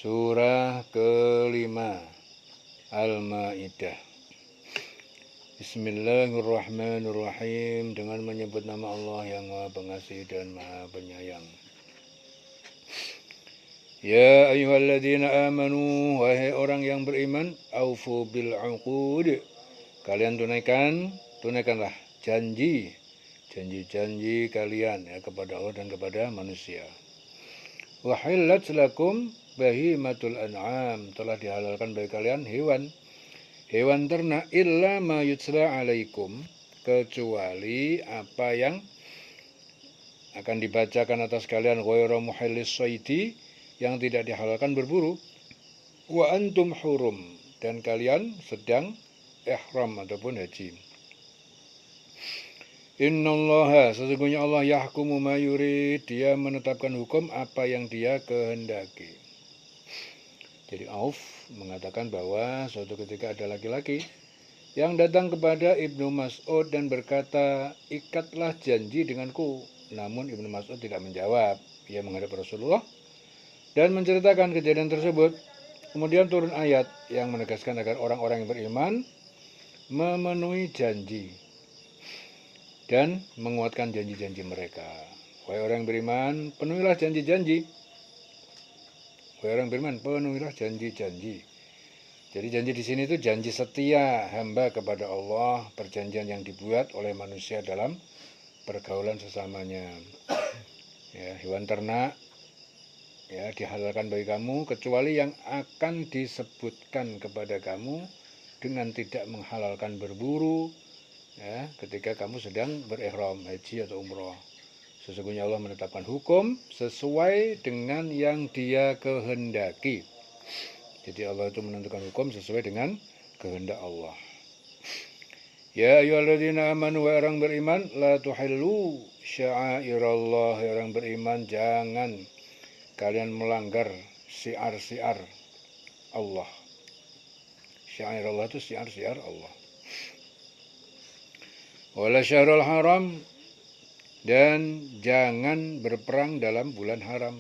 Surah kelima Al-Ma'idah. Bismillahirrahmanirrahim. Dengan menyebut nama Allah yang Maha Pengasih dan Maha Penyayang. Ya ayyuhalladzina amanu, wahai orang yang beriman, aufu bil uqud. Kalian tunaikanlah janji kalian kepada Allah dan kepada manusia. Wahillat lakum bahimatul an'am, telah dihalalkan bagi kalian hewan ternak, illa ma yutsla alaikum, kecuali apa yang akan dibacakan atas kalian, ghairu muhillis shaiti, yang tidak dihalalkan berburu, wa antum hurum, dan kalian sedang ihram ataupun haji. Innallaha, sesungguhnya Allah, yahkumu ma yurid, dia menetapkan hukum apa yang dia kehendaki. Jadi Auf mengatakan bahwa suatu ketika ada laki-laki yang datang kepada Ibnu Mas'ud dan berkata, ikatlah janji denganku. Namun Ibnu Mas'ud tidak menjawab. Ia menghadap Rasulullah dan menceritakan kejadian tersebut. Kemudian turun ayat yang menegaskan agar orang-orang yang beriman memenuhi janji dan menguatkan janji-janji mereka. Wahai orang yang beriman, penuhilah janji-janji. Wahai orang beriman, penuhilah janji-janji. Jadi janji di sini itu janji setia hamba kepada Allah, perjanjian yang dibuat oleh manusia dalam pergaulan sesamanya. Ya, hewan ternak ya dihalalkan bagi kamu kecuali yang akan disebutkan kepada kamu dengan tidak menghalalkan berburu. Ya, ketika kamu sedang berihram haji atau umroh. Sesungguhnya Allah menetapkan hukum sesuai dengan yang dia kehendaki. Jadi Allah itu menentukan hukum sesuai dengan kehendak Allah. Ya ayyuhalladzina amanu, wa orang beriman, la tuhillu sya'airallah, orang beriman, jangan kalian melanggar syiar-syiar Allah. Syiarullah itu syiar-syiar Allah. Wala syahrul haram, dan jangan berperang dalam bulan haram.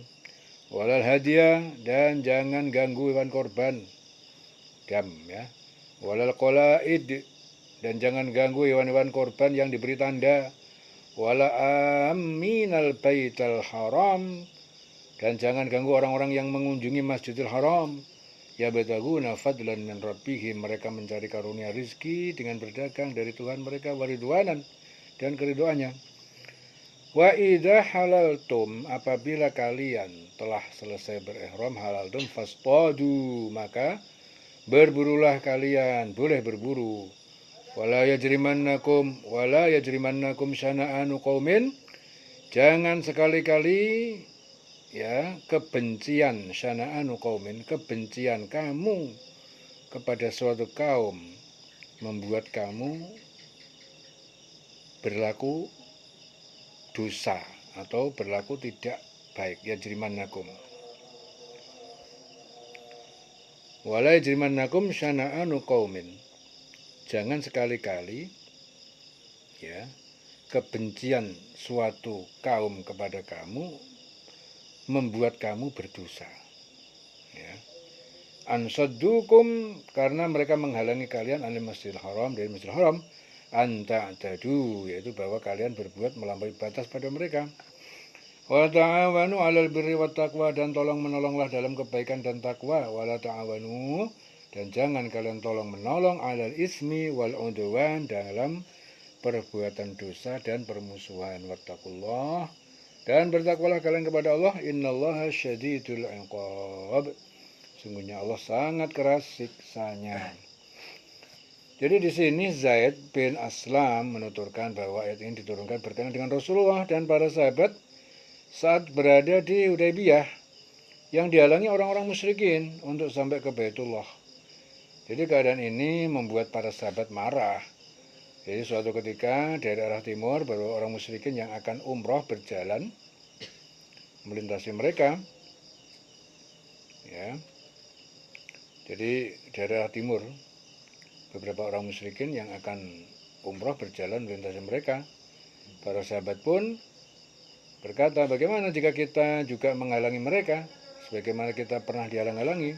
Walal hadiah, dan jangan ganggu hewan korban. Ya. Walal qalaid, dan jangan ganggu hewan-hewan korban yang diberi tanda. Wala aminal baital haram, dan jangan ganggu orang-orang yang mengunjungi Masjidil Haram. Ya bataguna fadlan min rabbihim, mereka mencari karunia rizki dengan berdagang dari Tuhan mereka, waridwanan, dan keridoannya. Wa idza halaltum, apabila kalian telah selesai berihram, halaltum fastadu, maka berburulah kalian, boleh berburu. Wala yajrimannakum syana'anu qaumin, jangan sekali-kali ya kebencian, syana'anu qaumin, kebencian kamu kepada suatu kaum membuat kamu berlaku dosa atau berlaku tidak baik. Yajrimannakum, wala yajrimannakum syana'anu qaumin, jangan sekali-kali ya kebencian suatu kaum kepada kamu membuat kamu berdosa. Ya. Ansaddukum, karena mereka menghalangi kalian anil Masjidil Haram, dari Masjidil Haram, anta'tadu, yaitu bahwa kalian berbuat melampaui batas pada mereka. Wa ta'awanu 'alal birri wat taqwa, dan tolong menolonglah dalam kebaikan dan takwa. Wa la ta'awanu, dan jangan kalian tolong menolong 'alal ismi wal 'udwan, dalam perbuatan dosa dan permusuhan. Wattaqullah, dan bertakwalah kalian kepada Allah. Innallaha syadidul iqab, sungguhnya Allah sangat keras siksanya. Jadi di sini Zaid bin Aslam menuturkan bahwa ayat ini diturunkan berkenaan dengan Rasulullah dan para sahabat saat berada di Hudaybiyah yang dihalangi orang-orang musyrikin untuk sampai ke Baitullah. Jadi keadaan ini membuat para sahabat marah. Jadi suatu ketika dari arah timur baru orang musyrikin yang akan umroh berjalan melintasi mereka. Ya. Jadi dari arah timur beberapa orang musyrikin yang akan umroh berjalan melintasi mereka. Para sahabat pun berkata, bagaimana jika kita juga menghalangi mereka sebagaimana kita pernah dihalang-halangi,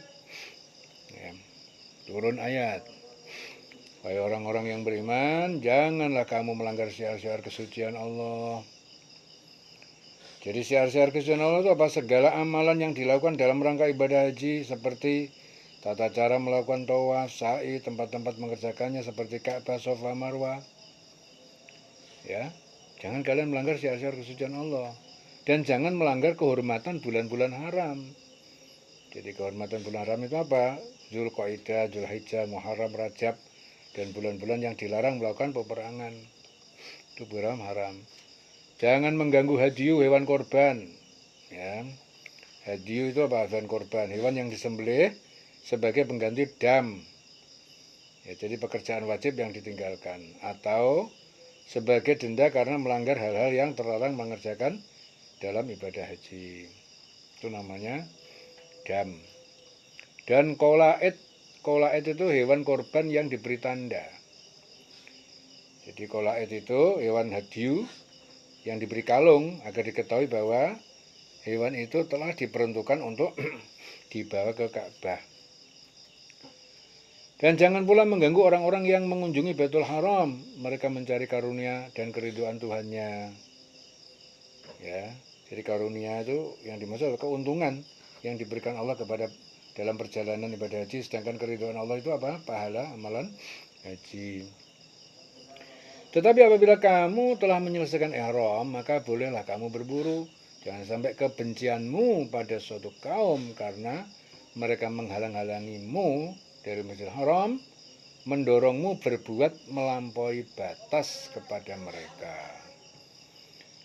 ya, turun ayat. Wahai orang-orang yang beriman, janganlah kamu melanggar syiar-syiar kesucian Allah. Jadi syiar-syiar kesucian Allah itu apa? Segala amalan yang dilakukan dalam rangka ibadah haji, seperti tata cara melakukan tawaf, sa'i, tempat-tempat mengerjakannya seperti Ka'bah, Safa, Marwah. Ya, jangan kalian melanggar syiar-syiar kesucian Allah. Dan jangan melanggar kehormatan bulan-bulan haram. Jadi kehormatan bulan haram itu apa? Zulqa'dah, Zulhijjah, Muharram, Rajab, dan bulan-bulan yang dilarang melakukan peperangan. Itu bulan haram. Jangan mengganggu hadiyu, hewan korban. Ya. Hadiyu itu apa? Hewan korban, hewan yang disembelih sebagai pengganti dam. Ya, jadi pekerjaan wajib yang ditinggalkan. Atau sebagai denda karena melanggar hal-hal yang terlarang mengerjakan dalam ibadah haji. Itu namanya dam. Dan qolaid itu hewan korban yang diberi tanda. Jadi qolaid itu hewan hadiyu yang diberi kalung agar diketahui bahwa hewan itu telah diperuntukkan untuk dibawa ke Ka'bah. Dan jangan pula mengganggu orang-orang yang mengunjungi Baitul Haram. Mereka mencari karunia dan keridhaan Tuhannya. Ya, jadi karunia itu yang dimaksud adalah keuntungan yang diberikan Allah kepada dalam perjalanan ibadah haji. Sedangkan keridhaan Allah itu apa? Pahala amalan haji. Tetapi apabila kamu telah menyelesaikan ihram, maka bolehlah kamu berburu. Jangan sampai kebencianmu pada suatu kaum karena mereka menghalang-halangimu dari Masjidil Haram, mendorongmu berbuat melampaui batas kepada mereka.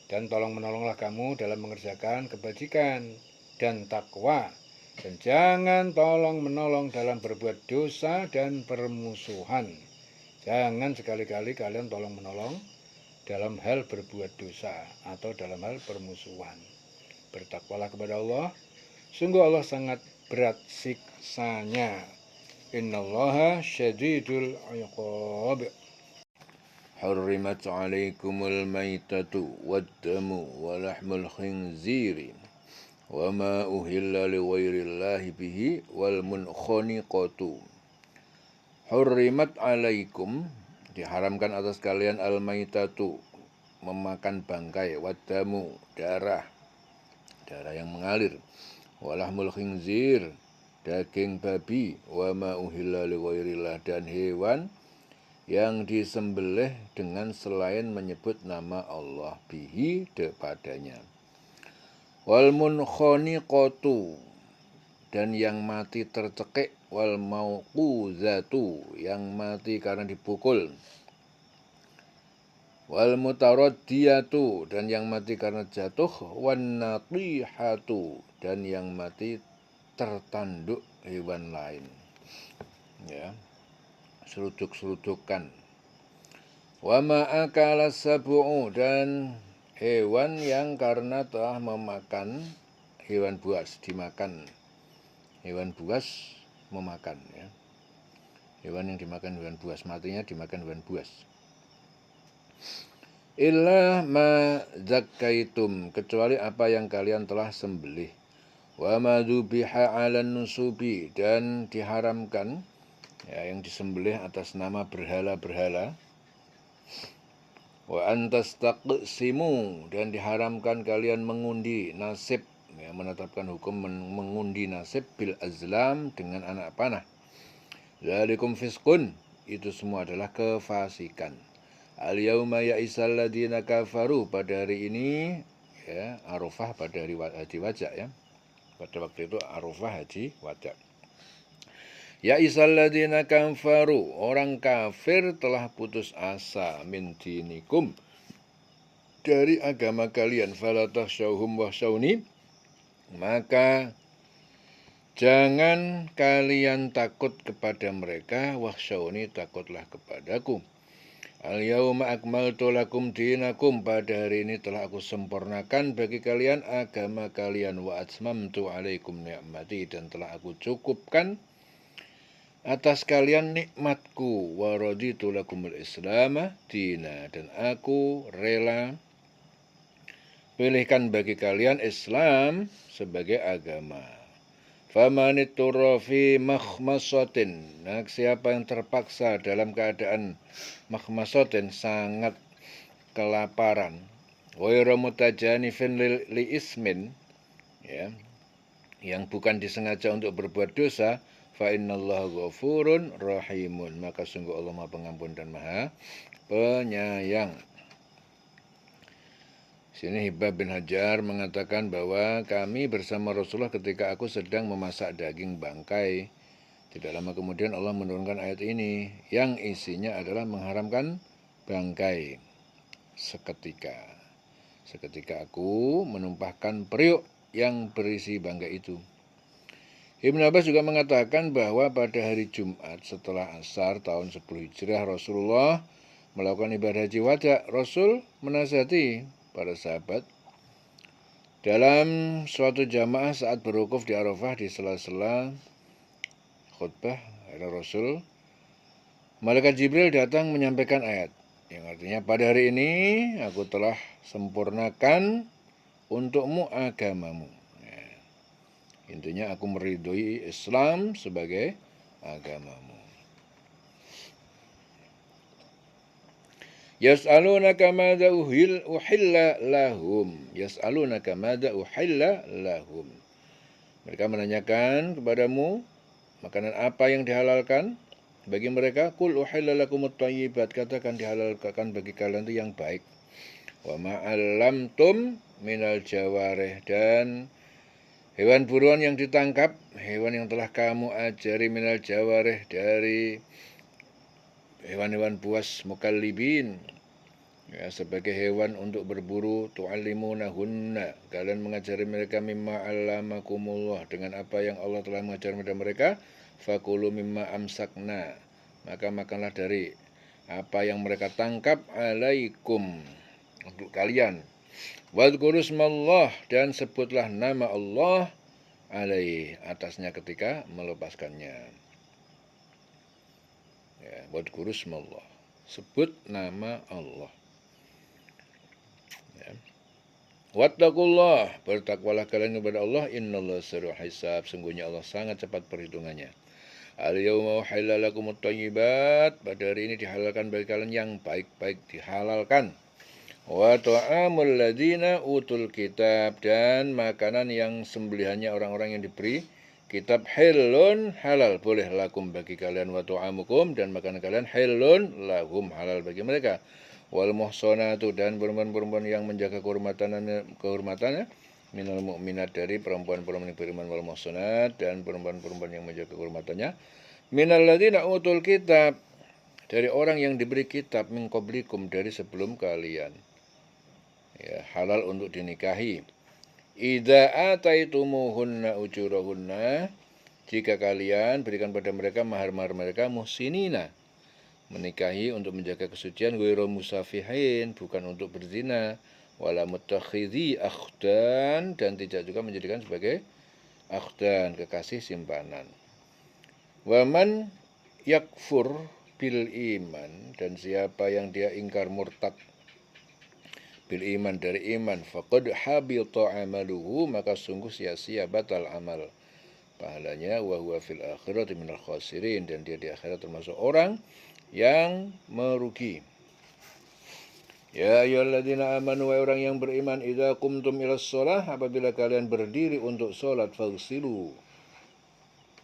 Dan tolong-menolonglah kamu dalam mengerjakan kebajikan dan takwa. Dan jangan tolong-menolong dalam berbuat dosa dan permusuhan. Jangan sekali-kali kalian tolong-menolong dalam hal berbuat dosa atau dalam hal permusuhan. Bertakwalah kepada Allah. Sungguh Allah sangat berat siksanya. Innallaha syadidul iqab. Hurrimat 'alaikumul maitatu wad-damu wa lahmul khinziri wa ma uhilla li ghairillahi bihi wal munkhaniqatu. Hurrimat 'alaikum, diharamkan atas kalian al-maitatu, memakan bangkai, wad-damu, darah yang mengalir, wa lahmul khinzir, daging babi, wa ma uhilla li ghairillah, dan hewan yang disembelih dengan selain menyebut nama Allah, bihi, padanya. Wal munkhaniqatu, dan yang mati tercekik, wal mauquzatu, yang mati karena dipukul, wal mutaraddiyatu, dan yang mati karena jatuh, wan natihatu, dan yang mati tertanduk hewan lain. Ya, seruduk-serudukan. Wa ma akala sab'u, dan hewan yang karena telah memakan hewan buas, dimakan. Hewan buas memakan, ya. Hewan yang dimakan hewan buas, matinya dimakan hewan buas. Illa ma zakkaitum, kecuali apa yang kalian telah sembelih. Wa ma dzubiha 'alan nusubi, dan diharamkan, ya, yang disembelih atas nama berhala-berhala. Wa antastaqsimu, dan diharamkan kalian mengundi nasib, ya, menetapkan hukum mengundi nasib bil azlam, dengan anak panah. Dzalikum fiskun, itu semua adalah kefasikan. Al yauma ya'isal ladina kafaru, pada hari ini, ya, Arafah, pada hari haji wajak, ya. Pada waktu itu Arafah haji wajak. Ya'isal ladina kafaru, orang kafir telah putus asa, min dinikum, dari agama kalian. Fala takhshawhum wakhshawni, maka jangan kalian takut kepada mereka, wakhshawni, takutlah kepadaku. Al-yawma akmaltu lakum dinakum, pada hari ini telah aku sempurnakan bagi kalian agama kalian, wa atmamtu alaikum ni'mati, dan telah aku cukupkan atas kalian nikmatku, wa raditu lakumul islamah dina, dan aku rela pilihkan bagi kalian Islam sebagai agama. Famanit fi makhmasatin. Nah, siapa yang terpaksa dalam keadaan makhmasatin, sangat kelaparan. Ghairu mutajanifin li ismin, ya, yang bukan disengaja untuk berbuat dosa, fa innallaha ghafurun rahimun. Maka sungguh Allah Maha Pengampun dan Maha Penyayang. Sini Hibah bin Hajar mengatakan bahwa kami bersama Rasulullah ketika aku sedang memasak daging bangkai. Tidak lama kemudian Allah menurunkan ayat ini yang isinya adalah mengharamkan bangkai. Seketika aku menumpahkan periuk yang berisi bangkai itu. Ibn Abbas juga mengatakan bahwa pada hari Jumat setelah asar tahun 10 Hijriah Rasulullah melakukan ibadah haji wada. Rasul menasihati para sahabat dalam suatu jamaah saat berwukuf di Arafah di sela-sela khutbah ada Rasul. Malaikat Jibril datang menyampaikan ayat yang artinya pada hari ini aku telah sempurnakan untukmu agamamu. Intinya aku meridhoi Islam sebagai agamamu. Yas'alunaka madza uhilla lahum. Yas'alunaka madza uhilla lahum. Mereka menanyakan kepadamu makanan apa yang dihalalkan bagi mereka. Qul uhilla lakumut thayyibat. Katakan dihalalkan bagi kalian itu yang baik. Wa ma'allamtum minal jawarih, dan hewan buruan yang ditangkap, hewan yang telah kamu ajari minal jawarih dari hewan-hewan buas mukallibin, ya, sebagai hewan untuk berburu. Tu'allimunahunna, kalian mengajari mereka mimma 'allamakumullah, dengan apa yang Allah telah mengajar kepada mereka. Fakulu mimma amsakna, maka makanlah dari apa yang mereka tangkap, alaikum, untuk kalian. Wadhkuru smallah, dan sebutlah nama Allah alaih, atasnya ketika melepaskannya. Ya, wadhkuru smallah, sebut nama Allah. Ya. Wattaqullah, bertakwalah kalian kepada Allah. Innallaha sari'ul hisab, sungguhnya Allah sangat cepat perhitungannya. Al-yawma uhilla lakumut thayyibat, pada hari ini dihalalkan bagi kalian yang baik-baik, dihalalkan. Wa ta'amul ladzina utul kitab, dan makanan yang sembelihannya orang-orang yang diberi kitab, halun, halal, boleh, lakum, bagi kalian, wa ta'amukum, dan makanan kalian, halun lahum, halal bagi mereka. Wal muhsanatu, dan perempuan-perempuan yang menjaga kehormatannya minal mu'minat, dari perempuan-perempuan yang beriman, wal muhsanat, dan perempuan-perempuan yang menjaga kehormatannya minal ladzina utul kitab, dari orang yang diberi kitab, min qablikum, dari sebelum kalian, ya, halal untuk dinikahi. Idza ataitumuhunna ujurahunna, jika kalian berikan pada mereka mahar-mahar mereka, muhsinina, menikahi untuk menjaga kesucian, ghairu musafihin, bukan untuk berzina, wala mutakhidhi akhdan, dan tidak juga menjadikan sebagai akhdan, kekasih simpanan. Waman yakfur bil iman, dan siapa yang dia ingkar murtad bil iman, dari iman, faqad habita amaluhu, maka sungguh sia-sia, batal amal pahalanya, wa huwa fil akhirati minal khasirin, dan dia di akhirat termasuk orang yang merugi. Ya ayyuhalladzina amanu, wa orang yang beriman, idza qumtum ilas shalah, apabila kalian berdiri untuk salat, fagsilu,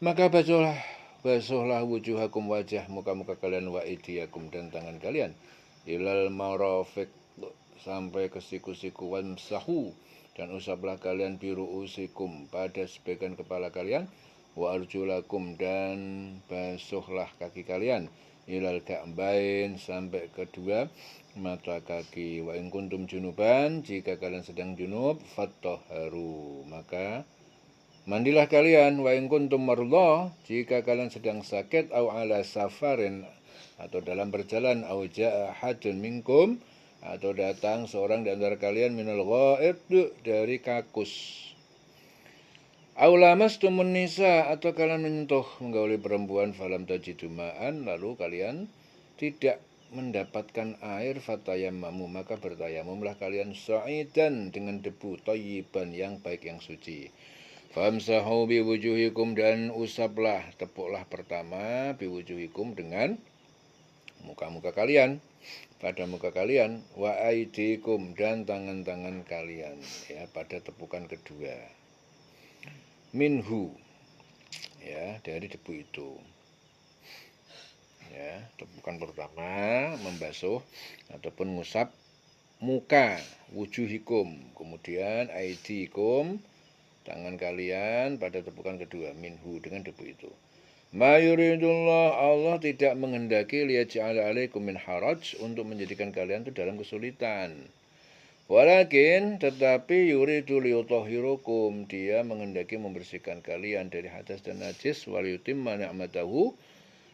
maka basuhlah wujuhakum, wajah muka-muka kalian, wa idiyakum, dan tangan kalian, ilal marafiq, sampai ke siku-siku, wamsahu, dan usaplah kalian biru'usikum, pada sebagian kepala kalian, wa arjulakum, dan basuhlah kaki kalian, ilal ka'bain, sampai kedua mata kaki. Wa in kuntum junuban, jika kalian sedang junub, fattahharu, maka mandilah kalian. Wa in kuntum marudha, jika kalian sedang sakit, au ala safarin, atau dalam perjalanan, au jaa ahadun minkum, atau datang seorang di antara kalian, minal ghaid, dari kakus, au lamastumun nisa, atau kalian menyentuh, menggauli perempuan, falam tajidu ma'an, lalu kalian tidak mendapatkan air, fatayammamu, maka bertayamumlah kalian, sa'idan, dengan debu, thayyiban, yang baik, yang suci. Famsahu biwujuhikum, dan usaplah, tepuklah pertama biwujuhikum dengan muka-muka kalian, pada muka kalian, wa aidikum, dan tangan-tangan kalian, ya, pada tepukan kedua. Minhu, ya, dari debu itu. Ya, tepukan pertama membasuh ataupun ngusap muka, wujuhikum, kemudian aidikum, tangan kalian pada tepukan kedua, minhu, dengan debu itu. Ma yuridullah, Allah tidak menghendaki liyaj'ala alaikum min haraj, untuk menjadikan kalian itu dalam kesulitan. Walakin, tetapi yuridu liyutahhirukum, dia menghendaki membersihkan kalian dari hadas dan najis, wal yutimma ni'matahu,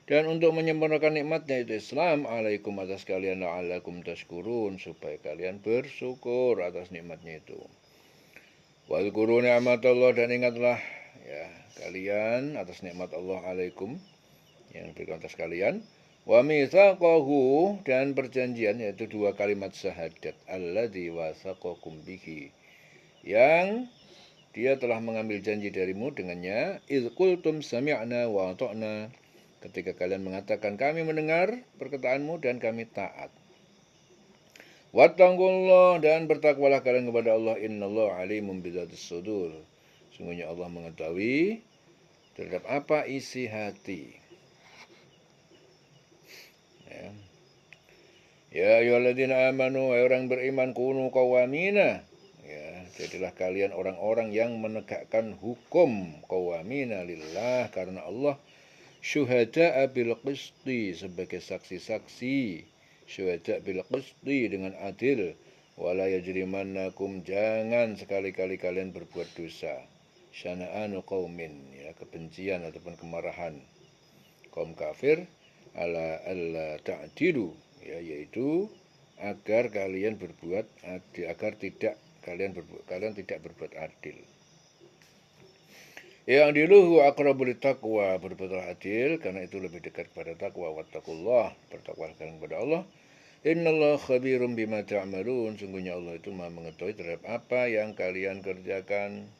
dan untuk menyempurnakan nikmatnya itu Islam, alaikum, atas kalian, la'allakum tashkurun, supaya kalian bersyukur atas nikmatnya itu. Wadhkuru ni'matallah, dan ingatlah, ya, kalian atas nikmat Allah alaikum, yang diberikan atas kalian. Wa mitsaqahu, dan perjanjian, yaitu dua kalimat syahadat, alladzi wasaqakum bihi, yang dia telah mengambil janji darimu dengannya, idz qultum sami'na wa ata'na, ketika kalian mengatakan kami mendengar perkataanmu dan kami taat. Wattaqullah, dan bertakwalah kalian kepada Allah, innallaha alimun bidzatis sudur, sungguhnya Allah mengetahui terhadap apa isi hati. Ya, ya ayyuhalladzina amanu, orang beriman, kunu qawamina, ya, jadilah kalian orang-orang yang menegakkan hukum, qawamina lillah, karena Allah, syuhada'a bil qisti, sebagai saksi-saksi, syuhada' bil qisti, dengan adil, wala yajrimannakum, jangan sekali-kali kalian berbuat dosa, syana'anu qaumin, ya, kebencian ataupun kemarahan kaum kafir, ala alla ta'dilu, ya, yaitu agar kalian berbuat adil, agar kalian tidak berbuat adil. Yang diluhu aqrabul taqwa, berbuatlah adil karena itu lebih dekat kepada takwa. Wattaqullah, bertakwalah kalian kepada Allah. Innallaha khabirum bima ta'malun, sungguhnya Allah itu Maha mengetahui terhadap apa yang kalian kerjakan.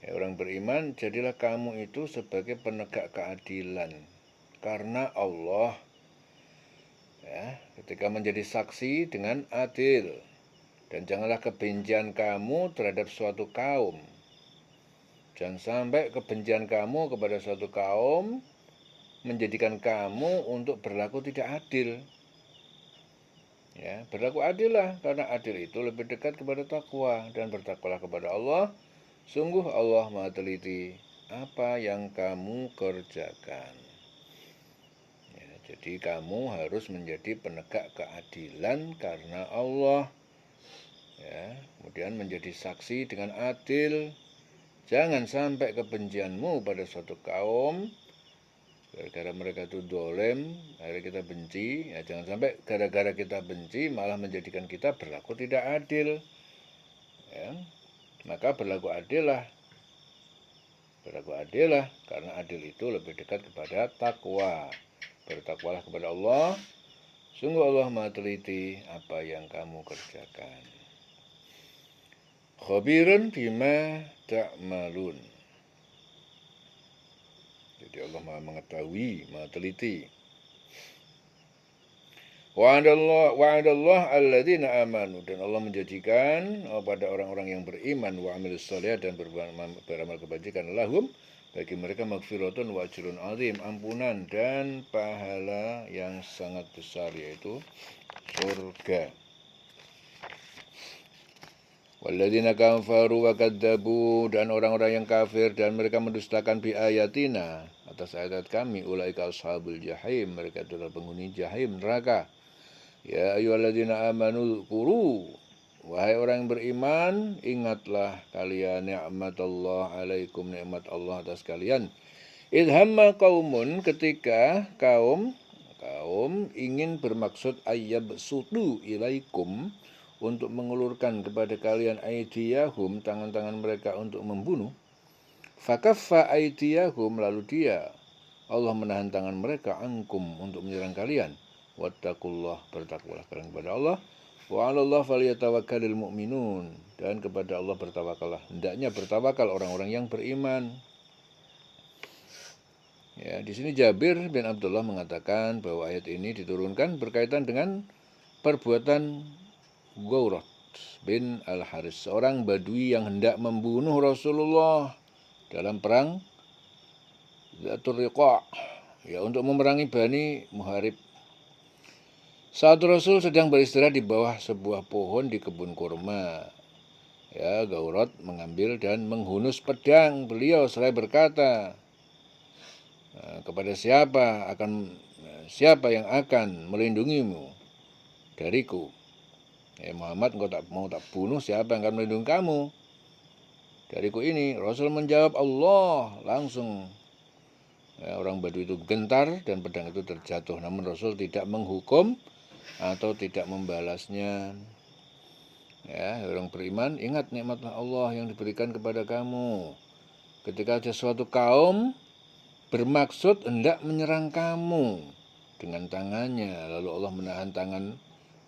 Ya, orang beriman, jadilah kamu itu sebagai penegak keadilan karena Allah, ya, ketika menjadi saksi dengan adil, dan janganlah kebencian kamu terhadap suatu kaum. Jangan sampai kebencian kamu kepada suatu kaum menjadikan kamu untuk berlaku tidak adil. Ya, berlaku adillah, karena adil itu lebih dekat kepada takwa, dan bertakwalah kepada Allah. Sungguh Allah Maha teliti apa yang kamu kerjakan. Ya, jadi kamu harus menjadi penegak keadilan karena Allah. Ya, kemudian menjadi saksi dengan adil. Jangan sampai kebencianmu pada suatu kaum gara-gara mereka itu dolem, akhirnya kita benci. Ya, jangan sampai gara-gara kita benci malah menjadikan kita berlaku tidak adil. Ya, maka berlaku adillah, karena adil itu lebih dekat kepada takwa. Bertakwalah kepada Allah, sungguh Allah Maha teliti apa yang kamu kerjakan. Khabirun bima ta'malun, jadi Allah Maha mengetahui, Maha teliti. Wa'adallah alladzina amanu, dan Allah menjadikan pada orang-orang yang beriman, wa amilus shalihat, dan beramal kebajikan, lahum, bagi mereka, magfiratun wa ajrun azim, ampunan dan pahala yang sangat besar, yaitu surga. Walladzina kafaru wa kadzabu, dan orang-orang yang kafir dan mereka mendustakan bi ayatina, atas ayat kami, ulaika ashabul jahim, mereka adalah penghuni jahim, neraka. Ya ayyuhalladzina amanu dzkuru, wahai orang yang beriman, ingatlah kalian ni'matallah alaikum, nikmat Allah atas kalian. Idh hamma qaumun, ketika kaum ingin bermaksud ayyab sutu ilaikum, untuk mengulurkan kepada kalian aidiyahum, tangan-tangan mereka untuk membunuh. Fakaffa aidiyahum, lalu dia, Allah menahan tangan mereka, angkum, untuk menyerang kalian. Wattaqullah, bertakwalah kalian kepada Allah. Wa 'alallahi falyatawakkalul mu'minun, dan kepada Allah bertawakallah. Hendaknya bertawakal orang-orang yang beriman. Ya, di sini Jabir bin Abdullah mengatakan bahwa ayat ini diturunkan berkaitan dengan perbuatan Ghaurah bin Al-Haris, seorang Badui yang hendak membunuh Rasulullah dalam perang Zatul Riqa', ya, untuk memerangi Bani Muharib. Saat Rasul sedang beristirahat di bawah sebuah pohon di kebun kurma, ya, Ghaurah mengambil dan menghunus pedang beliau seraya berkata, kepada siapa yang akan melindungimu dariku? Muhammad, engkau tak bunuh, siapa yang akan melindungi kamu dariku ini? Rasul menjawab, Allah. Langsung orang Badui itu gentar dan pedang itu terjatuh. Namun Rasul tidak menghukum atau tidak membalasnya. Ya, orang beriman, ingat nikmatlah Allah yang diberikan kepada kamu. Ketika ada suatu kaum bermaksud hendak menyerang kamu dengan tangannya, lalu Allah menahan tangan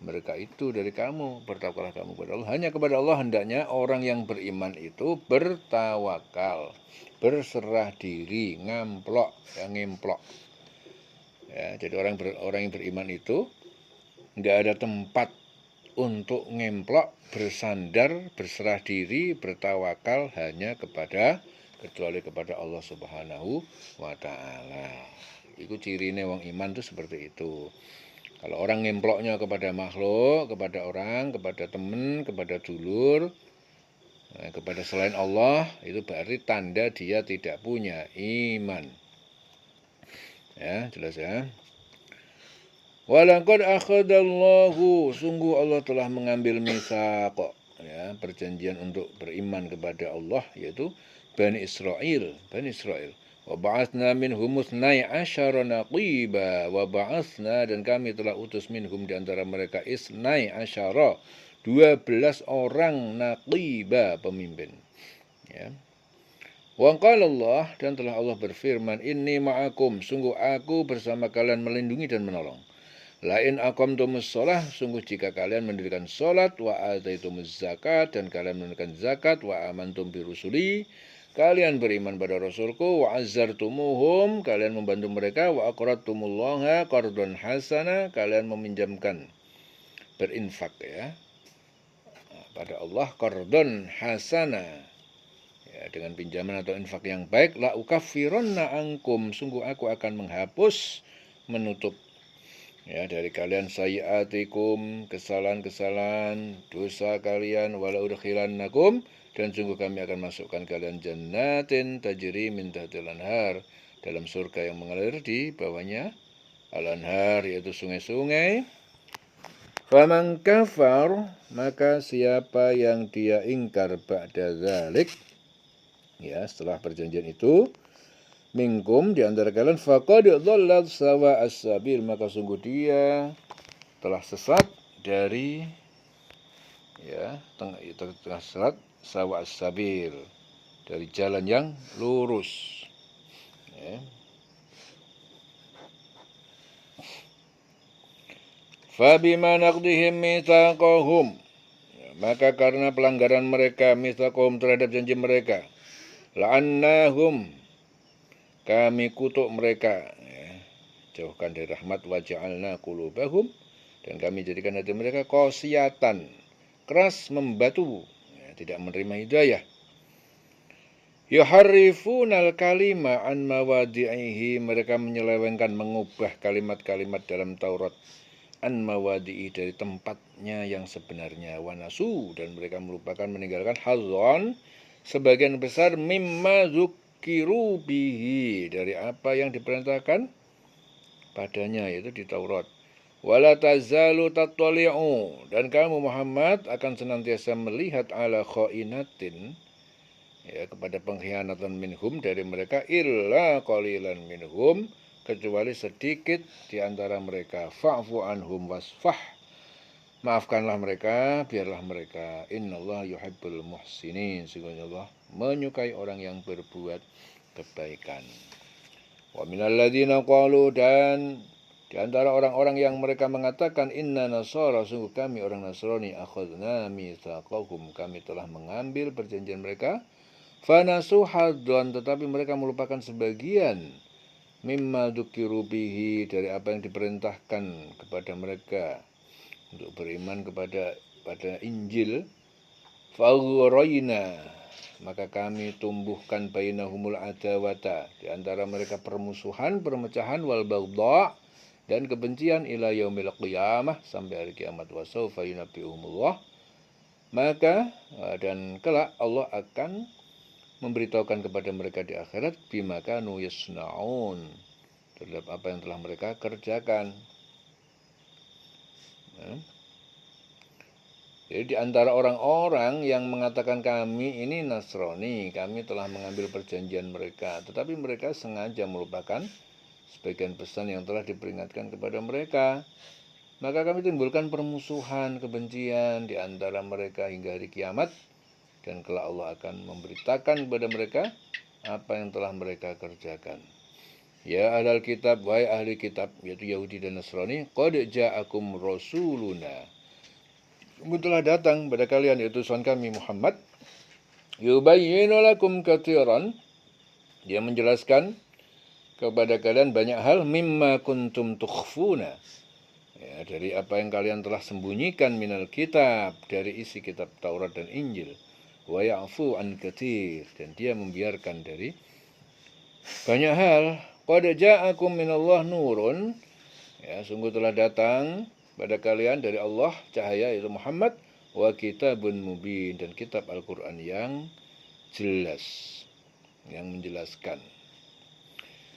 mereka itu dari kamu, bertawakallah kamu kepada Allah. Hanya kepada Allah hendaknya orang yang beriman itu bertawakal, berserah diri, ngemplok. Ya, jadi orang yang beriman itu tidak ada tempat untuk ngemplok, bersandar, berserah diri, bertawakal hanya kecuali kepada Allah Subhanahu wa Ta'ala. Itu cirine wong iman itu seperti itu. Kalau orang ngemploknya kepada makhluk, kepada orang, kepada teman, kepada dulur, kepada selain Allah, itu berarti tanda dia tidak punya iman. Ya, jelas ya. Walaqad akhadallahu, sungguh Allah telah mengambil mitsaq, ya, perjanjian untuk beriman kepada Allah, yaitu Bani Israel. Wa ba'atsna minhum 12 naqiba, wa ba'atsna, dan kami telah utus minhum di antara mereka 12 orang naqiba, pemimpin. Ya. Wa qala Allah, dan telah Allah berfirman, inni ma'akum, sungguh aku bersama kalian melindungi dan menolong. Lain aqamtumus shalah, sungguh jika kalian mendirikan salat, wa ataitumuz zakat, dan kalian menunaikan zakat, wa amantum bi rusuli, kalian beriman pada Rasulku, wa azzartumuhum, kalian membantu mereka, wa aqradtumullaha qardhan hasana, kalian meminjamkan, berinfak, ya, pada Allah, qardhan hasana, ya, dengan pinjaman atau infak yang baik, la ukaffiranna ankum, sungguh aku akan menghapus, menutup, ya, dari kalian sayiatikum, kesalahan-kesalahan, dosa kalian, wala udkhilannakum, dan sungguh kami akan masukkan kalian jannatin tajri min tahtil anhar, dalam surga yang mengalir di bawahnya al-anhar, yaitu sungai-sungai. Faman kafar, maka siapa yang dia ingkar ba'da zalik, ya, setelah perjanjian itu, minkum, di antara kalian, faqad dhallal sawa as-sabil, maka sungguh dia telah sesat dari, ya, tengah sesat sawa as-sabil, dari jalan yang lurus, ya. Fabima naqdihim mitsaqahum, maka karena pelanggaran mereka, mitsaqahum, terhadap janji mereka, la'annahum, kami kutuk mereka, ya, jauhkan dari rahmat, wa ja'alna qulubahum, dan kami jadikan hati mereka qasiyatan, keras membatu, ya, tidak menerima hidayah. Yuharrifunal kalima an mawadi'ihi, mereka menyelewengkan, mengubah kalimat-kalimat dalam Taurat, an mawadi'i, dari tempatnya yang sebenarnya, wanasu, dan mereka melupakan, meninggalkan, hazzon, sebagian besar, mimma zukiru bihi, dari apa yang diperintahkan padanya, yaitu di Taurat. Wala tazalu tattali'u, dan kamu Muhammad akan senantiasa melihat, ala khainatin, ya, kepada pengkhianatan minhum, dari mereka, illa qalilan minhum, kecuali sedikit di antara mereka. Fa'fu anhum wasfah, maafkanlah mereka, biarlah mereka. Innallaha yuhibbul muhsinin, sesungguhnya Allah menyukai orang yang berbuat kebaikan. Wa minal ladzina qalu, dan di Di antara orang-orang yang mereka mengatakan inna nasara, sungguh kami orang Nasrani, akhadna mitsaqakum, kami telah mengambil perjanjian mereka, fanasu haddan, tetapi mereka melupakan sebagian, mimma dzukiru bihi, dari apa yang diperintahkan kepada mereka untuk beriman pada Injil. Faghrayna, maka kami tumbuhkan bainahumul adawata, di antara mereka permusuhan, permecahan, wal baghdha, dan kebencian, ila yaumil qiyamah, sampai hari kiamat. Wa sawfa yunabbi'uhumullah, maka dan kelak Allah akan memberitahukan kepada mereka di akhirat bima kanu yasnaun, terhadap apa yang telah mereka kerjakan. Jadi di antara orang-orang yang mengatakan kami ini Nasrani, kami telah mengambil perjanjian mereka, tetapi mereka sengaja melupakan sebagian pesan yang telah diperingatkan kepada mereka. Maka kami timbulkan permusuhan, kebencian di antara mereka hingga hari kiamat, dan kelak Allah akan memberitakan kepada mereka apa yang telah mereka kerjakan. Ya ahlal kitab, wahai ahli kitab, yaitu Yahudi dan Nasrani, qad ja'akum rasuluna, sungguh telah datang pada kalian utusan kami Muhammad, yubayyinu lakum katsiran, dia menjelaskan kepada kalian banyak hal, mimma kuntum tukhfuna, ya, dari apa yang kalian telah sembunyikan, minal kitab, dari isi kitab Taurat dan Injil, wa ya'fu an katsir, dan dia membiarkan dari banyak hal. Qad ja'akum minallah nurun, ya, sungguh telah datang pada kalian dari Allah cahaya, yaitu Muhammad, wa kitabun mubin, dan kitab Al-Quran yang jelas, yang menjelaskan.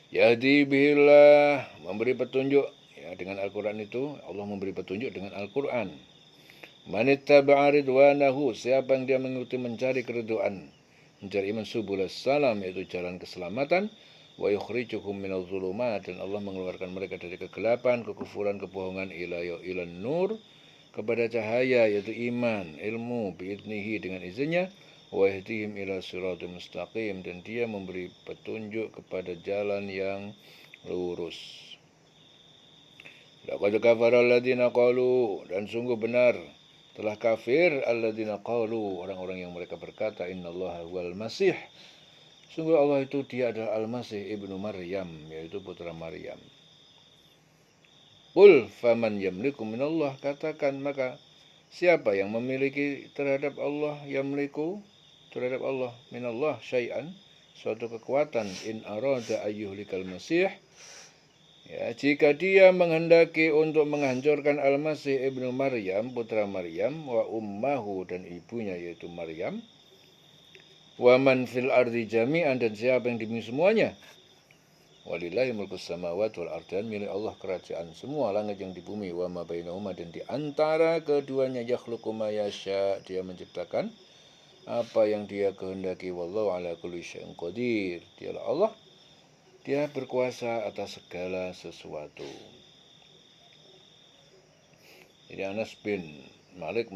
Yahdi bihillah, memberi petunjuk, ya, dengan Al-Quran itu Allah memberi petunjuk dengan Al-Quran. Manittaba'a ridwanahu, siapa yang dia mengikuti mencari keridhaan, mencari iman, subulas salam, yaitu jalan keselamatan, wa yukhrijuhum minadh dhulumat, dan Allah mengeluarkan mereka dari kegelapan, kekufuran, kebohongan, ilan nur, kepada cahaya, yaitu iman, ilmu, biidnihi, dengan izinnya, wa yahdihim ila siratal mustaqim, dan dia memberi petunjuk kepada jalan yang lurus. Laqad kafara alladziina qalu, dan sungguh benar telah kafir alladziina qalu, orang-orang yang mereka berkata, innallaha huwal masih, sungguh Allah itu dia adalah Al-Masih ibnu Maryam, yaitu putra Maryam. Qul faman yamliku minallah, katakan maka siapa yang memiliki terhadap Allah, yamliku terhadap Allah, minallah syai'an, suatu kekuatan, in arada ayyuhlikal masih, ya, jika dia menghendaki untuk menghancurkan Al-Masih ibnu Maryam, putra Maryam, wa ummahu, dan ibunya yaitu Maryam, wa man fil ardi jami'an, dan siapa yang di bumi semuanya, walillahi mulkus samawati wal ardi, milik Allah kerajaan semua langit yang di bumi, wa ma bainahuma, dan di antara keduanya, yakhluqu ma yasha, dia menciptakan apa yang dia kehendaki, wallahu ala kulli syai'in qadir, dialah Allah, dia berkuasa atas segala sesuatu. Jadi Anas bin Malik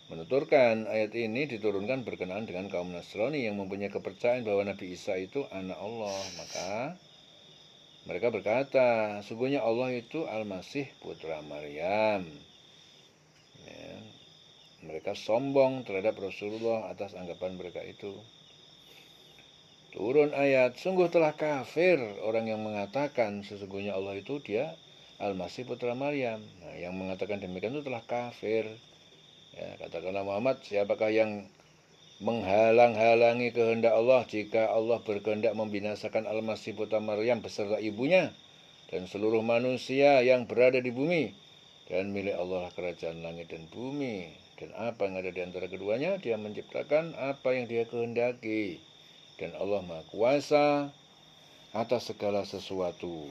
menuturkan ayat ini diturunkan berkenaan dengan kaum Nasrani yang mempunyai kepercayaan bahwa Nabi Isa itu anak Allah. Maka mereka berkata, sungguhnya Allah itu Al-Masih putra Maryam. Ya, mereka sombong terhadap Rasulullah atas anggapan mereka itu. Turun ayat, sungguh telah kafir orang yang mengatakan sesungguhnya Allah itu dia Al-Masih putra Maryam. Nah, yang mengatakan demikian itu telah kafir. Ya, katakanlah Muhammad, siapakah yang menghalang-halangi kehendak Allah jika Allah berkehendak membinasakan Al-Masih putra Maryam beserta ibunya dan seluruh manusia yang berada di bumi, dan milik Allah kerajaan langit dan bumi, dan apa yang ada di antara keduanya, dia menciptakan apa yang dia kehendaki, dan Allah Maha Kuasa atas segala sesuatu.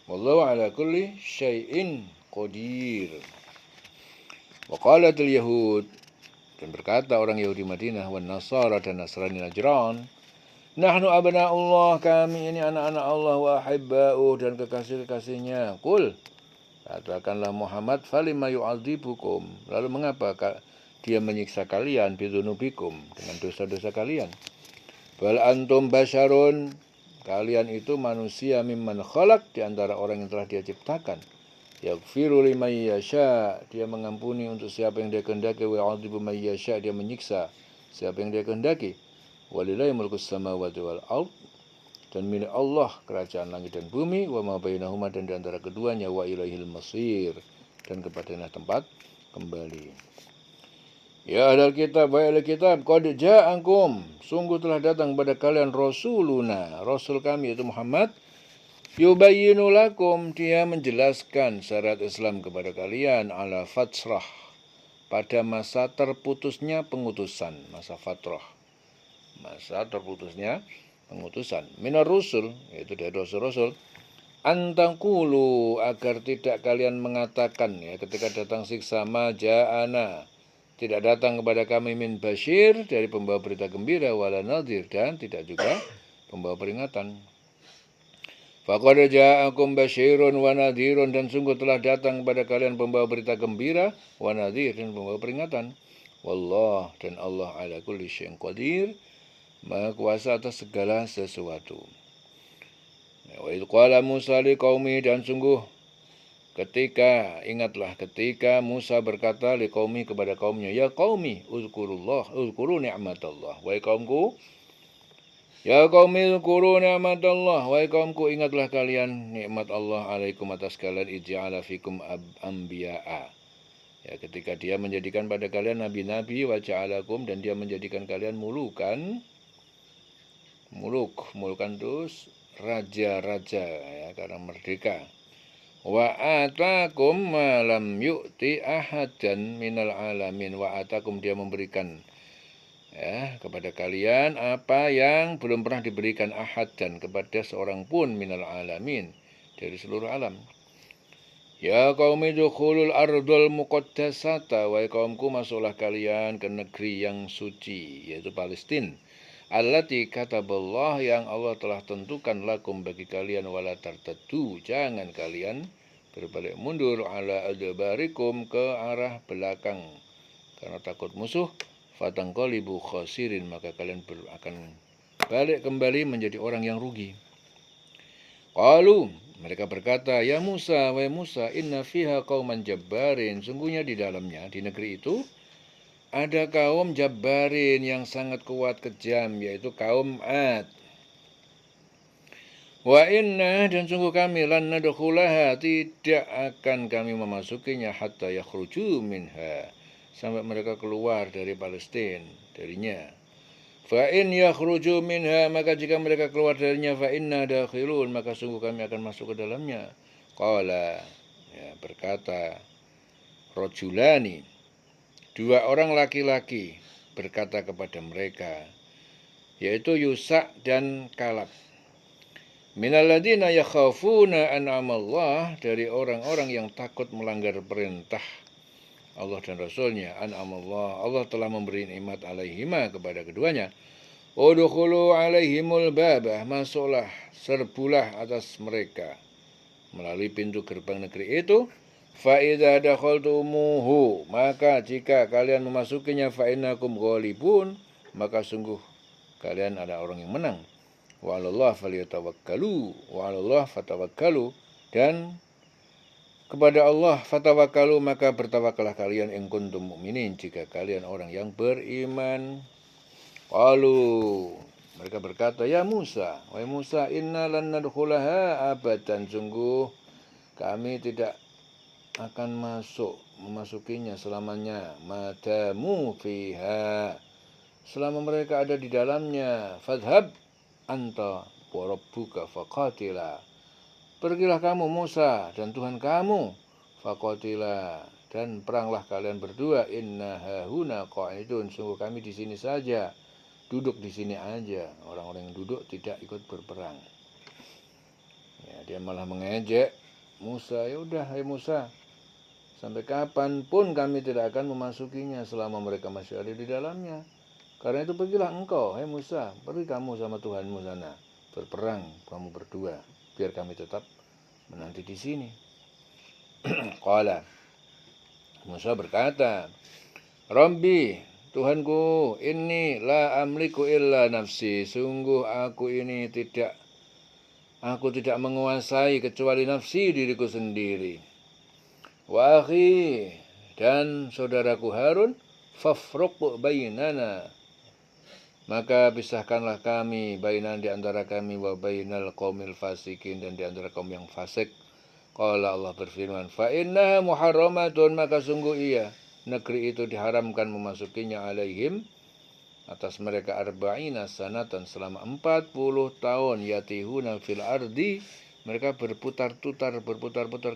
Wallahu ala kulli syai'in qadir. Wa qalatil yahud, dan berkata orang Yahudi Madinah, wan Nasara, dan Nasrani Najran, nahnu abna'ullah, kami ini anak-anak Allah, wa ahibba'uh, dan kekasih-kekasihnya. Qul, katakanlah Muhammad, falima yu'adzibukum, lalu mengapa dia menyiksa kalian, bidzunubikum, dengan dosa-dosa kalian. Bal antum basyarun, Kalian itu manusia mimman khalaq, di antara orang yang telah dia ciptakan. Yaghfiru liman yasha, dia mengampuni untuk siapa yang dia kehendaki, wa yu'adzibu man yasha, dia menyiksa siapa yang dia kehendaki. Walillahi mulkus samawati wal ard, dan milik Allah kerajaan langit dan bumi, wa ma bainahuma, dan di antara keduanya, wa ilaihil masir, dan kepadanya tempat kembali. Ya ahlal kitab, wa ahlal kitab, qad ja'akum, sungguh telah datang kepada kalian rasuluna, rasul kami yaitu Muhammad, yubayyinu lakum, dia menjelaskan syariat Islam kepada kalian, ala fatrah, pada masa terputusnya pengutusan, masa fatrah, masa terputusnya pengutusan, minar rusul, yaitu dari rasul-rasul, antangkulu, agar tidak kalian mengatakan, ya, ketika datang siksa, maja'ana, tidak datang kepada kami min basyir, dari pembawa berita gembira, wala nadhir, dan tidak juga pembawa peringatan. Faqad ja'akum basyirun wa nadhirun, dan sungguh telah datang kepada kalian pembawa berita gembira, wa nadhir, dan pembawa peringatan. Wallah, dan Allah ala kulli syai'in qadir, maha kuasa atas segala sesuatu. Wa idh qala Musa liqaumi, dan sungguh ingatlah ketika Musa berkata liqaumi, kepada kaumnya, ya qaumi uzkuru ni'matallah, wahai kaumku, ya qaumi uzkuru ni'matallah, wahai kaumku, ingatlah kalian nikmat Allah alaikum, atas kalian, ij'ala fikum anbiya'a, ya, ketika dia menjadikan pada kalian nabi-nabi, wa ja'alakum, dan dia menjadikan kalian mulukan terus raja-raja, ya, karena merdeka. Wa atakum ma lam yu'ti ahadan minal alamin, wa atakum, dia memberikan, ya, kepada kalian apa yang belum pernah diberikan ahad, dan kepada seorang pun minal alamin, dari seluruh alam. Ya qaumi dukhulul ardul muqaddasata, wahai kaumku, masuklah kalian ke negeri yang suci, yaitu Palestina. Allati kataballah, yang Allah telah tentukan, lakum, bagi kalian, wala tartaddu, jangan kalian berbalik mundur, ala adbarikum, ke arah belakang, karena takut musuh, fatangqalibu khasirin, maka kalian akan balik kembali menjadi orang yang rugi. Qalu, mereka berkata, ya Musa, wahai Musa, inna fiha qauman jabbarin, sungguhnya di dalamnya, di negeri itu, ada kaum jabbarin yang sangat kuat kejam, yaitu kaum Ad. Wa inna, dan sungguh kami, lan nadkhulaha, tidak akan kami memasukinya, hatta yakhruju minha, sampai mereka keluar dari Palestina, darinya. Fa in yakhruju minha, maka jika mereka keluar darinya, fa inna dakhilun, maka sungguh kami akan masuk ke dalamnya. Qala, ya, berkata rajulani, dua orang laki-laki, berkata kepada mereka, yaitu Yusa dan Kalab, minalladzina yakhafuna an'amallah, dari orang-orang yang takut melanggar perintah Allah dan Rasulnya, an'amallah, Allah telah memberi nikmat alaihima, kepada keduanya. Udkhulu alaihimul babah, masuklah, serbulah atas mereka melalui pintu gerbang negeri itu. Fa idza dakhaltumuhu, maka jika kalian memasukinya, fa innakum ghalibun, maka sungguh kalian ada orang yang menang. Wa 'alallahi falyatawakkalu, wa 'alallahi fatawakkalu, dan kepada Allah fatawakkalu, maka bertawakallah kalian, in kuntum mu'minin, jika kalian orang yang beriman. Qalu, mereka berkata, ya Musa, wahai Musa, inna lan nadkhulaha abadan, sungguh kami tidak akan memasukinya selamanya, madamu fiha, selama mereka ada di dalamnya. Fadhhab anta wa rabbuka faqatila, pergilah kamu Musa dan Tuhan kamu, faqatila, dan peranglah kalian berdua, inna hahuna qa'idun, sungguh kami di sini saja, duduk di sini aja. Orang-orang yang duduk tidak ikut berperang. Ya, dia malah mengejek Musa, ya udah, hai Musa, sampai kapanpun kami tidak akan memasukinya selama mereka masih ada di dalamnya. Karena itu pergilah engkau, hai Musa, pergi kamu sama Tuhanmu sana, berperang kamu berdua, biar kami tetap menanti di sini. Qala, Musa berkata, Rabbi, Tuhanku, inni la amliku illa nafsi, sungguh aku ini tidak Aku tidak menguasai kecuali nafsi diriku sendiri. Wa akhi, dan saudaraku Harun, fafruq bainana. Maka pisahkanlah kami bainan di antara kami wa bainal qaumil fasikin, dan di antara kaum yang fasik. Qala Allah berfirman, fa innaha muharramatun, maka sungguh ia negeri itu diharamkan memasukinya alaihim atas mereka arba'ina sanatan selama 40 tahun yatihuna fil ardi, mereka berputar-putar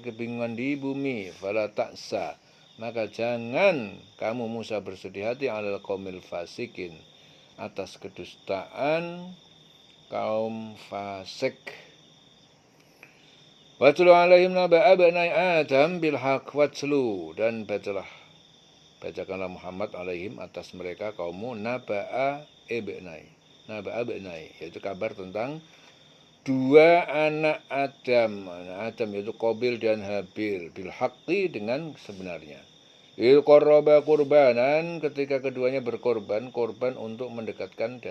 kebingungan di bumi. Fala ta'sa, maka jangan kamu Musa bersedih hati alal qaumil fasikin, atas kedustaan kaum fasik. Watlu alaihim naba abnai Adam bil haq, watlu, dan bacakanlah Muhammad alaihim atas mereka kaummu naba'a ibnai, yaitu kabar tentang dua anak Adam. Anak Adam yaitu Qabil dan Habil, bil haqqi, dengan sebenarnya. Il qarraba qurbanan, ketika keduanya berkorban untuk mendekatkan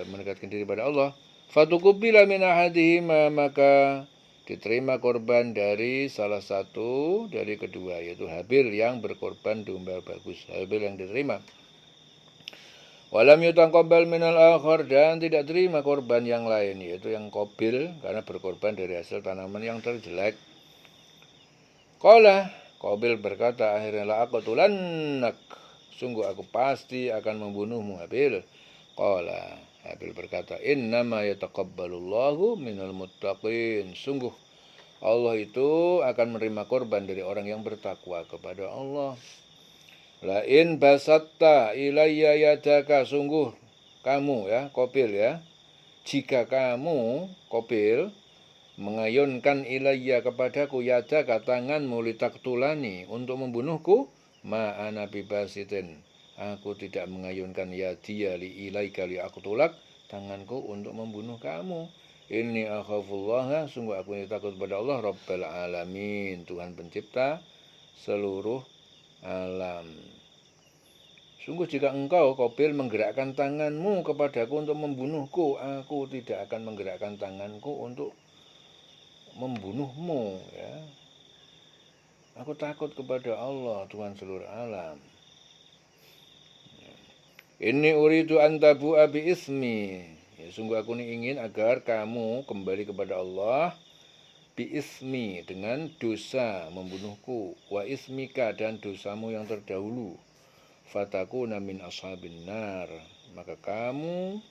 mendekatkan diri pada Allah. Fatuqubila min ahadihima, maka diterima korban dari salah satu dari kedua, yaitu Habil yang berkorban domba bagus. Habil yang diterima. Walam yutaqabbal minal akhar, dan tidak terima korban yang lain, yaitu yang Qabil, karena berkorban dari hasil tanaman yang terjelek. Qala, Qabil berkata, akhirnya la aqtulannak, sungguh aku pasti akan membunuhmu Habil. Qala, Habil berkata, innama yataqabbalullahu minal muttaqin, sungguh Allah itu akan menerima korban dari orang yang bertakwa kepada Allah. La in basatta ilayya yadaka, sungguh kamu ya Qabil ya, jika kamu Qabil mengayunkan ilayya kepadaku yadaka tanganmu litaktulani, untuk membunuhku, ma ana bibasitin, aku tidak mengayunkan yadiya li ilaika li aktulak, tanganku untuk membunuh kamu. Inni akhafullaha, sungguh aku ini takut pada Allah, Rabbal alamin, Tuhan pencipta seluruh alam. Sungguh jika engkau Qabil menggerakkan tanganmu kepadaku untuk membunuhku, aku tidak akan menggerakkan tanganku untuk membunuhmu ya. Aku takut kepada Allah, Tuhan seluruh alam. Inni uridu an tabu'a bi ismi, ya, sungguh aku ini ingin agar kamu kembali kepada Allah bi ismi, dengan dosa membunuhku, wa ismika, dan dosamu yang terdahulu, fatakuna min ashabin nar, maka kamu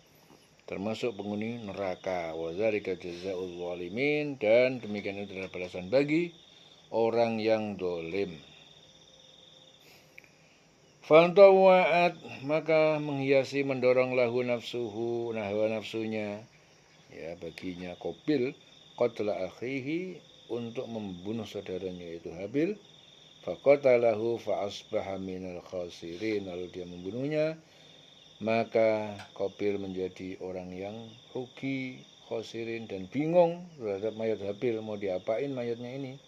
termasuk penghuni neraka. Wa dzalika jazaa'ul zalimin, dan demikian itu adalah balasan bagi orang yang dolim. Fantawa'at, maka menghiasi mendorong lahu nafsuhu, hawa nafsunya ya baginya Qabil, qatla akhihi, untuk membunuh saudaranya yaitu Habil. Faqatalahu fa'asbaha minal khasirin, lalu dia membunuhnya, maka Qabil menjadi orang yang rugi, khosirin, dan bingung terhadap mayat Habil, mau diapain mayatnya ini.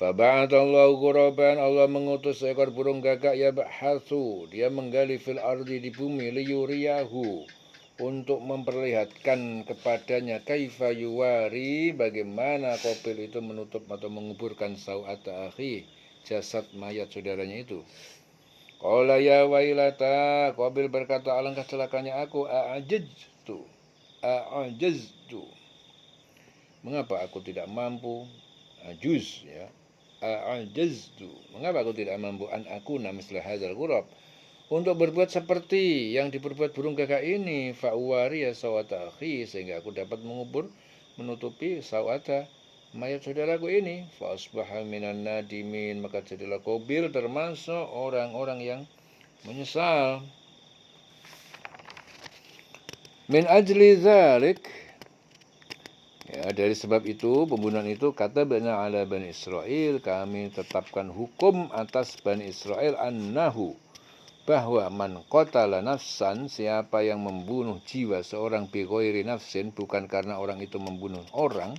Faba'atallahu ghuraban, Allah mengutus seekor burung gagak, yabhatsu, dia menggali fil ardi, di bumi, liyuriyahu, untuk memperlihatkan kepadanya, kaifa yuwari, bagaimana Qabil itu menutup atau menguburkan sawata akhi, jasad mayat saudaranya itu. Qala ya wailata, Qabil berkata, alangkah celakanya aku, a'ajaztu, mengapa aku tidak mampu, ajuz ya, a'ajaztu, mengapa aku tidak mampu, an akuna misla hadzal ghurab, untuk berbuat seperti yang diperbuat burung gagak ini, fa'uwari ya sawata akhi, sehingga aku dapat menutupi sawata mayat saudaraku ini. Fa'asbaha minan nadimin, maka jadilah Qabil termasuk orang-orang yang menyesal. Min ajli dzalik, ya, dari sebab itu, pembunuhan itu, kata bana ala Bani Israel, kami tetapkan hukum atas Bani Israel, annahu, bahwa man qatala nafsan, siapa yang membunuh jiwa seorang bi ghairi nafsin, bukan karena orang itu membunuh orang,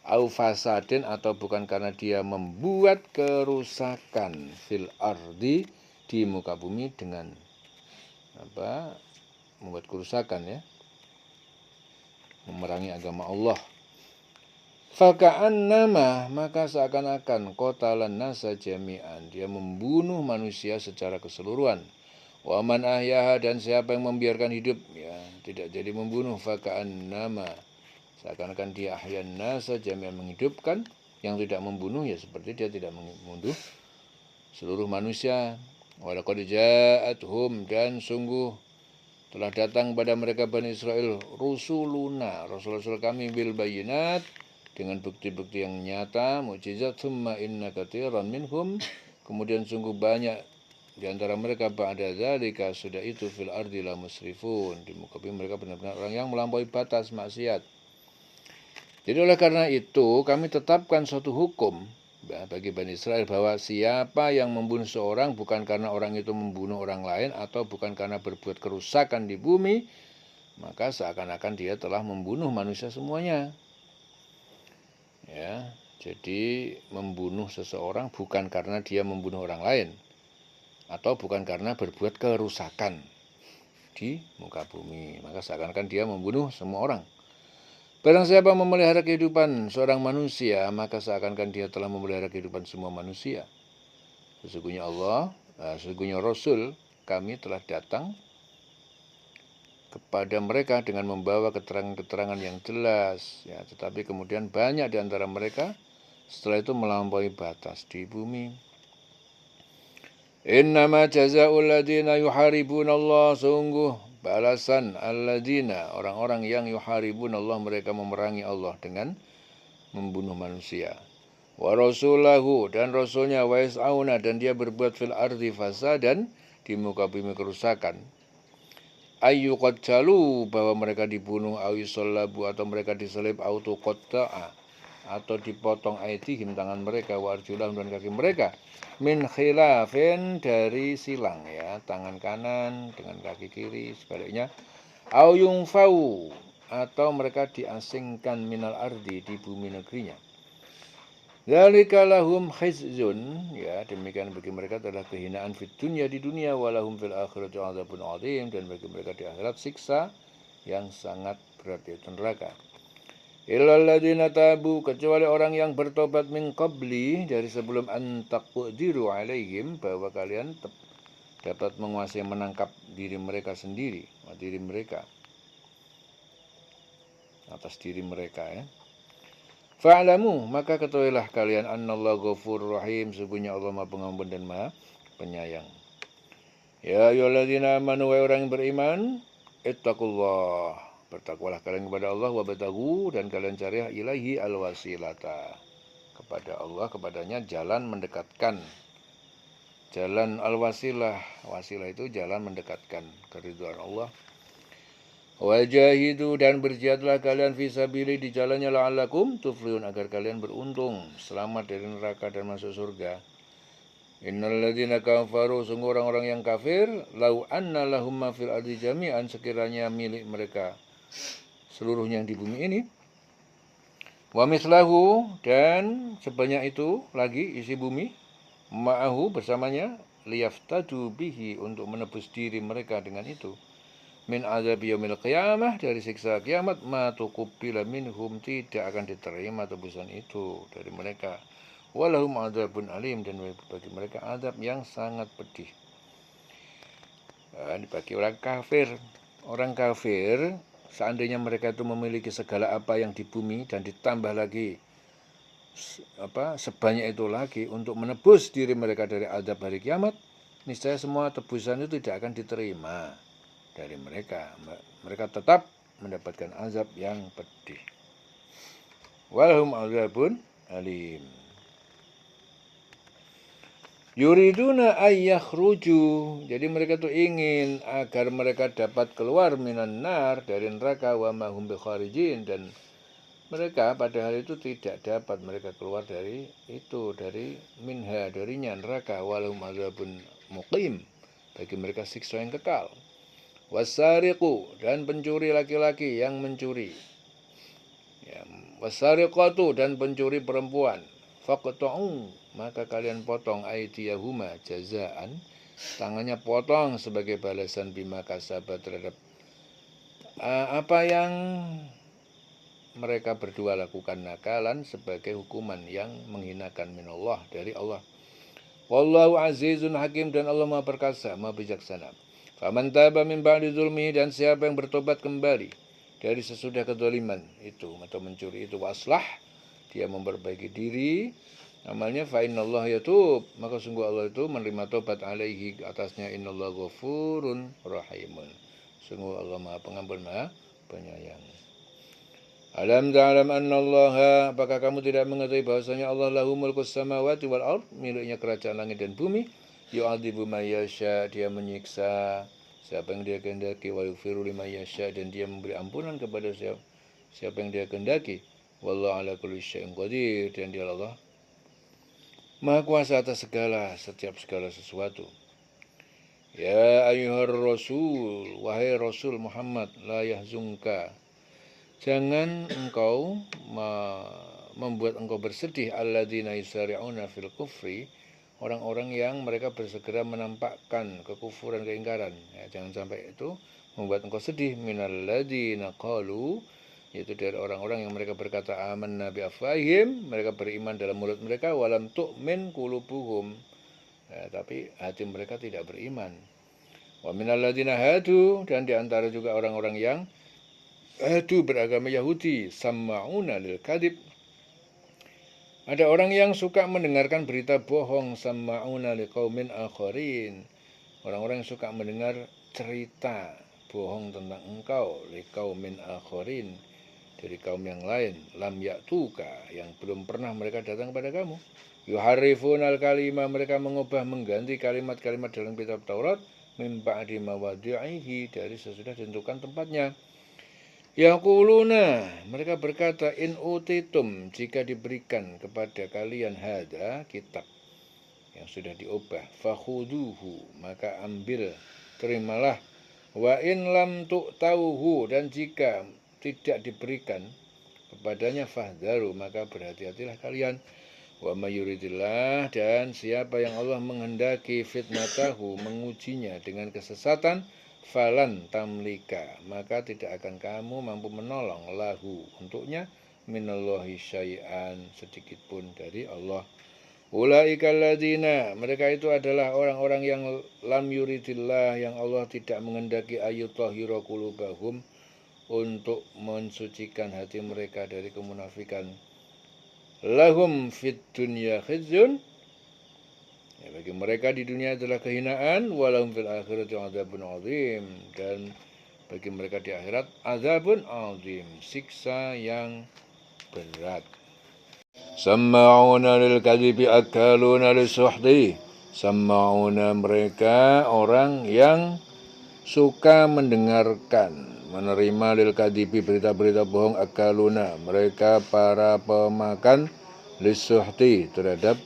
au fasadin, atau bukan karena dia membuat kerusakan, fil ardi, di muka bumi, dengan membuat kerusakan ya, memerangi agama Allah. Faka'annama, maka seakan-akan qatalan nasa jami'an, dia membunuh manusia secara keseluruhan. Wa man ahyaha, dan siapa yang membiarkan hidup, ya tidak jadi membunuh. Faka'annama, seakan-akan dia ahyan nasa jami'an, menghidupkan. Yang tidak membunuh ya seperti dia tidak membunuh seluruh manusia. Wa laqad ja'atuhum, dan sungguh telah datang pada mereka Bani Israel rusuluna, rasul-rasul kami, bil bayinat, dengan bukti-bukti yang nyata, mukjizat. Tsumma inna katsiran minhum, kemudian sungguh banyak di antara mereka ba'da dzalika, sudah itu, fil ardi la musrifun, di muka bumi mereka benar-benar orang yang melampaui batas maksiat. Jadi oleh karena itu kami tetapkan suatu hukum bagi Bani Israel, bahwa siapa yang membunuh seorang bukan karena orang itu membunuh orang lain atau bukan karena berbuat kerusakan di bumi, maka seakan-akan dia telah membunuh manusia semuanya. Ya, jadi membunuh seseorang bukan karena dia membunuh orang lain atau bukan karena berbuat kerusakan di muka bumi, maka seakan-akan dia membunuh semua orang. Barang siapa memelihara kehidupan seorang manusia, maka seakan-akan dia telah memelihara kehidupan semua manusia. Sesungguhnya sesungguhnya Rasul kami telah datang kepada mereka dengan membawa keterangan-keterangan yang jelas, ya, tetapi kemudian banyak di antara mereka setelah itu melampaui batas di bumi. Innama jazaa'ul ladzina yuharibunallah, sungguh balasan alladzina, orang-orang yang yuharibunallah, mereka memerangi Allah dengan membunuh manusia. Wa rasulahu, dan rasulnya, wa yas'auna, dan dia berbuat fil ardi fasadan, di muka bumi kerusakan. Ayu qadjalu, bahwa mereka dibunuh, awisallabu, atau mereka diselip, autu qatta'a, atau dipotong aidihim, tangan mereka, wa arjulahum, dan kaki mereka, min khilafin, dari silang, ya, tangan kanan dengan kaki kiri, sebaliknya. Au yungfau, atau mereka diasingkan minal ardi, di bumi negerinya. Dzalika lahum khizyun, ya, demikian bagi mereka adalah kehinaan fid dunya, di dunia, walahum fil akhirati adzabun adzim, dan bagi mereka di akhirat siksa yang sangat berat, yaitu neraka. Illal ladzina tabu, kecuali orang yang bertobat, min qabli, dari sebelum an taqdiru alaihim, bahwa kalian dapat menguasai, menangkap diri mereka sendiri, diri mereka, atas diri mereka, ya. Fa'lamu, maka ketahuilah kalian, annallaha ghafurur rahim, sesungguhnya Allah Maha Pengampun dan Maha Penyayang. Ya ayyuhalladzina amanu, wahai orang yang beriman, ittaqullah, bertakwalah kalian kepada Allah, wabtaghu, dan kalian cari ilaihi alwasilata, kepada Allah, kepadanya jalan mendekatkan. Jalan alwasilah, wasilah itu jalan mendekatkan keridhaan Allah. Wajahidu, dan berjihadlah kalian fisabili, di jalannya, la'allakum tuflihun, agar kalian beruntung, selamat dari neraka dan masuk surga. Innal ladzina kafaru, sungguh orang-orang yang kafir, lau anna lahum ma fil ardi jami'an, sekiranya milik mereka seluruhnya yang di bumi ini, wa mislahu, dan sebanyak itu lagi isi bumi, ma'ahu, bersamanya, liyaftadu bihi, untuk menebus diri mereka dengan itu, min azab yaumil qiyamah, dari siksa kiamat, ma tuqbila minhum, tidak akan diterima tebusan itu dari mereka, walahum adzabun alim, dan bagi mereka azab yang sangat pedih. Bagi orang kafir, seandainya mereka itu memiliki segala apa yang di bumi dan ditambah lagi sebanyak itu lagi untuk menebus diri mereka dari azab hari kiamat, niscaya semua tebusan itu tidak akan diterima dari mereka. Mereka tetap mendapatkan azab yang pedih. Walahum adzabun alim. Yuriduna ayyakhruju, jadi mereka tuh ingin agar mereka dapat keluar minan nar, dari neraka, wa ma hum bikharijin, dan mereka pada hari itu tidak dapat mereka keluar dari itu, dari minha, darinya neraka, walahum adzabun muqim, bagi mereka siksa yang kekal. Wasariqu, dan pencuri laki-laki yang mencuri, ya, wasariqatu, dan pencuri perempuan, faqta'u, maka kalian potong, aydiyahuma jazaan, tangannya potong sebagai balasan, bima kasabat, terhadap apa yang mereka berdua lakukan nakalan sebagai hukuman yang menghinakan minallah dari Allah. Wallahu azizun hakim, dan Allah Maha perkasa, Maha bijaksana. Faman taba min ba'di zulmihi, dan siapa yang bertobat kembali dari sesudah kezaliman itu atau mencuri itu, waslah, dia memperbaiki diri amalnya, fa innallaha yatub, maka sungguh Allah itu menerima tobat alaihi atasnya, innallaha ghafurun rahimun, sungguh Allah Maha Pengampun, Maha Penyayang. Alam ta'lam annallaha, apakah kamu tidak mengetahui bahwasanya Allah lahu mulkus samawati wal ard, miliknya kerajaan langit dan bumi, yu'adzibu may yasha, dia menyiksa siapa yang dia kehendaki, wa yughfiru liman yasha, dan dia memberi ampunan kepada siapa yang dia kehendaki, wallahu ala kulli syai'in qadir, dan dia Allah Maha kuasa atas setiap segala sesuatu. Ya ayyuhar rasul, wahai Rasul Muhammad, la yahzunka, jangan engkau membuat engkau bersedih alladzina yusari'una fil kufri, orang-orang yang mereka bersegera menampakkan kekufuran, keingkaran. Ya, jangan sampai itu membuat engkau sedih. Minalladzina qalu, yaitu dari orang-orang yang mereka berkata amanna bi afwahihim, mereka beriman dalam mulut mereka, walam tu'min qulubuhum, ya, tapi hati mereka tidak beriman. Wa minalladzina hadu, dan diantara juga orang-orang yang hadu beragama Yahudi, samma'una lil kadhib, ada orang yang suka mendengarkan berita bohong, samma'una liqaumin akharin, orang-orang yang suka mendengar cerita bohong tentang engkau, liqaumin akharin, dari kaum yang lain, lam ya'tuka, yang belum pernah mereka datang kepada kamu, yuharrifunal kalima, mereka mengubah mengganti kalimat-kalimat dalam kitab Taurat, min ba'di mawadhi'ihi, dari sesudah ditentukan tempatnya. Yaquluna, mereka berkata, in utitum, jika diberikan kepada kalian hada, kitab yang sudah diubah, fakhuduhu, maka ambil, terimalah, wa in lam tu'tauhu, dan jika tidak diberikan kepadanya, fahdharu, maka berhati-hatilah kalian. Wa mayuridillah, dan siapa yang Allah menghendaki fitnatahu, mengujinya dengan kesesatan, falan tamlika, maka tidak akan kamu mampu menolong lahu, untuknya, minallahi syai'an, sedikit pun dari Allah. Ulaikal ladzina, mereka itu adalah orang-orang yang lam yuridillah, yang Allah tidak menghendaki ayyutahhira qulubahum, untuk mensucikan hati mereka dari kemunafikan. Lahum fid dunya khizyun, ya, bagi mereka di dunia adalah kehinaan, walahum fil akhirati adzabun azim, dan bagi mereka di akhirat adzabun azim, siksa yang berat. Samma'una lil kadhibi akaluna lisuhdi, samma'una, mereka orang yang suka mendengarkan, menerima lil kadhibi, berita-berita bohong, akaluna, mereka para pemakan, lisuhdi, terhadap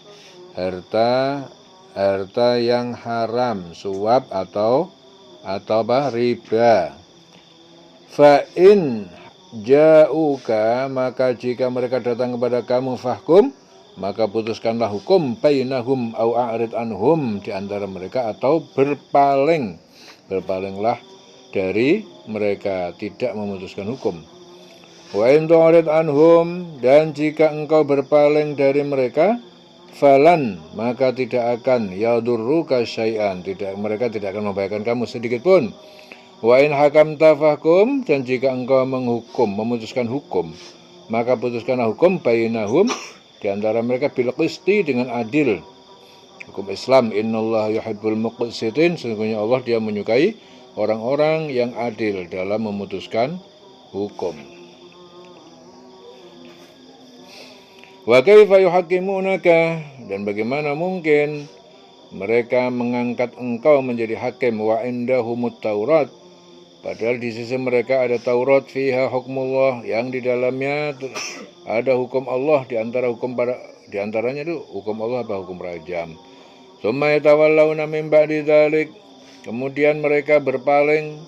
harta yang haram, suap atau riba. Fa in ja'uka, maka jika mereka datang kepada kamu, fahkum, maka putuskanlah hukum, bainahum au a'rid anhum, di antara mereka, atau berpalinglah dari mereka, tidak memutuskan hukum. Wa in tu'rid anhum, dan jika engkau berpaling dari mereka, falan, maka tidak akan yadurruka syai'an, mereka tidak akan membahayakan kamu sedikit pun. Wa in hakamta fahkum, dan jika engkau memutuskan hukum, maka putuskanlah hukum, bainahum, di antara mereka, bil qisti, dengan adil, hukum Islam. Innallaha yuhibbul muqsitin, sesungguhnya Allah dia menyukai orang-orang yang adil dalam memutuskan hukum. Wa kaifa yuhakkimunaka, dan bagaimana mungkin mereka mengangkat engkau menjadi hakim, wa indahumut Taurat, padahal di sisi mereka ada Taurat, fiha hukmullah, yang di dalamnya ada hukum Allah, di antaranya itu hukum Allah apa hukum rajam. Tsumma yatawallawna min ba'di dzalik, kemudian mereka berpaling,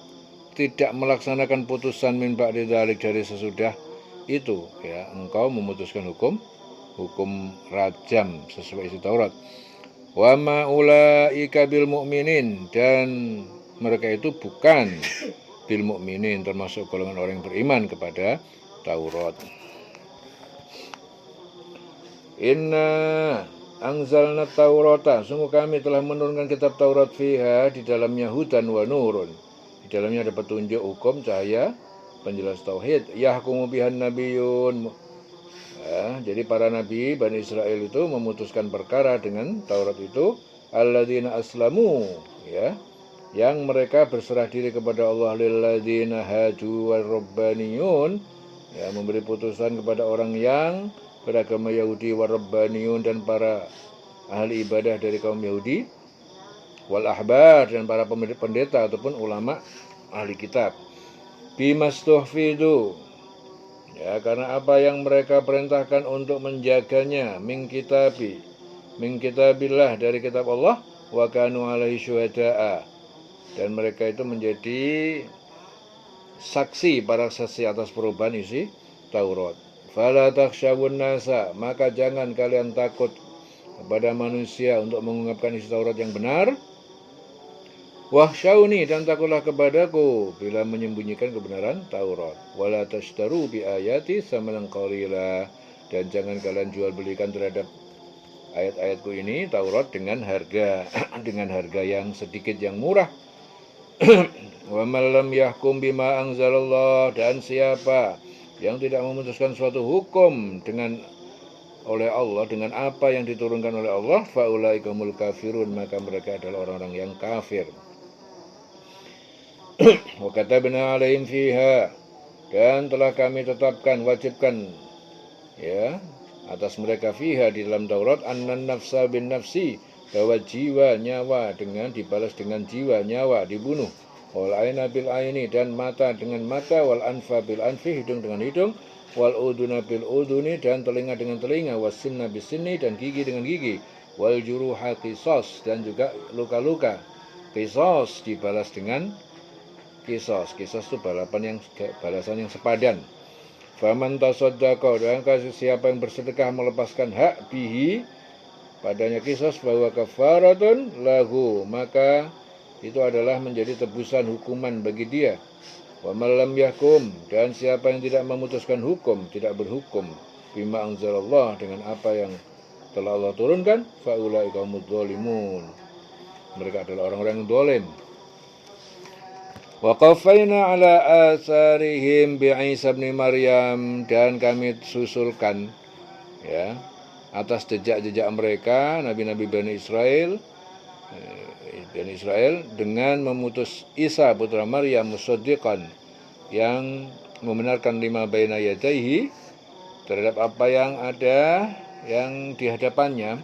tidak melaksanakan putusan min ba'di dzalik, dari sesudah itu, ya, engkau memutuskan hukum rajam sesuai isi Taurat. Wa ma ulaika bil mu'minin, dan mereka itu bukan bil mu'minin, termasuk golongan orang yang beriman kepada Taurat. Inna anzalna Taurata, sungguh kami telah menurunkan kitab Taurat fiha, di dalamnya hudan wa nurun. Di dalamnya ada petunjuk, hukum, cahaya, penjelas tauhid. Yahkumu bihan nabiyun. Jadi para nabi Bani Israel itu memutuskan perkara dengan Taurat itu. Alladzina aslamu, ya, yang mereka berserah diri kepada Allah. Lilladzina haju warabbaniyun, ya, memberi putusan kepada orang yang beragama Yahudi, warabbaniyun, dan para ahli ibadah dari kaum Yahudi, wal ahbar, dan para pendeta ataupun ulama ahli kitab. Bimastuhfidu, ya, karena apa yang mereka perintahkan untuk menjaganya, min kitabillah, dari kitab Allah, wa kanu alaihi syuhada'a, dan mereka itu menjadi saksi, para saksi atas perubahan isi Taurat. Fala takhshawun nasa, maka jangan kalian takut kepada manusia untuk mengungkapkan isi Taurat yang benar. Wahsyauni, dan takutlah kepadaku bila menyembunyikan kebenaran Taurat. Wala tashtaru bi ayati samanan qalila, dan jangan kalian jual belikan terhadap ayat-ayatku ini, Taurat, dengan harga yang sedikit, yang murah. Wa man lam yahkum bima anzalallah, dan siapa yang tidak memutuskan suatu hukum oleh Allah, dengan apa yang diturunkan oleh Allah, faulaika humul kafirun, maka mereka adalah orang-orang yang kafir. Wa katabna alaihim fiha, dan telah kami tetapkan, wajibkan, ya, atas mereka fiha, di dalam Taurat, annan nafsa bin nafsi, bahwa jiwa, nyawa dibalas dengan jiwa, nyawa dibunuh. Wal aina bil aini, dan mata dengan mata. Wal anfa bil anfi, hidung dengan hidung. Wal uduna bil uduni, dan telinga dengan telinga. Was sinna bis sinni, dan gigi dengan gigi. Wal juruha qisas, dan juga luka-luka. Qisas dibalas dengan qisas. Qisas itu balasan yang sepadan. Faman tasaddaqa, dan siapa yang bersedekah melepaskan hak bihi, padanya qisas, bahwa kafaratun lahu, maka itu adalah menjadi tebusan hukuman bagi dia. Wa man lam yahkum, dan siapa yang tidak memutuskan hukum, tidak berhukum, bima anzalallah, dengan apa yang telah Allah turunkan, fa ulaika humudz zalimun, mereka adalah orang-orang yang zalim. Wa qaffayna ala atharihim bi Isa bin Maryam, dan kami susulkan, ya, atas jejak-jejak mereka, nabi-nabi Bani Israel, dengan memutus Isa putra Maryam, musaddiqan, yang membenarkan lima baina yadaihi, terhadap apa yang ada yang di hadapannya,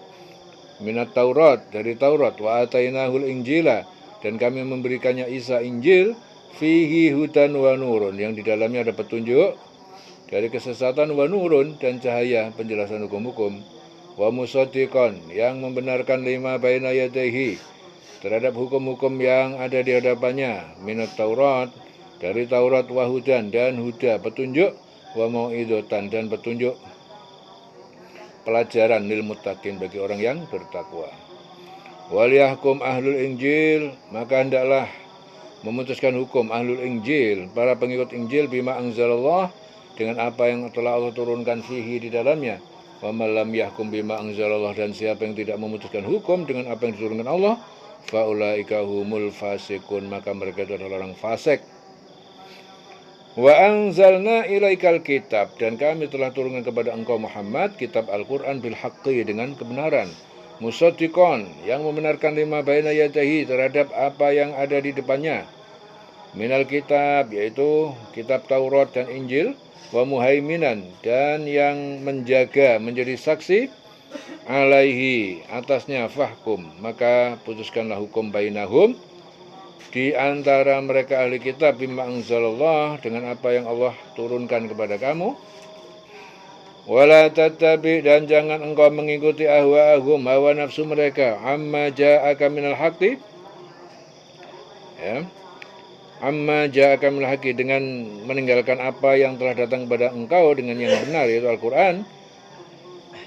minat Taurat, dari Taurat. Wa atainahul injila, dan kami memberikannya Isa Injil, fihi hudan wa nurun, yang di dalamnya ada petunjuk dari kesesatan, wa nurun, dan cahaya penjelasan hukum-hukum. Wa musaddiqan, yang membenarkan lima baina yadaihi, terhadap hukum-hukum yang ada di hadapannya, minat Taurat, dari Taurat. Wa hudan, dan huda, petunjuk. Wa mau'idatan, dan petunjuk, pelajaran, lil muttaqin, bagi orang yang bertakwa. Wal yahkum ahlul injil, maka hendaklah memutuskan hukum ahlul injil, para pengikut Injil, bima anzalallah, dengan apa yang telah Allah turunkan fihi, di dalamnya. Wa man lam yahkum bima anzalallah, dan siapa yang tidak memutuskan hukum dengan apa yang diturunkan Allah, faulaika humul fasikun, maka mereka itu adalah orang fasik. Wa anzalna ilaikal kitab, dan kami telah turunkan kepada engkau Muhammad kitab Al-Quran bil haqqi, dengan kebenaran. Musaddiqon, yang membenarkan lima baina yadaihi, terhadap apa yang ada di depannya, minal kitab, yaitu kitab Taurat dan Injil. Wa muhaiminan, dan yang menjaga, menjadi saksi, alaihi, atasnya, fahkum, maka putuskanlah hukum, bainahum, di antara mereka ahli kitab, bima anzalallah, dengan apa yang Allah turunkan kepada kamu. Wala tattabi, dan jangan engkau mengikuti ahwa'ahum, hawa nafsu mereka, amma ja'aka minal haqqi, ya, amma ja'aka minal haqqi, dengan meninggalkan apa yang telah datang kepada engkau dengan yang benar, yaitu Al-Quran.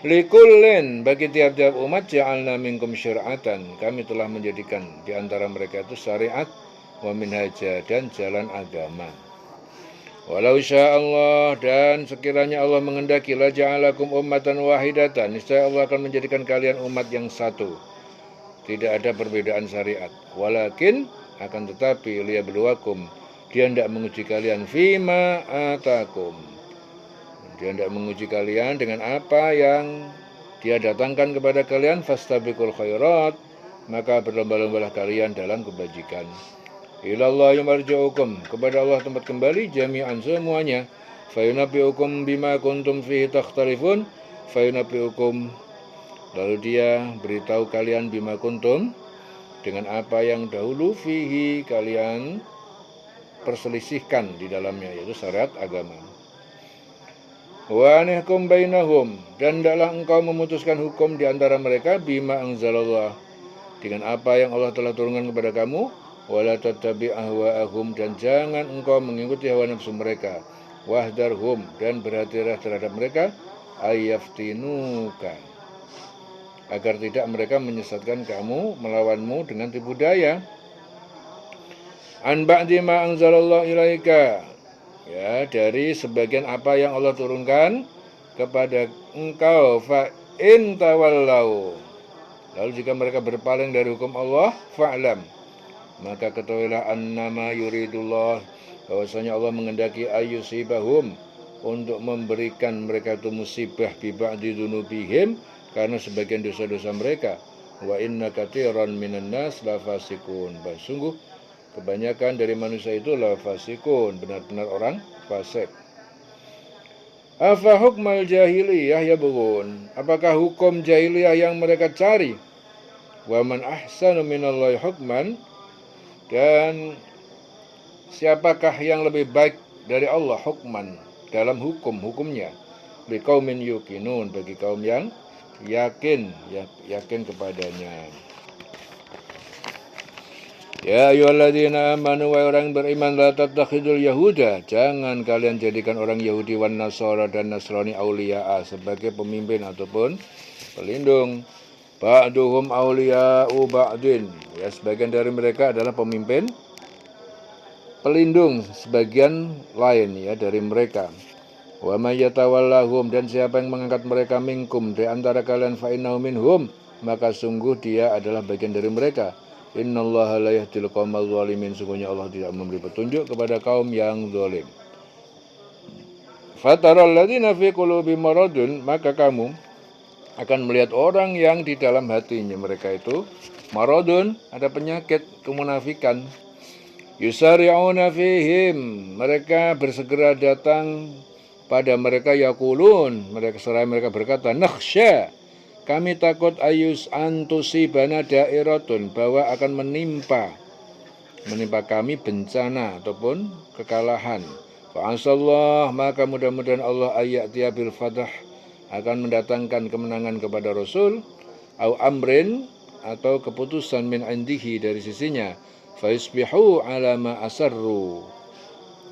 Likullin, bagi tiap-tiap umat, ja'alna minkum syir'atan, kami telah menjadikan di antara mereka itu syariat, wa minhaja, dan jalan agama. Walau Allah dan sekiranya Allah menghendaki la ja'alakum ummatan wahidatan, niscaya Allah akan menjadikan kalian umat yang satu. Tidak ada perbedaan syariat. Walakin akan tetapi liyabluwakum, dia hendak menguji kalian fima atakum. Dia hendak menguji kalian dengan apa yang dia datangkan kepada kalian, fastabiqul khairat, maka berlomba-lombalah kalian dalam kebajikan. Ilallahi marji'ukum, kepada Allah tempat kembali jami'an semuanya. Fayunabbi'ukum bima kuntum fihi takhtalifun. Fayunabbi'ukum, lalu dia beritahu kalian bima kuntum, dengan apa yang dahulu fihi kalian perselisihkan di dalamnya, yaitu syariat agama. Wa anihkum bainahum, dan hendaklah engkau memutuskan hukum di antara mereka bima anzalallah, dengan apa yang Allah telah turunkan kepada kamu. Wala tattabi' ahwa'ahum, dan jangan engkau mengikuti hawa nafsu mereka. Wahdarhum, dan berhati-hatilah terhadap mereka. Ayaftinuka, agar tidak mereka menyesatkan kamu, melawanmu dengan tipu daya. An ba'di ma anzalallahu ilaika, ya, dari sebagian apa yang Allah turunkan kepada engkau. Fa in tawallau, lalu jika mereka berpaling dari hukum Allah, fa'lam, maka ketahuilah annama yuridullah, bahwasanya Allah menghendaki ayyusibahum, untuk memberikan mereka itu musibah bi ba'di dzunubihim, karena sebagian dosa-dosa mereka. Wa inna katsiran minan nas la fasikun, sungguh kebanyakan dari manusia itu la fasikun, benar-benar orang fasik. Afa hukmal jahiliyah yabghun, apakah hukum jahiliyah yang mereka cari? Wa man ahsanu minallahi hukman, dan siapakah yang lebih baik dari Allah hukman, dalam hukumnya, liqaumin yuqinun, bagi kaum yang yakin kepadanya. Ya ayyuhalladzina amanu, wa orang beriman, la tattakhidul yahuda, jangan kalian jadikan orang Yahudi wan Nasara dan Nasrani auliya'a, sebagai pemimpin ataupun pelindung. Ba'duhum awliya'u ba'din, ya, sebagian dari mereka adalah pemimpin pelindung sebagian lain, ya, dari mereka. Wa may yatawallahum, dan siapa yang mengangkat mereka minkum, di antara kalian, fa innahu minhum, maka sungguh dia adalah bagian dari mereka. Innallaha la yahdil qaumal zalimin, sungguhnya Allah tidak memberi petunjuk kepada kaum yang zalim. Fataral ladzina fi qulubihim maradun, maka kamu akan melihat orang yang di dalam hatinya mereka itu maradun, ada penyakit kemunafikan. Yusari'una fihim, mereka bersegera datang pada mereka. Yaqulun, mereka berkata, nakhsya, kami takut, ayus antusibana da'iratun, bahwa akan menimpa kami bencana ataupun kekalahan. Fa'asallah, maka mudah-mudahan Allah ayatiya bil fadah, akan mendatangkan kemenangan kepada Rasul, au amrin, atau keputusan min indihi, dari sisinya. Faisbihu ala ma asarru,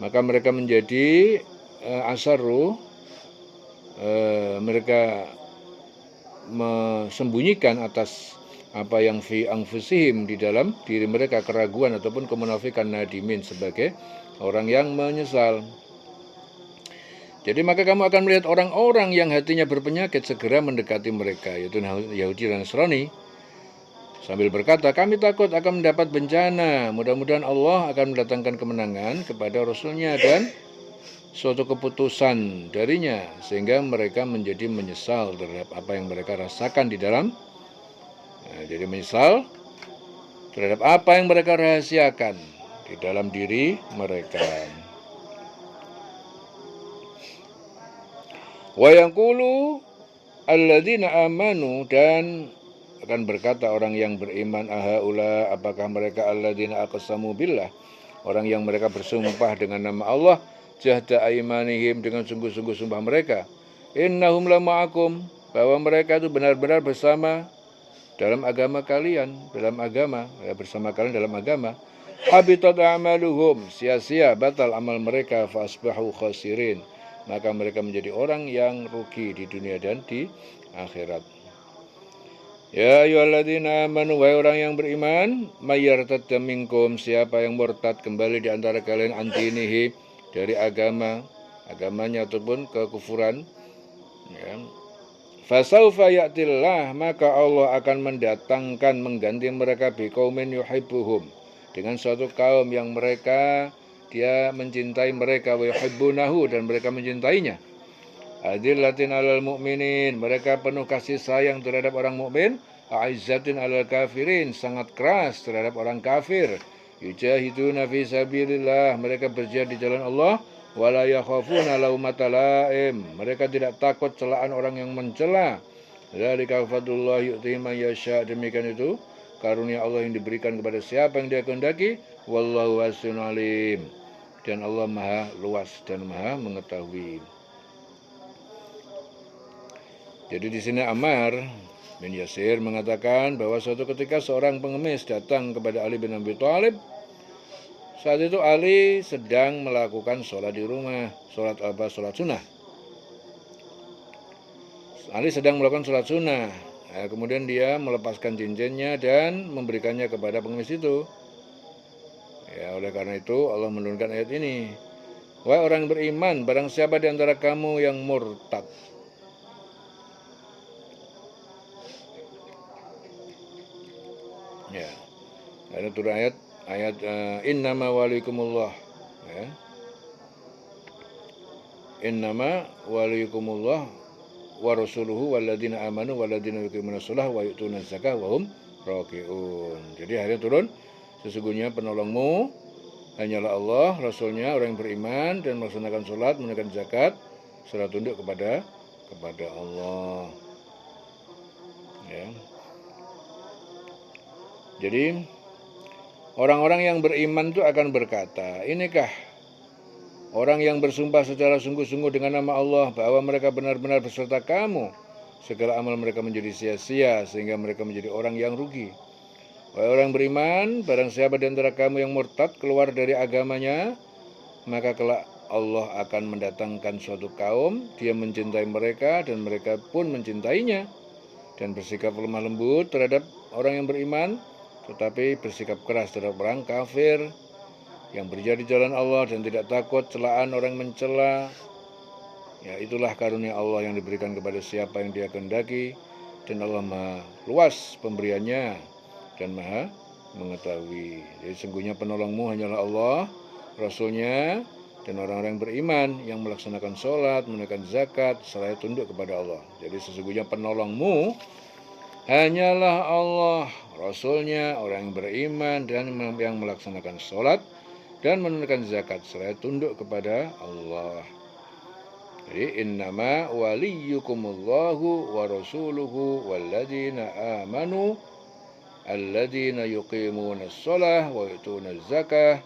maka mereka menjadi asarru, mereka mesembunyikan atas apa yang fi anfusihim, di dalam diri mereka, keraguan ataupun kemunafikan, nadimin, sebagai orang yang menyesal. Jadi maka kamu akan melihat orang-orang yang hatinya berpenyakit segera mendekati mereka, yaitu Yahudi dan Nasrani, sambil berkata, kami takut akan mendapat bencana, mudah-mudahan Allah akan mendatangkan kemenangan kepada Rasulnya dan suatu keputusan darinya, sehingga mereka menjadi menyesal terhadap apa yang mereka rasakan di dalam, jadi menyesal terhadap apa yang mereka rahasiakan di dalam diri mereka. Wa yaqulu alladzina amanu, dan akan berkata orang yang beriman, ahaula, apakah mereka alladzina aqsamu billah, orang yang mereka bersumpah dengan nama Allah, jahda aimanihim, dengan sungguh-sungguh sumpah mereka, innahum lama'akum, bahwa mereka itu benar-benar bersama dalam agama kalian, bersama kalian dalam agama. Habitat a'maluhum, sia-sia, batal amal mereka, fa asbahu khasirin, maka mereka menjadi orang yang rugi di dunia dan di akhirat. Ya ayyuhalladzina amanu, wahai orang yang beriman, may yartadda minkum, siapa yang murtad kembali di antara kalian, antinihi, dari agamanya ataupun kekufuran, ya. Fasaufa ya'tillah, maka Allah akan mendatangkan, mengganti mereka biqaumin yuhibbuhum, dengan suatu kaum yang dia mencintai mereka, wa yuhibbunahu, dan mereka mencintainya. Adillatin alal mu'minin, mereka penuh kasih sayang terhadap orang mukmin. Aizzatin alal kafirin, sangat keras terhadap orang kafir. Yujahiduna fi sabilillah, mereka berjihad di jalan Allah. Wala yakhafuna laumata laim, mereka tidak takut celaan orang yang mencela. Dzalika fadlullah yu'tihi man yasha, demikian itu karunia Allah yang diberikan kepada siapa yang Dia kehendaki. Wallahu wasi'un alim, dan Allah Maha luas dan Maha mengetahui. Jadi di sini Ammar bin Yasir mengatakan bahwa suatu ketika seorang pengemis datang kepada Ali bin Abi Thalib. Saat itu Ali sedang melakukan sholat di rumah, sholat sunnah. Ali sedang melakukan sholat sunnah. Nah, kemudian dia melepaskan cincinnya dan memberikannya kepada pengemis itu. Ya, oleh karena itu Allah menurunkan ayat ini. Wahai orang beriman, barang siapa di antara kamu yang murtad, ya, ada turun ayat innama walikumullah, ya. Innama walikumullah wa rasuluhu walladzina amanu walladzina yuqimunas shalah wa yu'tunaz zakah wa hum raki'un. Jadi akhirnya turun, sesungguhnya penolongmu hanyalah Allah, Rasulnya, orang yang beriman dan melaksanakan sholat, menunaikan zakat, serta tunduk kepada Allah. Ya. Jadi orang-orang yang beriman itu akan berkata, inikah orang yang bersumpah secara sungguh-sungguh dengan nama Allah bahwa mereka benar-benar beserta kamu, segala amal mereka menjadi sia-sia sehingga mereka menjadi orang yang rugi. Wahai orang beriman, barang siapa di antara kamu yang murtad keluar dari agamanya, maka kelak Allah akan mendatangkan suatu kaum, Dia mencintai mereka dan mereka pun mencintainya, dan bersikap lemah lembut terhadap orang yang beriman, tetapi bersikap keras terhadap orang kafir yang berjihad di jalan Allah dan tidak takut celaan orang mencela. Ya, itulah karunia Allah yang diberikan kepada siapa yang Dia kehendaki, dan Allah Maha luas pemberiannya dan Maha mengetahui. Jadi sungguhnya penolongmu hanyalah Allah, Rasulnya, dan orang-orang beriman yang melaksanakan sholat, menunaikan zakat, seraya tunduk kepada Allah. Jadi sesungguhnya penolongmu hanyalah Allah, Rasulnya, orang yang beriman dan yang melaksanakan sholat dan menunaikan zakat, seraya tunduk kepada Allah. Jadi innama waliyukumullahu wa rasuluhu walladzina amanu alladzina yuqimunas shalah wa yu'tunaz zakah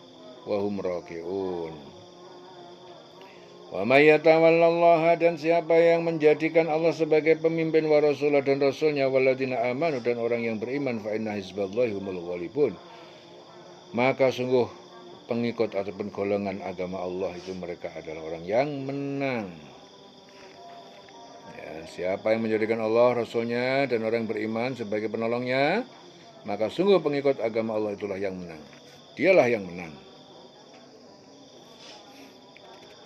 wa hum raki'un. Wa may yatawallallaha, dan siapa yang menjadikan Allah sebagai pemimpin, wa rasulah, dan rasulnya, walladzina amanu, dan orang yang beriman, fa inna hizballahi humul ghalibun, maka sungguh pengikut ataupun golongan agama Allah itu mereka adalah orang yang menang. Ya, siapa yang menjadikan Allah, Rasulnya, dan orang yang beriman sebagai penolongnya, maka sungguh pengikut agama Allah itulah yang menang. Dialah yang menang.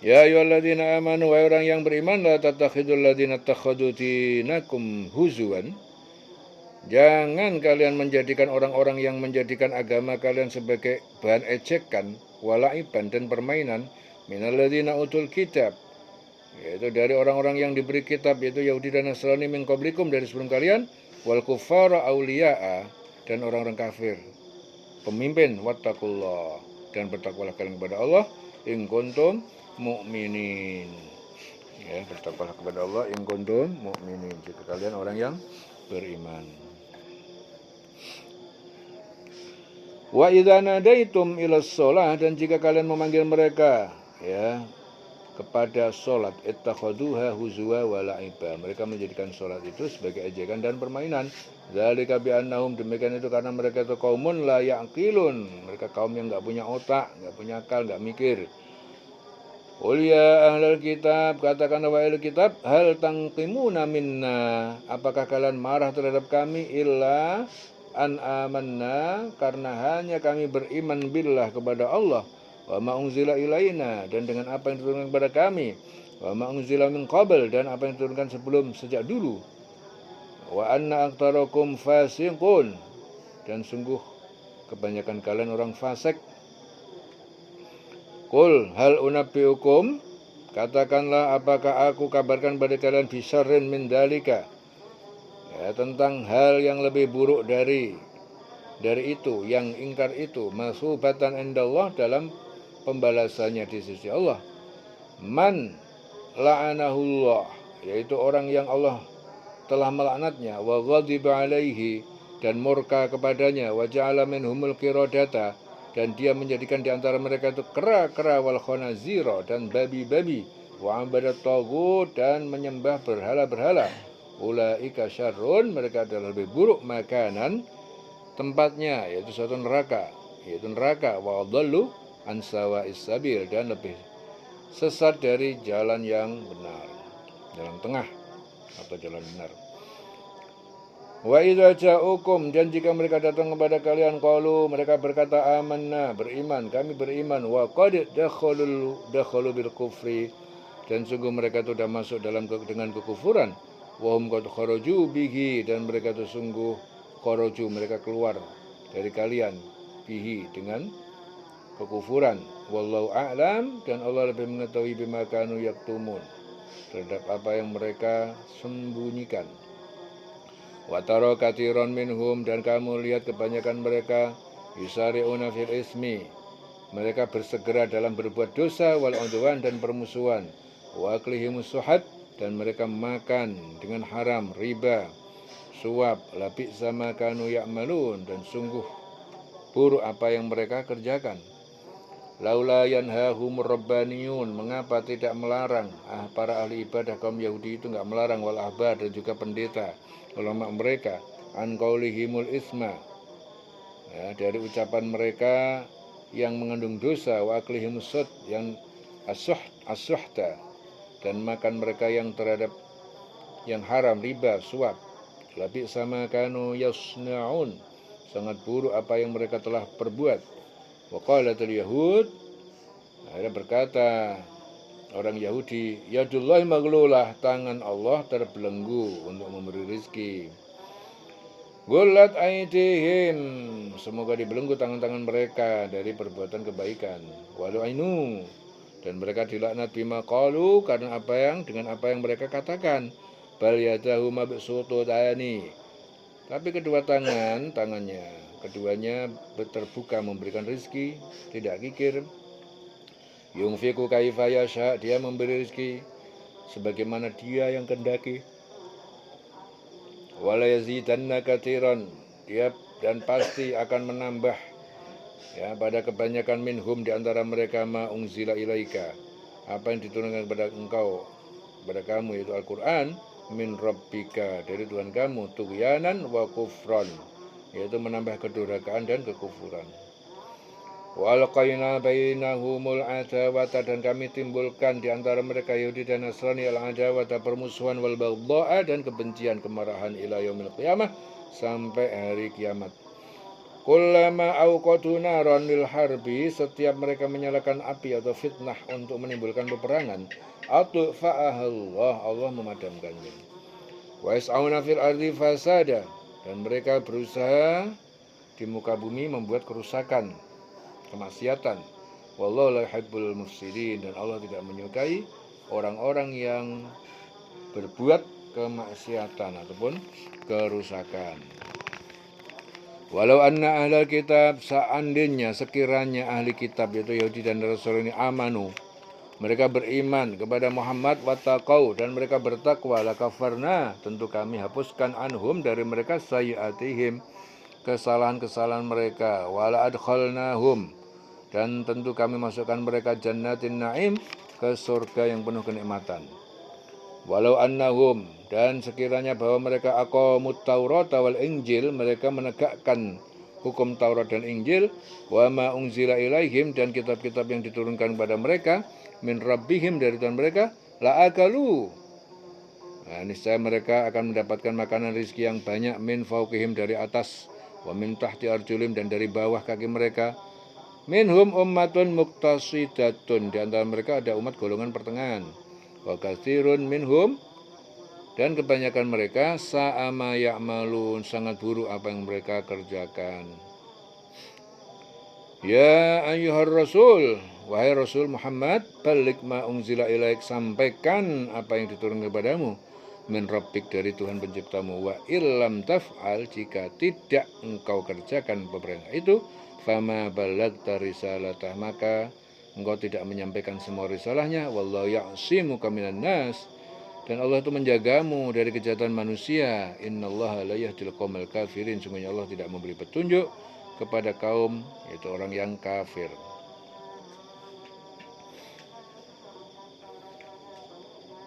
Ya ayyuhalladzina amanu, wahai orang yang beriman, la tattakhidul ladzina takhadhu dinakum huzuwan. Jangan kalian menjadikan orang-orang yang menjadikan agama kalian sebagai bahan ejekan, walaiban, dan permainan, minal ladzina utul kitab, yaitu dari orang-orang yang diberi kitab, yaitu Yahudi dan Nasrani, min qablikum, dari sebelum kalian, wal kuffara auliya'a, dan orang-orang kafir pemimpin, wattaqullah, dan bertakwalah kalian kepada Allah, in kuntum mu'minin. Ya, bertakwalah kepada Allah in kuntum mu'minin, jika kalian orang yang beriman. Wa idza nadaitum ilas shalah, dan jika kalian memanggil mereka, ya, kepada salat, ittakhaduha huzwa wa la'iba, mereka menjadikan salat itu sebagai ejekan dan permainan. Dzalika bi annahum, demikian itu karena mereka itu qaumun la ya'qilun, mereka kaum yang enggak punya otak, enggak punya akal, enggak mikir. Qul ya ahlal kitab, katakan wahai ahli kitab, hal tangqimuna minna, apakah kalian marah terhadap kami, illa an amanna, karena hanya kami beriman billah kepada Allah, wa ma unzila ilaina, dan dengan apa yang diturunkan kepada kami, wa ma unzila min qabl, dan apa yang diturunkan sejak dulu, wa anna aktsarakum fasiqun, dan sungguh kebanyakan kalian orang fasik. Qul hal unabbiukum, katakanlah apakah aku kabarkan pada kalian bisyarrin min dalika, ya, tentang hal yang lebih buruk dari itu, yang ingkar itu, masubatan indallah, dalam pembalasannya di sisi Allah. Man la'anahullah, yaitu orang yang Allah telah melaknatnya, wa ghadiba alaihi, dan murka kepadanya, wa ja'ala minhumul qiradata, dan dia menjadikan di antara mereka itu kera-kera, wal khanazira, dan babi-babi, wa abadat taghut, dan menyembah berhala-berhala. Ulaika syarrun, mereka adalah lebih buruk makanan, tempatnya, yaitu suatu neraka, wa dhallu an sawa'is sabil, dan lebih sesat dari jalan yang benar, jalan tengah atau jalan benar. Wa idza ja'ukum, dan jika mereka datang kepada kalian, qalu, mereka berkata, amanna, beriman, kami beriman, wa qad dakhalu bil kufri, dan sungguh mereka itu sudah masuk dengan kekufuran, wa hum qad kharaju bihi, dan mereka itu sungguh kharaju, mereka keluar dari kalian, bihi, dengan kekufuran. Wallahu a'lam, dan Allah lebih mengetahui bima kanu yaktumun, terhadap apa yang mereka sembunyikan. Wa tara katsiran minhum, dan kamu lihat kebanyakan mereka, yusari'una fil ismi, mereka bersegera dalam berbuat dosa, wal udwan, dan permusuhan, wa aklihimus suhad, dan mereka makan dengan haram, riba, suap, labi sama kanu ya'malun, dan sungguh buruk apa yang mereka kerjakan. Laula yanhahumur rabbaniyun, mengapa tidak melarang para ahli ibadah kaum Yahudi itu enggak melarang, wal ahbar, dan juga pendeta, ulama mereka, an qaulihimul isma, ya, dari ucapan mereka yang mengandung dosa, wa aklihimus sud, yang as-suhta, dan makan mereka yang terhadap yang haram, riba, suap. Labi sama kanu yasnaun, sangat buruk apa yang mereka telah perbuat. Wa qalatul yahud, akhirnya berkata orang Yahudi, yadullahi maglulah, tangan Allah terbelenggu untuk memberi rizki. Gullat aidihim, semoga dibelenggu tangan-tangan mereka dari perbuatan kebaikan. Walu ainu, dan mereka dilaknat bima qalu, karena dengan apa yang mereka katakan. Bal yadahu mabsututani, tapi tangannya keduanya terbuka memberikan rizki, tidak kikir. Yungfiku kaifa yasha, dia memberi rizki sebagaimana dia yang kehendaki. Wala yazidanna katsiran, dia dan pasti akan menambah, ya, pada kebanyakan minhum di antara mereka, ma unzila ilaika, apa yang diturunkan kepada engkau, kepada kamu, yaitu Al-Qur'an, min rabbika, dari Tuhan kamu, tughyanan wa kufran, yaitu menambah kedurhakaan dan kekufuran. Wa alqaina bainahumul adawata, dan kami timbulkan di antara mereka Yahudi dan Nasrani al-adawata, permusuhan, wal baghdha'a, dan kebencian, kemarahan, ila yaumil qiyamah, sampai hari kiamat. Kullama auqadu naran lil harbi, setiap mereka menyalakan api atau fitnah untuk menimbulkan peperangan, atfa'ahallah, Allah memadamkannya. Wa yas'auna fil ardi fasada, dan mereka berusaha di muka bumi membuat kerusakan, kemaksiatan. Wallahu la yuhibbul mufsidin, dan Allah tidak menyukai orang-orang yang berbuat kemaksiatan ataupun kerusakan. Walau anna ahlal kitab, seandainya sekiranya ahli kitab, yaitu Yahudi dan Rasul ini, amanu, mereka beriman kepada Muhammad, wattaqau, dan mereka bertakwa, lakafarna, tentu kami hapuskan anhum, dari mereka, sayyi'atihim, kesalahan-kesalahan mereka, wala adkhalnahum, dan tentu kami masukkan mereka jannatin na'im, ke surga yang penuh kenikmatan. Walau annahum, dan sekiranya bahwa mereka aqamut Taurat wal Injil, mereka menegakkan hukum Taurat dan Injil, wa ma unzila ilaihim, dan kitab-kitab yang diturunkan kepada mereka, min rabbihim, dari Tuhan mereka, la akalu, nah, niscaya mereka akan mendapatkan makanan rizki yang banyak, min fauqihim, dari atas, wa min tahti arjulim, dan dari bawah kaki mereka, Minhum ummatun muqtasidatun, di antara mereka ada umat golongan pertengahan. Wa katsirun minhum, dan kebanyakan mereka sa'ama ya'malun, sangat buruk apa yang mereka kerjakan. Ya ayyuhar rasul, wahai Rasul Muhammad, balik ma unzila ilaik, sampaikan apa yang diturunkan kepadamu min rabbik, dari Tuhan penciptamu. Wa illam taf'al, jika tidak engkau kerjakan peperintah itu, fama balagta risalatah, maka engkau tidak menyampaikan semua risalahnya. Wallahu ya'simuka minan nas, dan Allah itu menjagamu dari kejahatan manusia. Innallaha la yahdil qaumal kafirin, sungguhnya Allah tidak memberi petunjuk kepada kaum, yaitu orang yang kafir.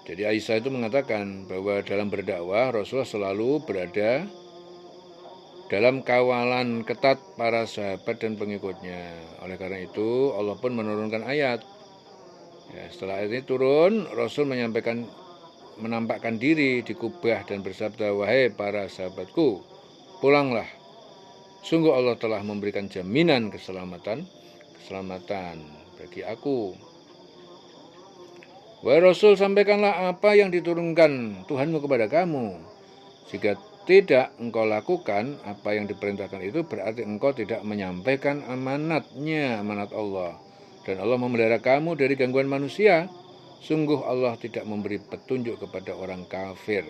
Jadi Aisyah itu mengatakan bahwa dalam berdakwah Rasulullah selalu berada dalam kawalan ketat para sahabat dan pengikutnya. Oleh karena itu Allah pun menurunkan ayat. Ya, setelah ayat ini turun, Rasul menampakkan diri di Kubah dan bersabda, wahai para sahabatku, pulanglah. Sungguh Allah telah memberikan jaminan keselamatan bagi aku. Wahai Rasul, sampaikanlah apa yang diturunkan Tuhanmu kepada kamu. Jika tidak engkau lakukan apa yang diperintahkan itu, berarti engkau tidak menyampaikan amanat Allah. Dan Allah memelihara kamu dari gangguan manusia. Sungguh Allah tidak memberi petunjuk kepada orang kafir.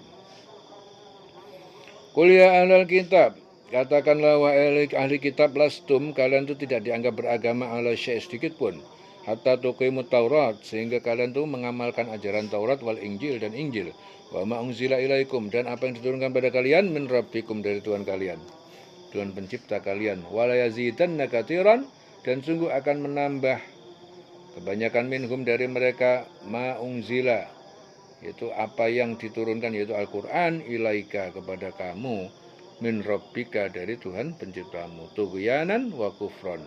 Qul ya ahlal kitab, katakanlah wahai ahli kitab, lastum, kalian itu tidak dianggap beragama ala syai' sedikit pun. Hatta tuqimut Taurat, sehingga kalian itu mengamalkan ajaran Taurat wal Injil dan Injil. Wa ma unzila ilaikum, dan apa yang diturunkan pada kalian min rabbikum, dari Tuhan kalian, Tuhan pencipta kalian. Wala yazidanna katsiran, dan sungguh akan menambah kebanyakan minhum dari mereka ma unzila, yaitu apa yang diturunkan, yaitu Al-Quran, ilaika, kepada kamu, min rabbika, dari Tuhan penciptamu, tughyanan wa kufron,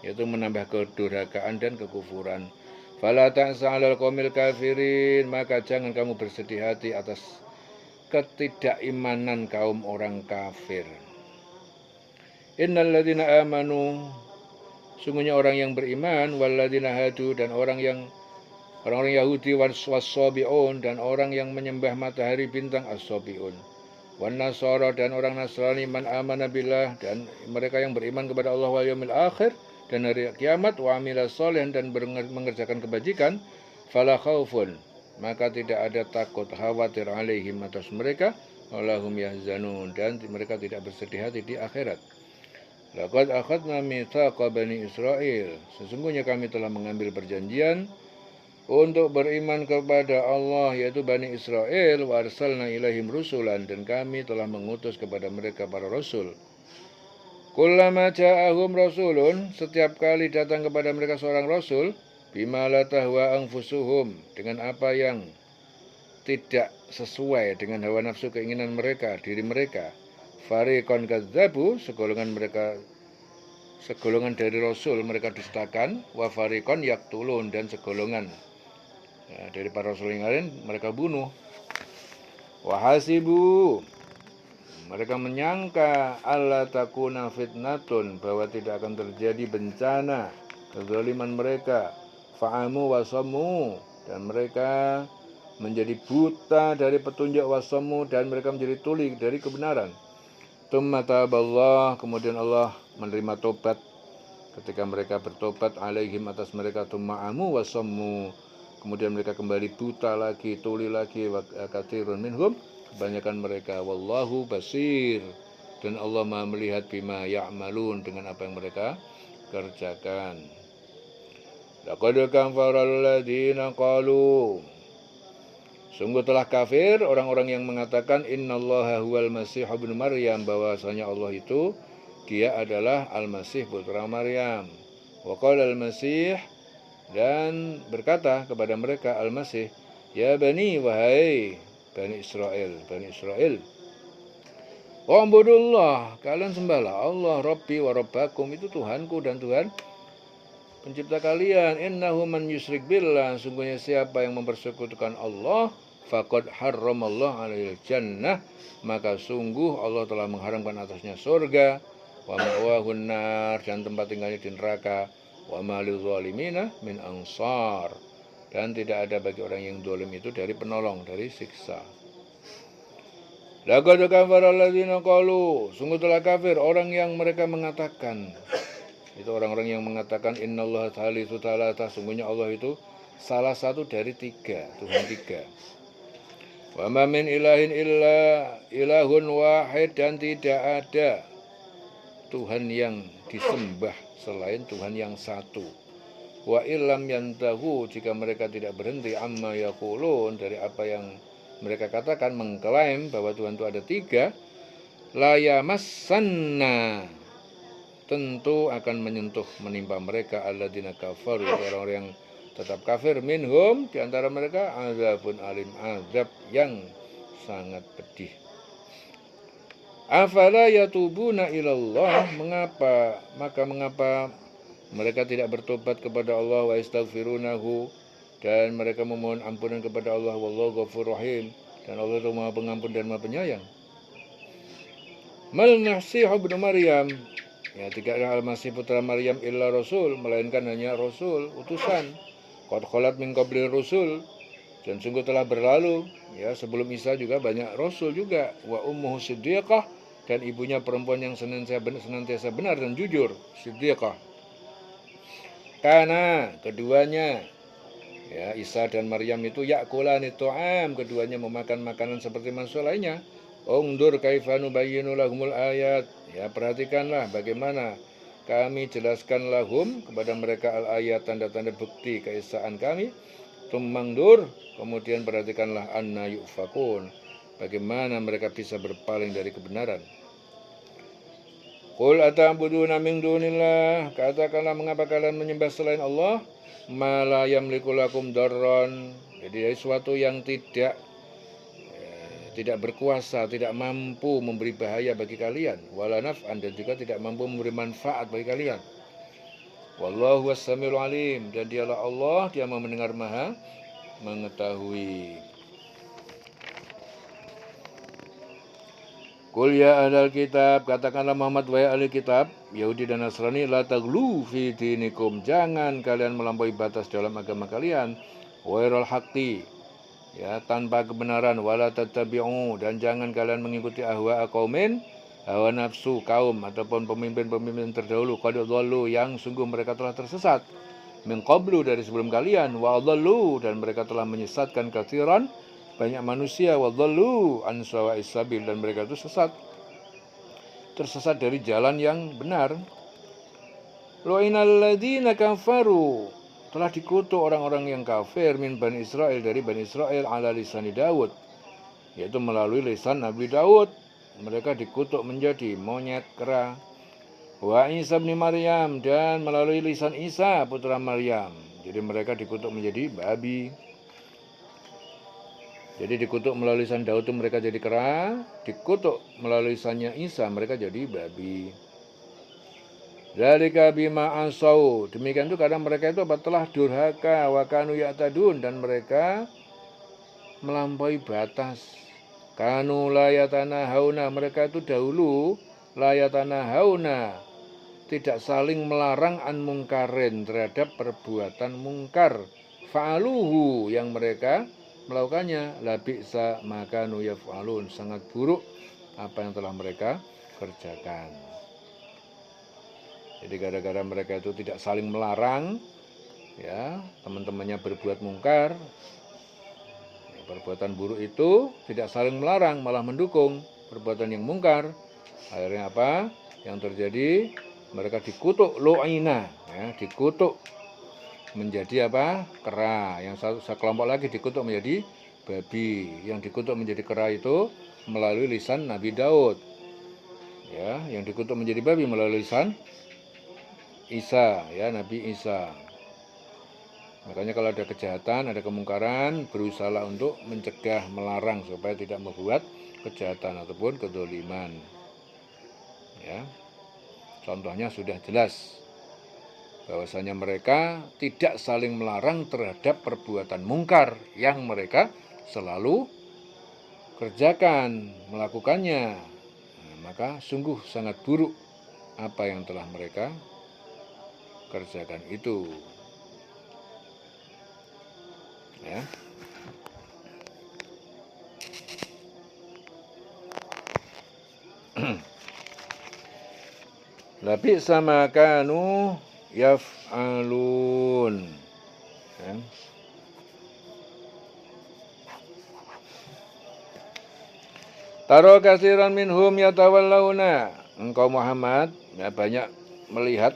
yaitu menambah kedurhakaan dan kekufuran. Fala ta'sa 'alal qaumil kafirin, maka jangan kamu bersedih hati atas ketidakimanan kaum orang kafir. Innal ladzina amanu, sungguhnya orang yang beriman, walladzina hadu, dan orang-orang Yahudi, was-sabi'un, dan orang yang menyembah matahari bintang, as-sabi'un, wan nasara, dan orang Nasrani, man amana billah, dan mereka yang beriman kepada Allah wal yaumil akhir, dan hari kiamat, wa amila sholihan, dan mengerjakan kebajikan, fala khaufun, maka tidak ada takut, khawatir, alaihim, atas mereka, walahum yahzanun, dan mereka tidak bersedih hati di akhirat. Laqad akhadna mitsaqa bani Israil, sesungguhnya kami telah mengambil perjanjian untuk beriman kepada Allah, yaitu Bani Israel, wa arsalna ilaihim rusulan, dan kami telah mengutus kepada mereka para rasul. Kullama ja'ahum rasulun, setiap kali datang kepada mereka seorang rasul, bima la tahwa anfusuhum, dengan apa yang tidak sesuai dengan hawa nafsu keinginan mereka, diri mereka. Fariqon kadzabu, segolongan dari rasul mereka dustakan, wa fariqon yaktulun, dan segolongan dari para rasul yang lain mereka bunuh. Wahasibu, mereka menyangka alla takuna fitnatun, bahwa tidak akan terjadi bencana kezaliman mereka. Fa'amu wasamu, dan mereka menjadi buta dari petunjuk, wasamu, dan mereka menjadi tuli dari kebenaran. Tsumma taballah, kemudian Allah menerima tobat ketika mereka bertobat, alaihim, atas mereka, tsumma amu wasammu, kemudian mereka kembali buta lagi, tuli lagi, wa katsirun minhum, kebanyakan mereka, wallahu basir, dan Allah Maha melihat, bima ya'malun, dengan apa yang mereka kerjakan. Laqad kafara alladziina qalu, sungguh telah kafir orang-orang yang mengatakan innallaha huwal masih ibnu Maryam, bahwasanya Allah itu dia adalah Al-Masih putra Maryam. Wa qala Al-Masih, dan berkata kepada mereka Al-Masih, ya bani, wahai Bani Israel, wa'budullah, kalian sembahlah Allah, Rabbi wa Rabbakum, itu Tuhanku dan Tuhan pencipta kalian. Innahu man yusyrik billah, sungguhnya siapa yang mempersekutukan Allah, faqad harramallahu alaihil jannah, maka sungguh Allah telah mengharamkan atasnya surga, wa ma'wahun nar, dan tempat tinggalnya di neraka, wa ma lidzalimina min ansar, dan tidak ada bagi orang yang zalim itu dari penolong, dari siksa. Laqad kafara alladzina qalu, sungguh telah kafir orang yang mereka mengatakan, itu orang-orang yang mengatakan innallaha thalithu thalatha, sungguhnya Allah itu salah satu dari tiga, Tuhan tiga. Wa ma min ilahin illa ilahun wahid, dan tidak ada Tuhan yang disembah selain Tuhan yang satu. Wa illam yantahu, jika mereka tidak berhenti amma yaqulun, dari apa yang mereka katakan, mengklaim bahwa Tuhan itu ada tiga, la yamassanna, tentu akan menyentuh, menimpa mereka, alladzina kafaru, orang-orang yang tetap kafir, minhum, di antara mereka, azabun alim, azab yang sangat pedih. Afala yatubuna ilallah, mengapa mereka tidak bertobat kepada Allah, wa istaghfirunahu, dan mereka memohon ampunan kepada Allah, wallahu ghafurur rahim, dan Allah itu Maha Pengampun dan Maha Penyayang. Mal Masih ibnu Maryam, ya, tidaklah Al-Masih putra Maryam illa rasul, melainkan hanya rasul, utusan. Qad khalat min qabli rusul, dan sungguh telah berlalu, ya, sebelum Isa juga banyak rasul juga. Wa ummuhu siddiqah, dan ibunya perempuan yang senantiasa benar dan jujur, siddiqah. Karena keduanya, ya, Isa dan Maryam itu yakulani tu'am, keduanya memakan makanan seperti manusia lainnya. Ungdur kaifa nubayyinu lahumul ayat, ya, perhatikanlah bagaimana kami jelaskan lahum, kepada mereka, al-ayat, tanda-tanda bukti keesaan kami. Tumangdur, kemudian perhatikanlah anna yufakun, bagaimana mereka bisa berpaling dari kebenaran. Qul ata'buduna min dunillah, katakanlah mengapa kalian menyembah selain Allah, ma la yamliku lakum darran, jadi sesuatu yang tidak berkuasa, tidak mampu memberi bahaya bagi kalian, wala naf'an, dan juga tidak mampu memberi manfaat bagi kalian. Wallahu was-samiul alim, dan dialah Allah, Dia Maha mendengar, Maha mengetahui. Qul ya ahlal kitab, katakanlah Muhammad, wahai ahli kitab, Yahudi dan Nasrani, la taghlu fi dinikum, jangan kalian melampaui batas dalam agama kalian, wairal haqqi, ya, tanpa kebenaran, wala tattabi'u, dan jangan kalian mengikuti ahwa qaumin, hawa nafsu kaum ataupun pemimpin-pemimpin terdahulu, qad dhallu, yang sungguh mereka telah tersesat, min qablu, dari sebelum kalian, wa dhallu, dan mereka telah menyesatkan katsiran, banyak manusia, wa dhallu an sawa'is sabil, dan mereka itu tersesat dari jalan yang benar. Lu'inal ladzina kafaru, telah dikutuk orang-orang yang kafir, min Bani Israel, dari Bani Israel, ala lisani Daud, yaitu melalui lisan Nabi Daud. Mereka dikutuk menjadi monyet, kera. Wa Isa bin Maryam, dan melalui lisan Isa putra Maryam, jadi mereka dikutuk menjadi babi. Jadi dikutuk melalui lisan Daud itu mereka jadi kera, dikutuk melalui lisannya Isa mereka jadi babi. Dzalika bima asau, demikian itu karena mereka itu telah durhaka, wa kanu ya'tadun, dan mereka melampaui batas. Kanu la yatanahawna, mereka itu dahulu la yatanahawna, tidak saling melarang an mungkarin, terhadap perbuatan mungkar. Fa'aluhu, yang mereka melakukannya, la bi'sa ma kanu yaf'alun, sangat buruk apa yang telah mereka kerjakan. Jadi gara-gara mereka itu tidak saling melarang, ya, teman-temannya berbuat mungkar, ya, perbuatan buruk itu tidak saling melarang, malah mendukung perbuatan yang mungkar. Akhirnya apa yang terjadi? Mereka dikutuk, lu'ina, ya, dikutuk menjadi apa? Kera. Yang sekelompok lagi dikutuk menjadi babi. Yang dikutuk menjadi kera itu melalui lisan Nabi Daud, ya, yang dikutuk menjadi babi melalui lisan Isa, ya, Nabi Isa. Makanya kalau ada kejahatan, ada kemungkaran, berusaha untuk mencegah, melarang supaya tidak membuat kejahatan ataupun kedzaliman. Ya. Contohnya sudah jelas bahwasanya mereka tidak saling melarang terhadap perbuatan mungkar yang mereka selalu kerjakan, melakukannya. Nah, maka sungguh sangat buruk apa yang telah mereka kerjakan itu. Ya. Labi sama kanu yaf'alun. Ya. Taro kasiran minhum yatawallawna. Engkau Muhammad ya, melihat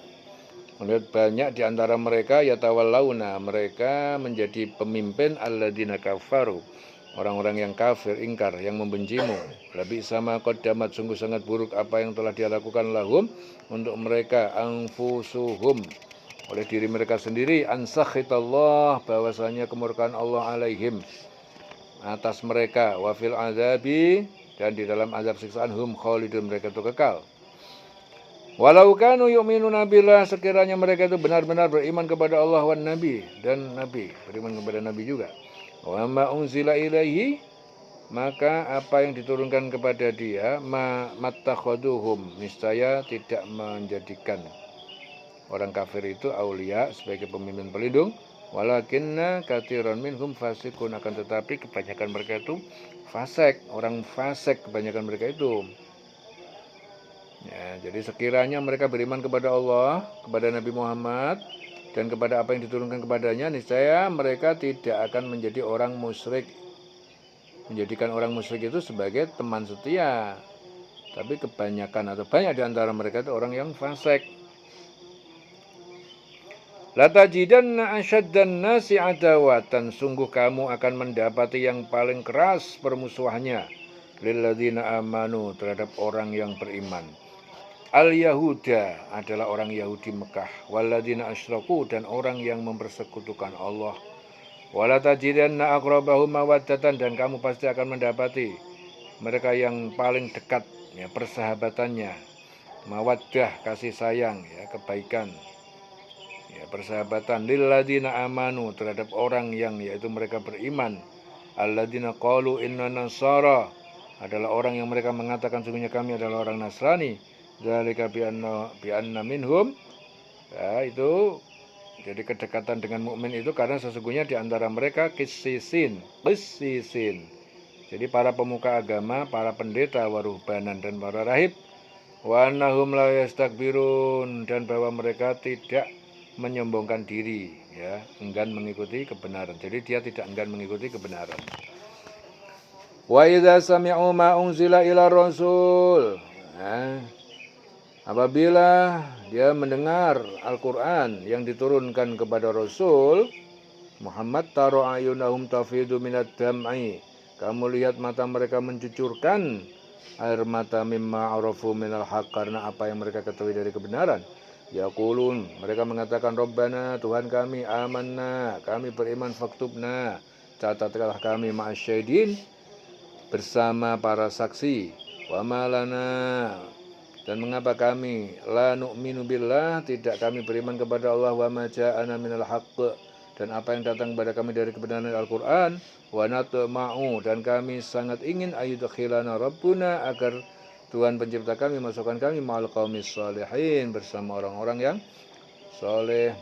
banyak di antara mereka yatawallawna, mereka menjadi pemimpin alladzina kafaru, orang-orang yang kafir, ingkar, yang membencimu. Labi sama qaddamat, sungguh sangat buruk apa yang telah dia lakukan lahum untuk mereka, anfusuhum, oleh diri mereka sendiri, ansakhitallah, bahwasanya kemurkaan Allah alaihim, atas mereka, wafil azabi, dan di dalam azab siksaan hum khalidun, mereka itu kekal. Walau kanu yu'minuna billah, sekiranya mereka itu benar-benar beriman kepada Allah wan nabi, dan nabi, beriman kepada nabi juga. Wa ma unzila ilaihi, maka apa yang diturunkan kepada dia, mattakhaduhum, niscaya tidak menjadikan orang kafir itu aulia sebagai pemimpin pelindung. Walakinna katsiran minhum fasikun, akan tetapi kebanyakan mereka itu fasik, orang fasik kebanyakan mereka itu. Ya, jadi sekiranya mereka beriman kepada Allah, kepada Nabi Muhammad, dan kepada apa yang diturunkan kepadanya, niscaya mereka tidak akan menjadi orang musyrik. Menjadikan orang musyrik itu sebagai teman setia. Tapi kebanyakan atau banyak di antara mereka itu orang yang fasik. Latajidanna asyaddan nasi adawatan, sungguh kamu akan mendapati yang paling keras permusuhannya lilladzina amanu, terhadap orang yang beriman. Al-Yahuda adalah orang Yahudi Mekah, walladzina asyraku, dan orang yang mempersekutukan Allah. Walatajidanna aqrabahum mawaddatan, dan kamu pasti akan mendapati mereka yang paling dekat ya, persahabatannya, mawaddah, kasih sayang ya, kebaikan ya, persahabatan lilladzina amanu, terhadap orang yang yaitu mereka beriman. Alladzina qalu inna nasara, adalah orang yang mereka mengatakan sungguhnya kami adalah orang Nasrani. Dzalika bi anna minhum, ya, itu jadi kedekatan dengan mukmin itu karena sesungguhnya di antara mereka qissisin. Jadi para pemuka agama, para pendeta, waruhbanan, dan para rahib. Wa annahum la yastakbirun, dan bahwa mereka tidak menyombongkan diri, ya, enggan mengikuti kebenaran. Jadi dia tidak enggan mengikuti kebenaran. Wa idza sami'u ma unzila ila rasul, apabila dia mendengar Al-Quran yang diturunkan kepada Rasul Muhammad, taro ayunahum tafidu minad dam'i, kamu lihat mata mereka mencucurkan air mata mimma arafu minal haq, karena apa yang mereka ketahui dari kebenaran. Yaqulun, mereka mengatakan, Rabbana, Tuhan kami, amanna, kami beriman, faktubna, catatlah kami ma'asyadin, bersama para saksi. Wa malana, dan mengapa kami la nu'minu billah, tidak kami beriman kepada Allah, wa ma ja'ana minal haqq, dan apa yang datang kepada kami dari kebenaran Al-Quran, wa natma'u, dan kami sangat ingin ayudkhilana rabbuna, agar Tuhan pencipta kami masukkan kami ma'al qaumis shalihin, bersama orang-orang yang soleh.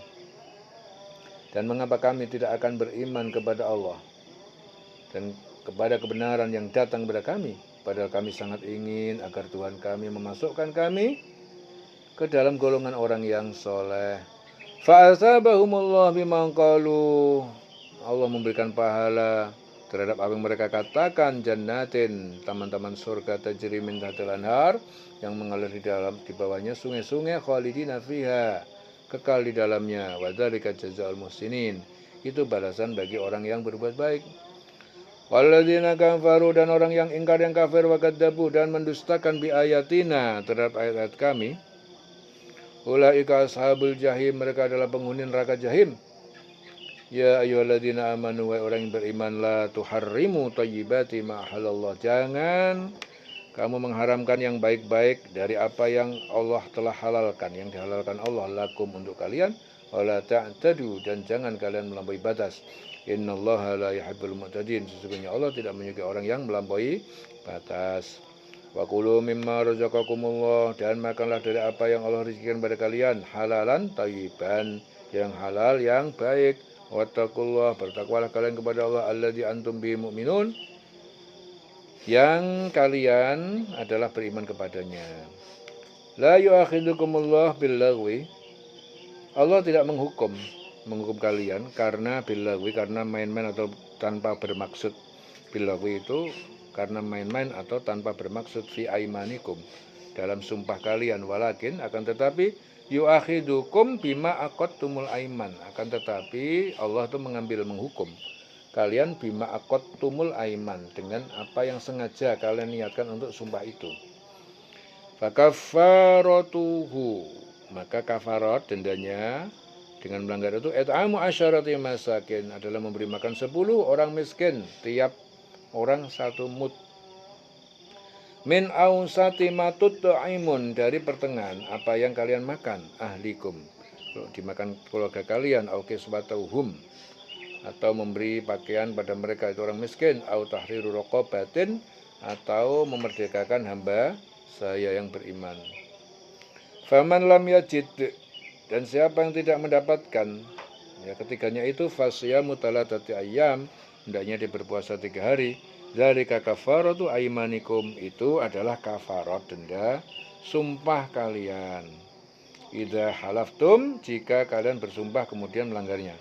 Dan mengapa kami tidak akan beriman kepada Allah dan kepada kebenaran yang datang kepada kami, padahal kami sangat ingin agar Tuhan kami memasukkan kami ke dalam golongan orang yang soleh. Fa'asabahumullah bima qalu, Allah memberikan pahala terhadap apa yang mereka katakan, jannatin, taman-taman surga, tajri min tahtil anhar, yang mengalir di bawahnya sungai-sungai, khalidina fiha, kekal di dalamnya. Wa dzalika jazaa'ul muhsinin, itu balasan bagi orang yang berbuat baik. Walladzina kafaru, dan orang yang ingkar, yang kafir, wa kadzabu, dan mendustakan bi ayatina, terhadap ayat-ayat kami. Ulaika ashabul jahim, mereka adalah penghuni neraka jahim. Ya ayyuhalladzina amanu, wa orang yang beriman, la tuharrimu thayyibati ma halallah, jangan kamu mengharamkan yang baik-baik dari apa yang Allah telah halalkan, yang dihalalkan Allah lakum untuk kalian. Wala ta'tadu, dan jangan kalian melampaui batas. Innallaha la yuhibbul mu'tadin, sesungguhnya Allah tidak menyukai orang yang melampaui batas. Wa kulu mimma razaqakumullah, dan makanlah dari apa yang Allah rezekikan pada kalian, halalan thayyiban, yang halal yang baik. Wattaqullah, bertakwalah kalian kepada Allah, alladzi antum bihi mu'minun, yang kalian adalah beriman kepadanya. La yu'akhidukumullah billaghwi, Allah tidak menghukum kalian karena billaghwi, karena main-main atau tanpa bermaksud. Billaghwi itu karena main-main atau tanpa bermaksud, fi aimanikum, dalam sumpah kalian, walakin, akan tetapi, yu'akhidukum bima aqadtumul aiman, akan tetapi Allah itu menghukum kalian bima aqadtumul aiman, dengan apa yang sengaja kalian niatkan untuk sumpah itu. Fakafaratuhu, maka kafarat, dendanya dengan melanggar itu, it'amu asyarati masakin, adalah memberi makan 10 orang miskin, tiap orang 1 mud. Min ausati matut ta'imun, dari pertengahan apa yang kalian makan, ahlikum, kalau dimakan keluarga kalian, au kiswatuhum, atau memberi pakaian pada mereka itu orang miskin, au tahriru raqabatin, atau memerdekakan hamba saya yang beriman. Faman lam yajid, dan siapa yang tidak mendapatkan, ya ketiganya itu, fasyamu thalathati ayyam, hendaknya dia berpuasa 3 hari. Dzalika kafaratu aimanikum, itu adalah kafarat denda sumpah kalian. Idza halaftum, jika kalian bersumpah kemudian melanggarnya.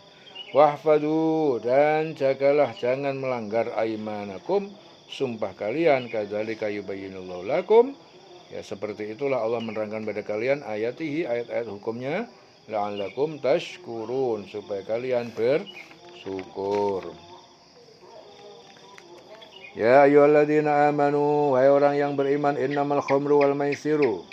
Wahfadu, dan jagalah jangan melanggar aimanakum, sumpah kalian. Kadzalika yubayyinullahu lakum, ya seperti itulah Allah menerangkan pada kalian ayatihi, ayat-ayat hukumnya, la'allakum tashkurun, supaya kalian bersyukur. Ya ayyuhalladzina amanu, wahai orang yang beriman, innamal khamru wal maisiru,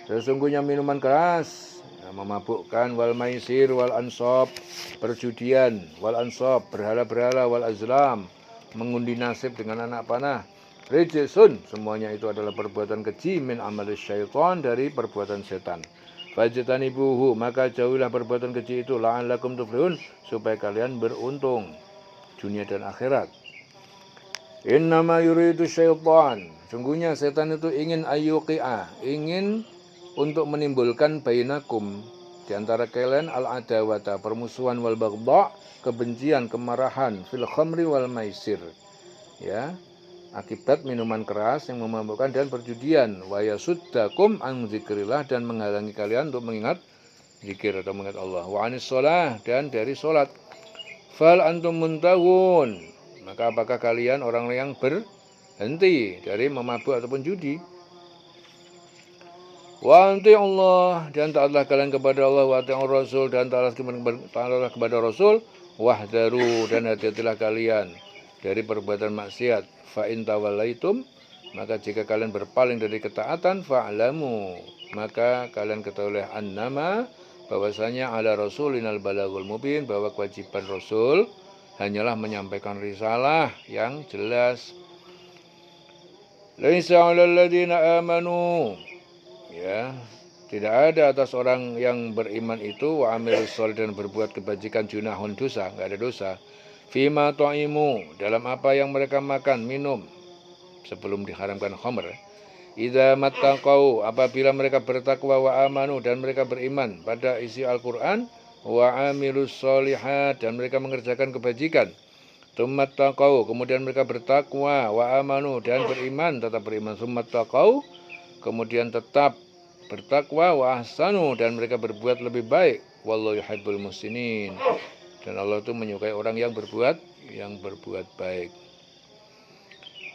sesungguhnya minuman keras, memabukkan, wal maisir wal ansab, perjudian, wal ansab, berhala-berhala, wal azlam, mengundi nasib dengan anak panah, rijsun, semuanya itu adalah perbuatan keji, min amalis syaitan, dari perbuatan setan. Fajtanibuhu, maka jauhilah perbuatan keji itu, la'allakum tuflihun, supaya kalian beruntung dunia dan akhirat. Innama yuridu syaitan, sungguhnya setan itu ingin ayyuqi'a, ingin untuk menimbulkan bainakum, di antara kalian, al-adawata, permusuhan, wal baghdha, kebencian, kemarahan, fil khamri wal maisir, ya, akibat minuman keras yang memabukkan dan perjudian, wa yasuddakum an dzikrillah, dan menghalangi kalian untuk mengingat zikir atau mengingat Allah, wa anis shalah, dan dari salat. Fal antum muntahun, maka apakah kalian orang yang berhenti dari memabuk ataupun judi? Wa anti Allah, dan taatlah kalian kepada Allah, wa ati'ur Rasul, dan taatlah kepada Rasul, wahdaru, dan hati-hatilah kalian dari perbuatan maksiat. Fa in tawallaitum, maka jika kalian berpaling dari ketaatan, fa'lamu, maka kalian ketahuilah, annama, bahwasanya ala rasulinal balagul mubin, bahwa kewajiban Rasul hanyalah menyampaikan risalah yang jelas. Laisa 'alal ladzina amanu, ya, tidak ada atas orang yang beriman itu, wa amilus sholihat, dan berbuat kebajikan, junahun, dosa, enggak ada dosa, fima ta'imu, dalam apa yang mereka makan, minum, sebelum diharamkan khamr. Idza mattaqau, apabila mereka bertakwa, wa amanu, dan mereka beriman pada isi Al-Qur'an, wa amilus sholihat, dan mereka mengerjakan kebajikan. Tsummattaqau, kemudian mereka bertakwa, wa amanu, dan beriman, tetap beriman. Tsummattaqau, kemudian tetap bertakwa, wa ahsanu, dan mereka berbuat lebih baik. Wallahu yuhibbul muhsinin, dan Allah itu menyukai orang yang berbuat baik.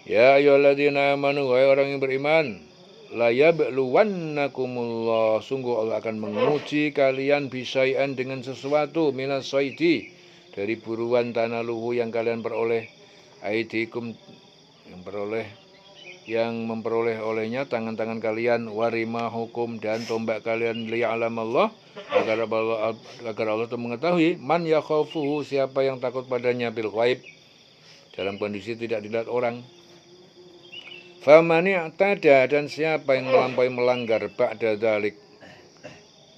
Ya ayyuhalladzina amanu, wahai orang yang beriman, la yabluwannakumullah, sungguh Allah akan menguji kalian bisyai'an, dengan sesuatu, minas saidi, dari buruan tanaluhu yang kalian peroleh, aidikum, yang memperoleh olehnya tangan-tangan kalian, warima hukum, dan tombak kalian, liya'lamallah, agar Allah itu mengetahui, man yakhafuhu, siapa yang takut padanya, bil ghaib, dalam kondisi tidak dilihat orang. Famani i'tada, dan siapa yang melampaui melanggar, ba'da dzalik,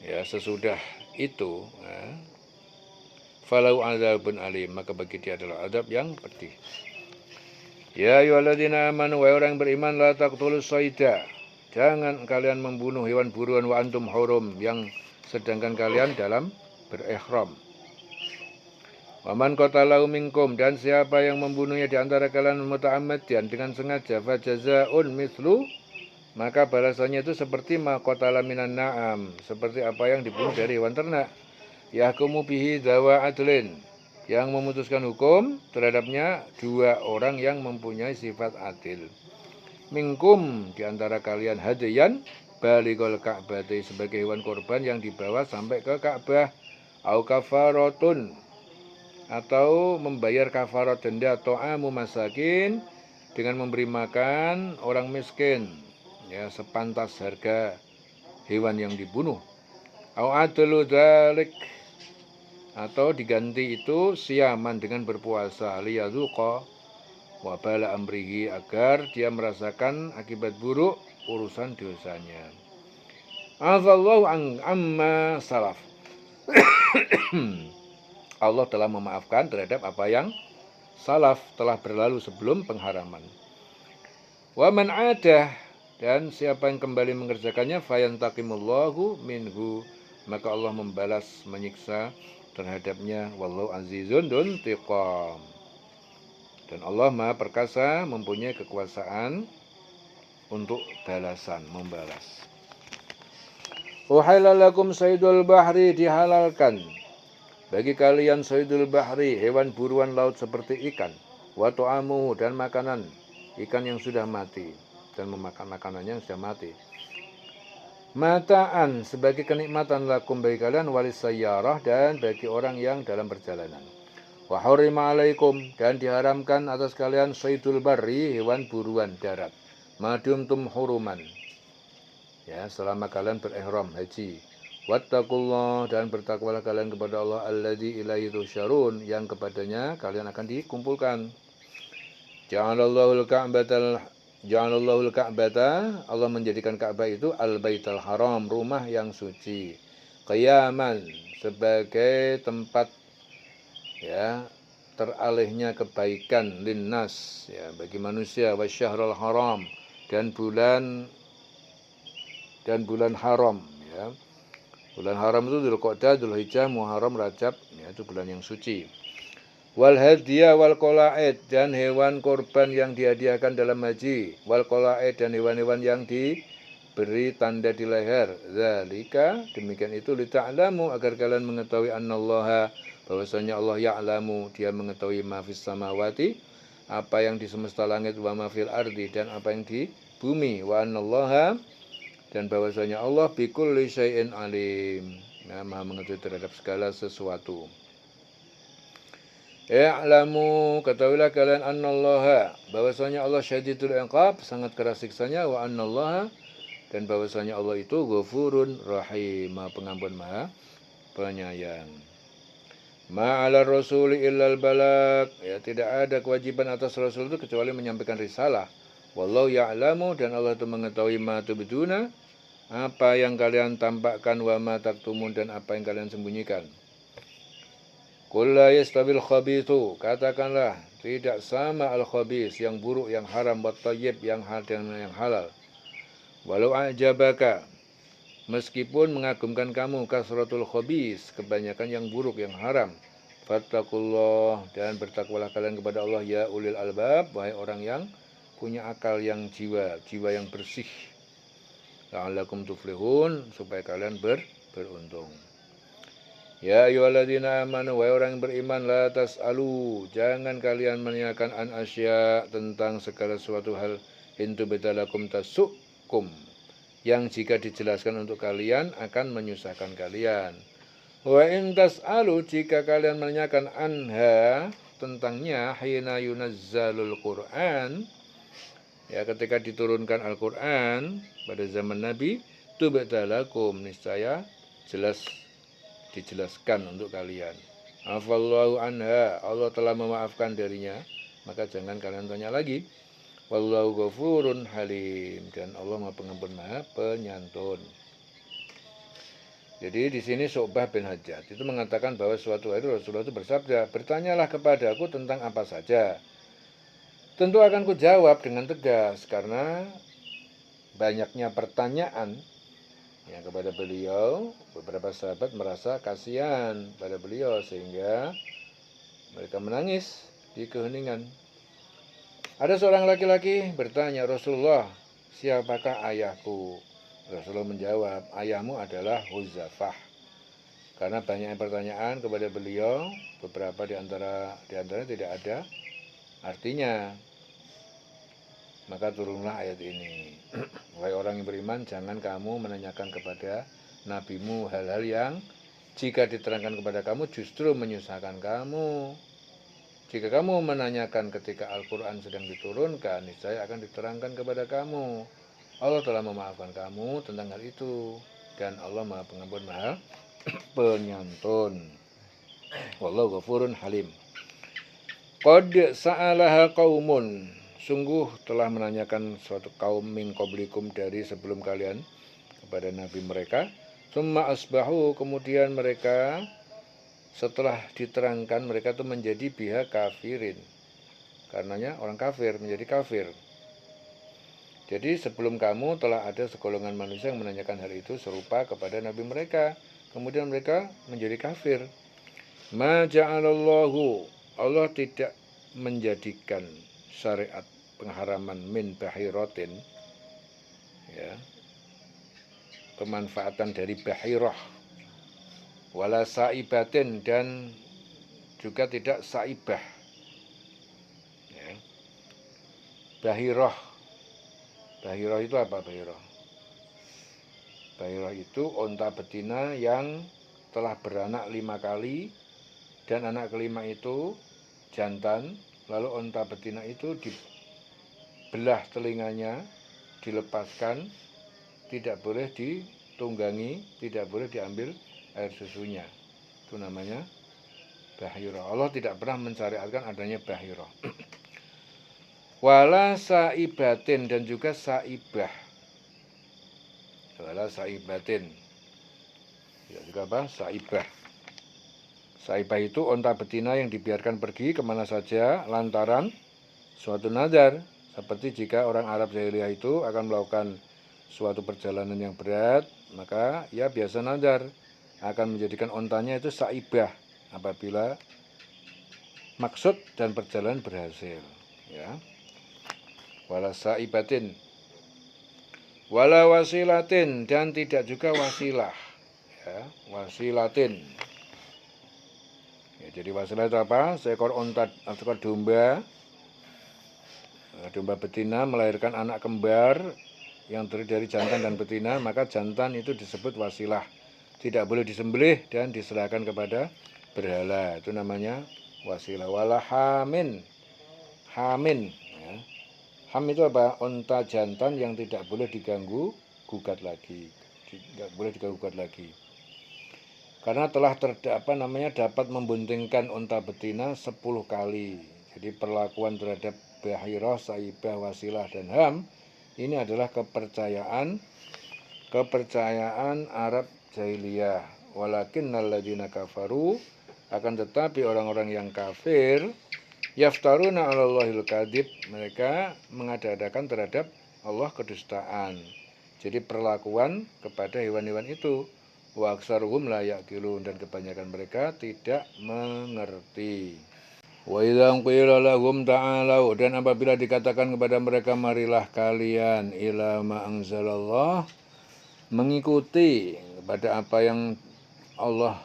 ya sesudah itu, ya, falau adzabun alim, maka bagi dia adalah azab yang pedih. Ya ayyuhalladzina amanu wa orang beriman la taqtulus sayda. Jangan kalian membunuh hewan buruan wa antum hurum yang sedangkan kalian dalam berihram. Waman qatalahu minkum dan siapa yang membunuhnya di antara kalian muta'ammadyan dengan sengaja fajazaun mithlu maka balasannya itu seperti ma qatala minan na'am, seperti apa yang dibunuh dari hewan ternak. Yahkumu bihi dzawa adlin, yang memutuskan hukum terhadapnya dua orang yang mempunyai sifat adil. Minkum di antara kalian hadiyan baligol ka'bati sebagai hewan korban yang dibawa sampai ke Ka'bah au kafaratun atau membayar kafarat denda ta'amu masakin dengan memberi makan orang miskin ya sepantas harga hewan yang dibunuh au adlu dzalik atau diganti itu siaman dengan berpuasa liyadzuqa wabala amrihi agar dia merasakan akibat buruk urusan dosanya. Azallahu amma salaf. Allah telah memaafkan terhadap apa yang salaf telah berlalu sebelum pengharaman. Wa man adah dan siapa yang kembali mengerjakannya fayantaqimullahu minhu maka Allah membalas menyiksa terhadapnya wallahu azizun dzuntiqam. Dan Allah Maha Perkasa mempunyai kekuasaan untuk balasan, membalas. Uhilla lakum saydul bahri dihalalkan bagi kalian saydul bahri, hewan buruan laut seperti ikan, wa ta'amuhu dan makanan ikan yang sudah mati dan memakan makanannya yang sudah mati. Mataan sebagai kenikmatan lakum bagi kalian walis sayyarah dan bagi orang yang dalam perjalanan. Wa hurrima alaikum dan diharamkan atas kalian saydul barri hewan buruan darat madumtum huruman ya selama kalian berihram haji wattaqullah dan bertakwalah kalian kepada Allah alladzi ilaihi tusyarun yang kepadanya kalian akan dikumpulkan. Ja'alallahul ka'bata Allah menjadikan Ka'bah itu al-baitul haram rumah yang suci qiyaman sebagai tempat ya teralihnya kebaikan linnas ya bagi manusia wasyahrul haram dan bulan haram ya. Bulan haram itu Dzulqa'dah, Dzulhijjah, Muharram, Rajab ya itu bulan yang suci. Wal hadiyah wal qalaid dan hewan korban yang dihadiahkan dalam haji, wal qalaid dan hewan-hewan yang diberi tanda di leher. Zalika demikian itu lita'lamu agar kalian mengetahui annallaha bahwasanya Allah ya'lamu dia mengetahui ma fis samawati apa yang di semesta langit wa ma fil ardi dan apa yang di bumi wa annallaha dan bahwasanya Allah bikulli syai'in alim nah, maha mengetahui terhadap segala sesuatu. Ya'lamu ketahuilah kalian annallaha bahwasanya Allah syadidul iqab sangat keras siksanya wa annallaha dan bahwasanya Allah itu ghafurun rahim maha pengampun maha penyayang. Ma'ala rasuli illal balak ya tidak ada kewajiban atas rasul itu kecuali menyampaikan risalah. Wallahu ya'lamu dan Allah itu mengetahui ma tubduna apa yang kalian tampakkan wa ma taktumun dan apa yang kalian sembunyikan. Qul la yastabil khabithu katakanlah tidak sama al khabith yang buruk yang haram wat thayyib yang halal. Walau a'jabaka meskipun mengagumkan kamu kasratul khabis, kebanyakan yang buruk, yang haram. Fattaqullah dan bertakwalah kalian kepada Allah ya ulil albab, wahai orang yang punya akal yang jiwa yang bersih. La'allakum tuflihun, supaya kalian beruntung. Ya ayyuhalladzina amanu, wahai orang yang beriman, la tas'alu, jangan kalian menanyakan an asya tentang segala suatu hal intu betalakum tasukum yang jika dijelaskan untuk kalian akan menyusahkan kalian. Wa in tas'alu jika kalian menanyakan anha tentangnya hina yunazzalul Qur'an ya ketika diturunkan Al-Qur'an pada zaman Nabi tubtalakum niscaya jelas dijelaskan untuk kalian. Afallahu anha Allah telah memaafkan darinya maka jangan kalian tanya lagi. Wallahu ghafurun halim dan Allah Maha Pengampun Maha Penyantun. Jadi di sini Syu'bah bin Hajjaj itu mengatakan bahwa suatu hari Rasulullah itu bersabda, "Bertanyalah kepadaku tentang apa saja." Tentu akan kujawab dengan tegas karena banyaknya pertanyaan ya kepada beliau. Beberapa sahabat merasa kasihan pada beliau sehingga mereka menangis di keheningan. Ada seorang laki-laki bertanya, Rasulullah, siapakah ayahku? Rasulullah menjawab, ayahmu adalah Huzzafah. Karena banyak pertanyaan kepada beliau, beberapa di antaranya tidak ada artinya. Maka turunlah ayat ini. Wahai orang yang beriman, jangan kamu menanyakan kepada nabimu hal-hal yang jika diterangkan kepada kamu justru menyusahkan kamu. Jika kamu menanyakan ketika Al-Quran sedang diturunkan, niscaya akan diterangkan kepada kamu. Allah telah memaafkan kamu tentang hal itu. Dan Allah Maha Pengampun, Maha Penyantun. Wallahu ghafurun halim. Qad sa'alaha qaumun. Sungguh telah menanyakan suatu kaum min qablikum dari sebelum kalian kepada nabi mereka. Summa asbahu, kemudian mereka setelah diterangkan mereka itu menjadi pihak kafirin. Karenanya orang kafir menjadi kafir. Jadi sebelum kamu telah ada segolongan manusia yang menanyakan hal itu serupa kepada nabi mereka. Kemudian mereka menjadi kafir. Ma ja'alallahu, Allah tidak menjadikan syariat pengharaman min bahiratin, ya, pemanfaatan dari bahirah, wala saibatin, dan juga tidak saibah. Ya. Bahirah itu apa bahirah? Bahirah itu onta betina yang telah beranak 5 kali dan anak kelima itu jantan. Lalu onta betina itu dibelah telinganya, dilepaskan, tidak boleh ditunggangi, tidak boleh diambil air susunya. Itu namanya bahirah. Allah tidak pernah mensyariatkan adanya bahirah. Wala saibatin, dan juga saibah. Wala saibatin. Ya, juga apa? Saibah. Saibah itu onta betina yang dibiarkan pergi kemana saja lantaran suatu nazar. Seperti jika orang Arab jahiliyah itu akan melakukan suatu perjalanan yang berat, maka ya biasa nazar akan menjadikan ontanya itu saibah apabila maksud dan perjalanan berhasil. Ya. Wala saibatin, wala wasilatin, dan tidak juga wasilah. Ya, wasilatin. Ya, jadi wasilah itu apa? Seekor onta, seekor domba betina melahirkan anak kembar yang terdiri dari jantan dan betina, maka jantan itu disebut wasilah. Tidak boleh disembelih dan diserahkan kepada berhala. Itu namanya wasilah. Wala hamin. Ya. Ham itu apa? Onta jantan yang tidak boleh diganggu gugat lagi. Tidak boleh diganggu gugat lagi. Karena telah dapat membuntingkan onta betina 10 kali. Jadi perlakuan terhadap bahirah, saibah, wasilah, dan ham ini adalah kepercayaan Arab jahiliyah. Walakinnal ladzina kafaru, akan tetapi orang-orang yang kafir, yaftaruna 'alallahil kadzib, mereka mengada-adakan terhadap Allah kedustaan. Jadi perlakuan kepada hewan-hewan itu, wa aksaruhum la yaqilun, dan kebanyakan mereka tidak mengerti. Wa idza qila lahum ta'alu, dan apabila dikatakan kepada mereka marilah kalian ila ma anzalallah, mengikuti kepada apa yang Allah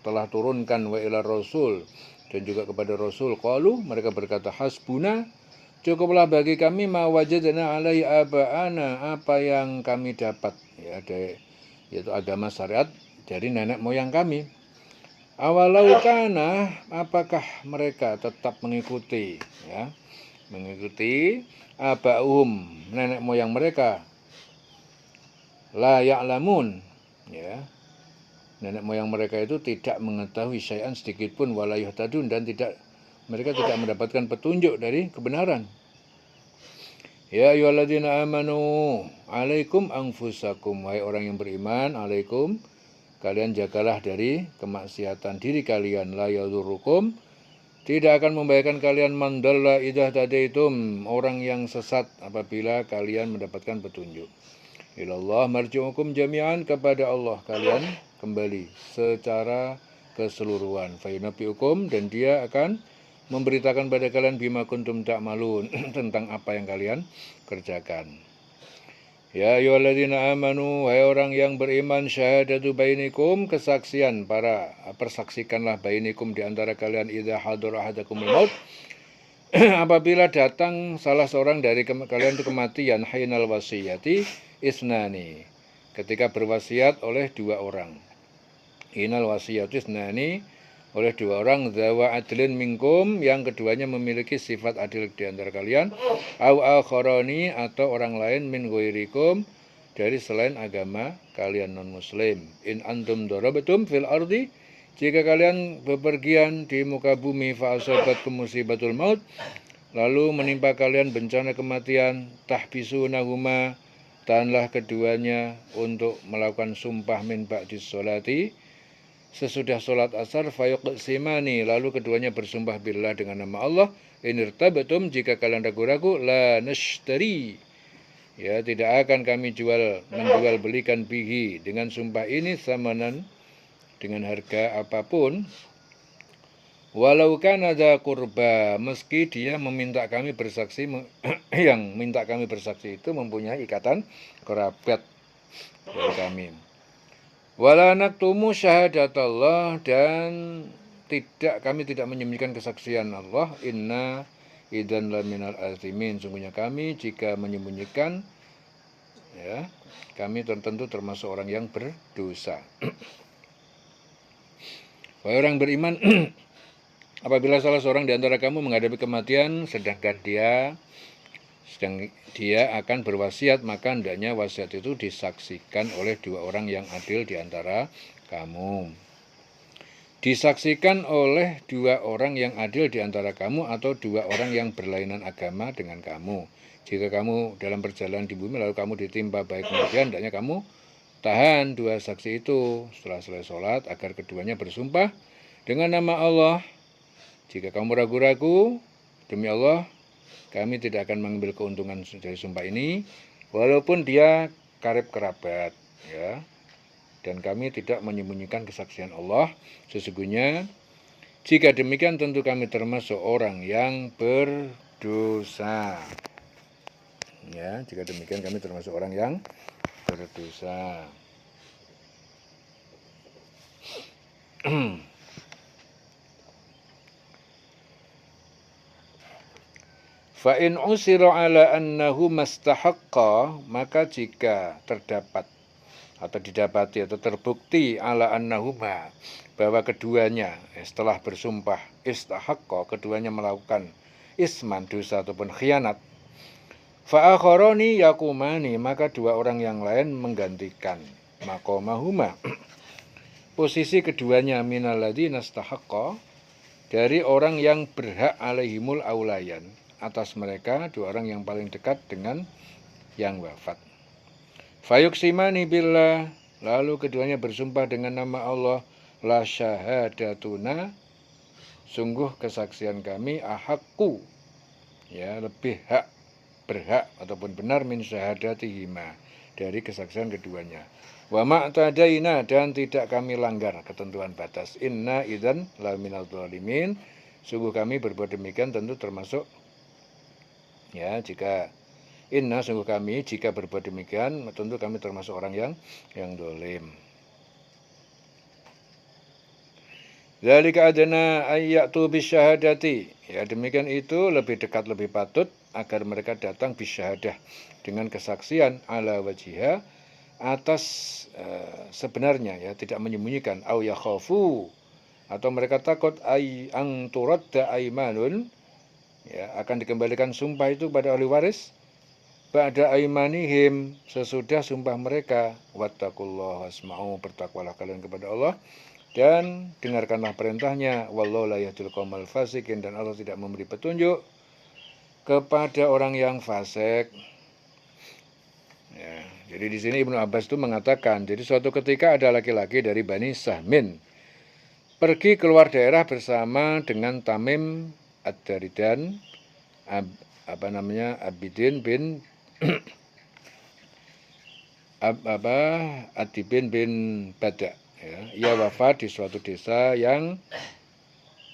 telah turunkan, wa ila rasul, dan juga kepada rasul, qalu, mereka berkata hasbuna, cukuplah bagi kami ma wajadna alaihi abaana, apa yang kami dapat, ya, yaitu agama syariat dari nenek moyang kami. Awalau kana, apakah mereka tetap mengikuti, ya, mengikuti aba'um, nenek moyang mereka, la ya'lamun, ya, nenek moyang mereka itu tidak mengetahui syai'an sedikit pun, wala yuhtadun, dan mereka tidak mendapatkan petunjuk dari kebenaran. Ya ayyuhalladzina amanu alaikum anfusakum, wahai orang yang beriman, alaikum, kalian jagalah dari kemaksiatan diri kalian, la yadurrukum, Tidak akan membahayakan kalian mandalla idza tadaitum, orang yang sesat apabila kalian mendapatkan petunjuk. Ilallah marji'ukum jami'an, kepada Allah kalian kembali secara keseluruhan. Fayunabbi'ukum, dan dia akan memberitakan pada kalian bima kuntum ta'malun, tentang apa yang kalian kerjakan. Ya ayyuhalladzina amanu, hai orang yang beriman, syahadatu bainikum, kesaksian persaksikanlah bainikum di antara kalian, idza hadara ahadakumul maut, apabila datang salah seorang dari kalian itu kematian, hinal wasiyati isnani, ketika berwasiat oleh dua orang. Hinal wasiyati isnani, oleh dua orang, zawa adlin minkum, yang keduanya memiliki sifat adil di antara kalian, au akharani, atau orang lain, min ghairikum, dari selain agama kalian non muslim. In antum darabatum fil ardi, jika kalian bepergian di muka bumi, fa asabatkum musibatul maut, lalu menimpa kalian bencana kematian, tahbisunahuma, tahanlah keduanya untuk melakukan sumpah min ba'dis sholati, sesudah sholat asar, fayuqsimani, lalu keduanya bersumpah billah dengan nama Allah, inirtabatum, jika kalian ragu-ragu, la nashtari, ya tidak akan kami menjual belikan bihi, dengan sumpah ini, samanan, dengan harga apapun, walau kana dza qurba, meski dia meminta kami bersaksi, yang minta kami bersaksi itu mempunyai ikatan kerabat dari kami. Wala naktumu syahadatullah, dan kami tidak menyembunyikan kesaksian Allah, inna idzan laminal azimin, sungguhnya kami jika menyembunyikan, ya, kami tentu termasuk orang yang berdosa. Wahai orang beriman, apabila salah seorang di antara kamu menghadapi kematian sedangkan dia akan berwasiat, maka hendaknya wasiat itu disaksikan oleh dua orang yang adil di antara kamu. Disaksikan oleh dua orang yang adil di antara kamu, atau dua orang yang berlainan agama dengan kamu. Jika kamu dalam perjalanan di bumi lalu kamu ditimpa baik kematian, hendaknya kamu tahan dua saksi itu setelah selesai sholat, agar keduanya bersumpah dengan nama Allah. Jika kamu ragu-ragu, demi Allah, kami tidak akan mengambil keuntungan dari sumpah ini, walaupun dia karib kerabat, ya. Dan kami tidak menyembunyikan kesaksian Allah. Sesungguhnya, jika demikian tentu kami termasuk orang yang berdosa. Ya, jika demikian kami termasuk orang yang berdosa. Fa in usira ala annahu mastahaqqa, maka jika terdapat atau didapati atau terbukti ala annahuma, bahwa keduanya setelah bersumpah istahaqqa, keduanya melakukan isman, dosa ataupun khianat, fa akharani yakumani, maka dua orang yang lain menggantikan maqamahuma, posisi keduanya, minal ladzina istahaqqa, dari orang yang berhak alaihimul aulayan, atas mereka dua orang yang paling dekat dengan yang wafat. Fayuqsimani billah, lalu keduanya bersumpah dengan nama Allah, la syahadatuna, sungguh kesaksian kami, ahaqqu, ya, lebih berhak ataupun benar, min syahadatihima, dari kesaksian keduanya. Wa ma'tadaina, dan tidak kami langgar ketentuan batas. Inna idzan laminal dzalimin, sungguh kami berbuat demikian tentu termasuk, ya, sungguh kami jika berbuat demikian tentu kami termasuk orang yang zalim. Dzalika adna ayyatu bisyahadati, ya, demikian itu lebih dekat, lebih patut agar mereka datang bisyahadah, dengan kesaksian, ala wajhiha, atas sebenarnya, ya, tidak menyembunyikan, au yakhafu, atau mereka takut, ang turadda aimanun, ya, akan dikembalikan sumpah itu pada ahli waris, ba'da aimanihim, sesudah sumpah mereka, wattaqullaha wasma'u, bertakwalah kalian kepada Allah dan dengarkanlah perintahnya, wallahu la yahdil qaumal fasikin, dan Allah tidak memberi petunjuk kepada orang yang fasik. Ya, jadi di sini Ibnu Abbas itu mengatakan, jadi suatu ketika ada laki-laki dari Bani Sahmin pergi keluar daerah bersama dengan Tamim Ad-Dari dan Abidin bin Adibin bin Badak. Ya. Ia wafat di suatu desa yang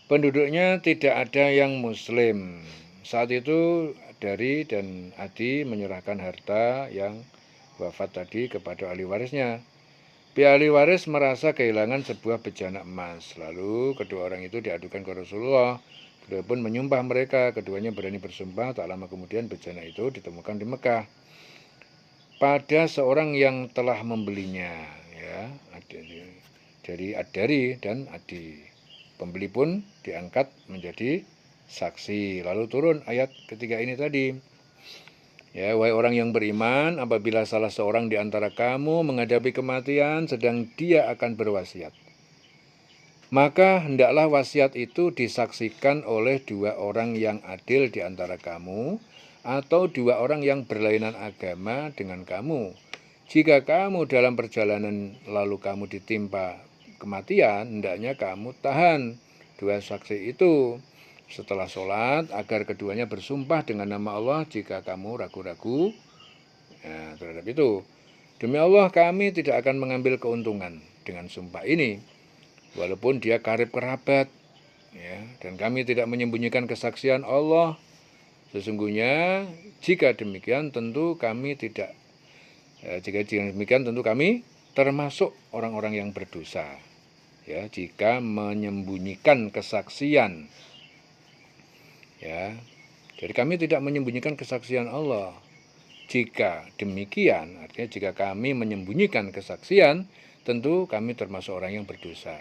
penduduknya tidak ada yang muslim. Saat itu Dari dan Adi menyerahkan harta yang wafat tadi kepada ahli warisnya. Pihak ahli waris merasa kehilangan sebuah bejana emas. Lalu kedua orang itu diadukan ke Rasulullah. Beliau pun menyumpah mereka. Keduanya berani bersumpah. Tak lama kemudian bejana itu ditemukan di Mekah pada seorang yang telah membelinya, ya, dari Ad-Dari dan Adi. Pembeli pun diangkat menjadi saksi. Lalu turun ayat ketiga ini tadi. Ya, wahai orang yang beriman, apabila salah seorang di antara kamu menghadapi kematian sedang dia akan berwasiat, maka hendaklah wasiat itu disaksikan oleh dua orang yang adil di antara kamu atau dua orang yang berlainan agama dengan kamu. Jika kamu dalam perjalanan lalu kamu ditimpa kematian, hendaknya kamu tahan dua saksi itu setelah sholat agar keduanya bersumpah dengan nama Allah jika kamu ragu-ragu terhadap itu. Demi Allah kami tidak akan mengambil keuntungan dengan sumpah ini, walaupun dia karib kerabat, ya, dan kami tidak menyembunyikan kesaksian Allah. Sesungguhnya jika demikian tentu kami termasuk orang-orang yang berdosa. Ya, jika menyembunyikan kesaksian, ya, jadi kami tidak menyembunyikan kesaksian Allah. Jika demikian, artinya jika kami menyembunyikan kesaksian, tentu kami termasuk orang yang berdosa.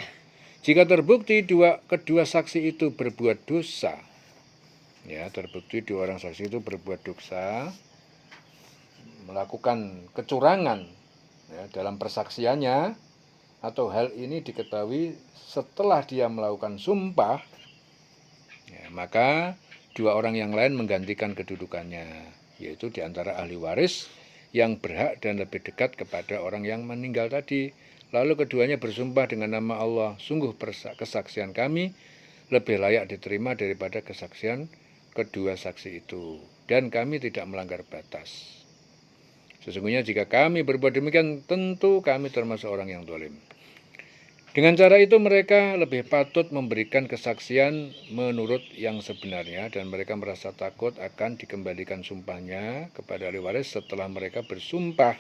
Jika terbukti kedua saksi itu berbuat dosa, ya, terbukti dua orang saksi itu berbuat dosa, melakukan kecurangan, ya, dalam persaksiannya, atau hal ini diketahui setelah dia melakukan sumpah, ya, maka dua orang yang lain menggantikan kedudukannya, yaitu diantara ahli waris yang berhak dan lebih dekat kepada orang yang meninggal tadi. Lalu keduanya bersumpah dengan nama Allah, sungguh kesaksian kami lebih layak diterima daripada kesaksian kedua saksi itu, dan kami tidak melanggar batas. Sesungguhnya jika kami berbuat demikian, tentu kami termasuk orang yang zalim. Dengan cara itu mereka lebih patut memberikan kesaksian menurut yang sebenarnya, dan mereka merasa takut akan dikembalikan sumpahnya kepada ahli waris setelah mereka bersumpah.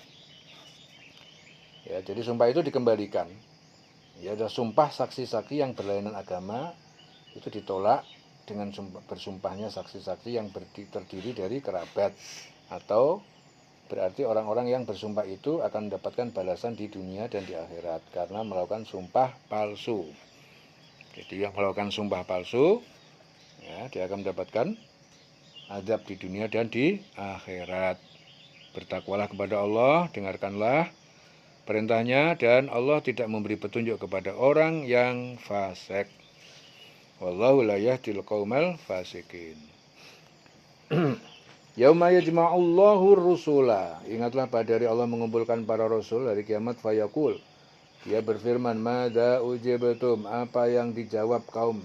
Ya, jadi sumpah itu dikembalikan. Ya, ada sumpah saksi-saksi yang berlainan agama itu ditolak dengan bersumpahnya saksi-saksi yang terdiri dari kerabat, atau berarti orang-orang yang bersumpah itu akan mendapatkan balasan di dunia dan di akhirat karena melakukan sumpah palsu. Jadi yang melakukan sumpah palsu, ya, dia akan mendapatkan azab di dunia dan di akhirat. Bertakwalah kepada Allah, dengarkanlah perintahnya, dan Allah tidak memberi petunjuk kepada orang yang fasik. Wallahu la yahdil qaumal fasikin. Yauma yajma'ullahu rusula. Ingatlah pada hari Allah mengumpulkan para rasul hari kiamat, fayaqul. Dia berfirman, madza ujibtum, apa yang dijawab kaum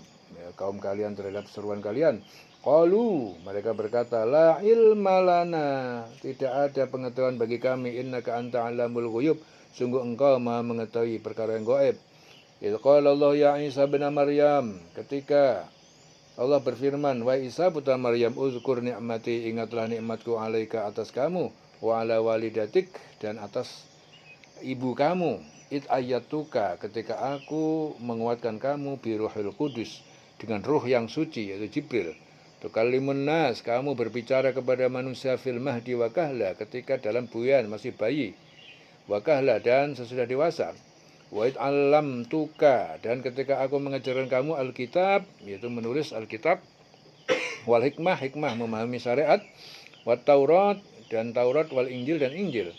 kalian terhadap seruan kalian? Qalu, mereka berkata, la ilma lana, tidak ada pengetahuan bagi kami, innaka anta alamul ghuyub, sungguh engkau maha mengetahui perkara yang gaib. Idz qala Allah ya Isa bin Maryam, ketika Allah berfirman, wahai Isa putra Maryam, uzkur ni'mati, ingatlah nikmatku alaika atas kamu, wa ala walidatik, dan atas ibu kamu, id ayatuka, ketika aku menguatkan kamu, biruhil kudus, dengan ruh yang suci, yaitu Jibril. Tukallimun nas, kamu berbicara kepada manusia fil mahdi wa kahla, ketika dalam buayan masih bayi, wa kahla, dan sesudah dewasa. Wa id allamtuka, dan ketika aku mengajarkan kamu Alkitab, yaitu menulis Alkitab, wal hikmah, hikmah memahami syariat, wat Taurat, dan Taurat, wal Injil, dan Injil.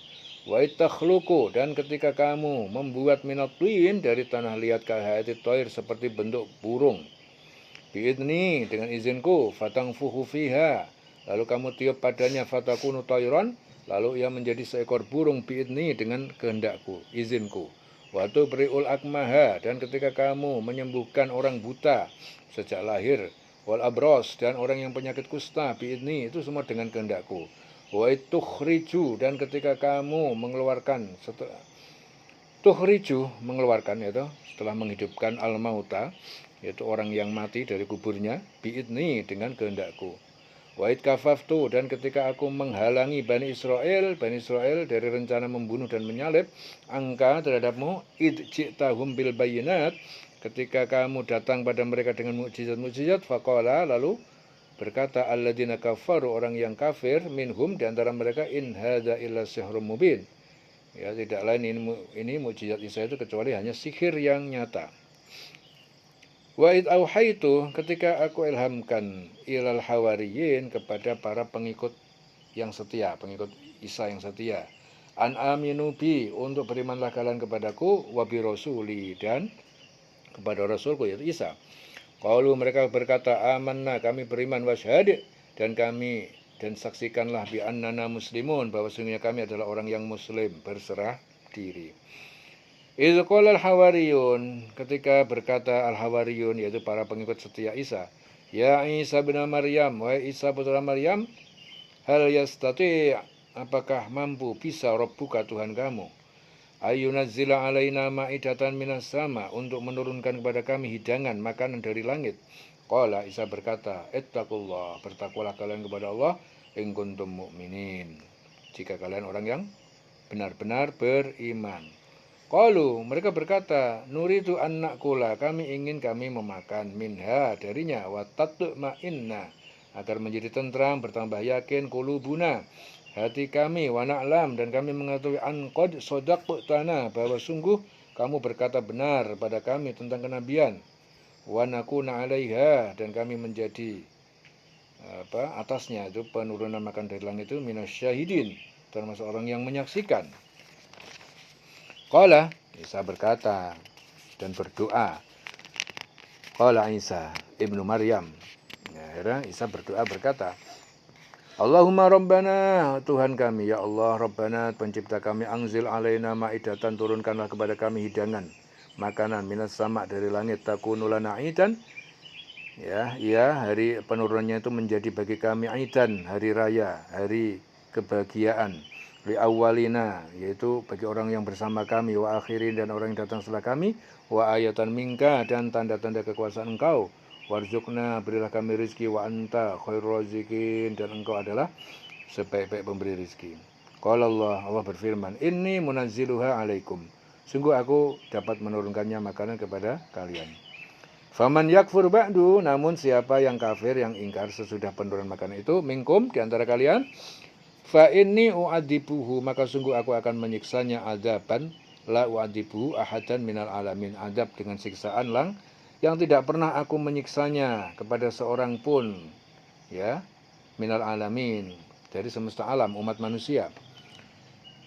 Wa id takhluqu, dan ketika kamu membuat minat tin, dari tanah liat kahayati toir, seperti bentuk burung, biidni, dengan izinku, fatangfuhu fiha, lalu kamu tiup padanya, fatakunu toiron, lalu ia menjadi seekor burung, biidni, dengan kehendakku, izinku. wa tubri'ul akmaha, dan ketika kamu menyembuhkan orang buta sejak lahir, wal abros, dan orang yang penyakit kusta, biidni, itu semua dengan kehendakku. Wa tukhriju, dan ketika kamu mengeluarkan tukhriju, mengeluarkan, yaitu setelah menghidupkan al-mauta, yaitu orang yang mati dari kuburnya, biidni, dengan kehendakku. Wa kafaftu, dan ketika aku menghalangi Bani Israel dari rencana membunuh dan menyalib angka terhadapmu, idjitahum bil bayyinat, ketika kamu datang pada mereka dengan mukjizat-mukjizat, faqala, lalu berkata alladzina kafaru, orang yang kafir, minhum, di antara mereka, in hadza illa sihrun mubin, ya tidak lain ini mukjizat Isa itu kecuali hanya sihir yang nyata. Wa id auhaitu, ketika aku ilhamkan ilal hawariyin, kepada para pengikut yang setia, pengikut Isa yang setia, an aminu bi, untuk berimanlah kalian kepadaku, wa bi rasuli, dan kepada rasulku yaitu Isa. Qalu, mereka berkata, amanna, kami beriman, wasyhad, dan saksikanlah bi annana muslimun, bahwa sesungguhnya kami adalah orang yang muslim, berserah diri. Idz qala al-hawariyun, ketika berkata al-hawariyun, yaitu para pengikut setia Isa, ya Isa bin Maryam, wahai Isa putra Maryam, hal yastati, apakah mampu, bisa, rabbuka, Tuhan kamu, ayyunazzila alaina ma'idatan minas sama, untuk menurunkan kepada kami hidangan, makanan dari langit. Qala, Isa berkata, ittaqullah, bertakwalah kalian kepada Allah, in kuntum mu'minin, jika kalian orang yang benar-benar beriman. Qalu, mereka berkata, nuridu an na'kula, kami ingin kami memakan, minha, darinya, wa tatma'inna, agar menjadi tentram, bertambah yakin, qulubuna, hati kami, wa na'lam, dan kami mengetahui, an qad sadaqtana, bahwa sungguh kamu berkata benar pada kami tentang kenabian, wa nakuna 'alaiha, dan kami menjadi atasnya, itu penurunan makan dari langit itu, minasyahidin, termasuk orang yang menyaksikan. Qala, Isa berkata dan berdoa. Qala Isa ibnu Maryam, akhirnya Isa berdoa berkata, Allahumma Rabbana, Tuhan kami, ya Allah, Rabbana, pencipta kami, anzil alaina ma'idatan, turunkanlah kepada kami hidangan, makanan, minas sama, dari langit, takunu lana aidan, ya, hari penurunannya itu menjadi bagi kami aidan, hari raya, hari kebahagiaan, li awalina, yaitu bagi orang yang bersama kami, wa akhirin, dan orang yang datang setelah kami, wa ayatan minka, dan tanda-tanda kekuasaan engkau, warzuqna, berilah kami rizki, wa anta khairur razikin, dan engkau adalah sebaik-baik pemberi rizki. Qala Allah berfirman, inni munazziluha alaikum, sungguh aku dapat menurunkannya makanan kepada kalian. Faman yakfur ba'du, namun siapa yang kafir, yang ingkar sesudah penurunan makanan itu, minkum, di antara kalian, fa inni u'adibuhu, maka sungguh aku akan menyiksanya adaban, la u'adibuhu ahadan minal alamin, adab dengan siksaan yang tidak pernah aku menyiksanya kepada seorang pun, ya, minal alamin, dari semesta alam, umat manusia.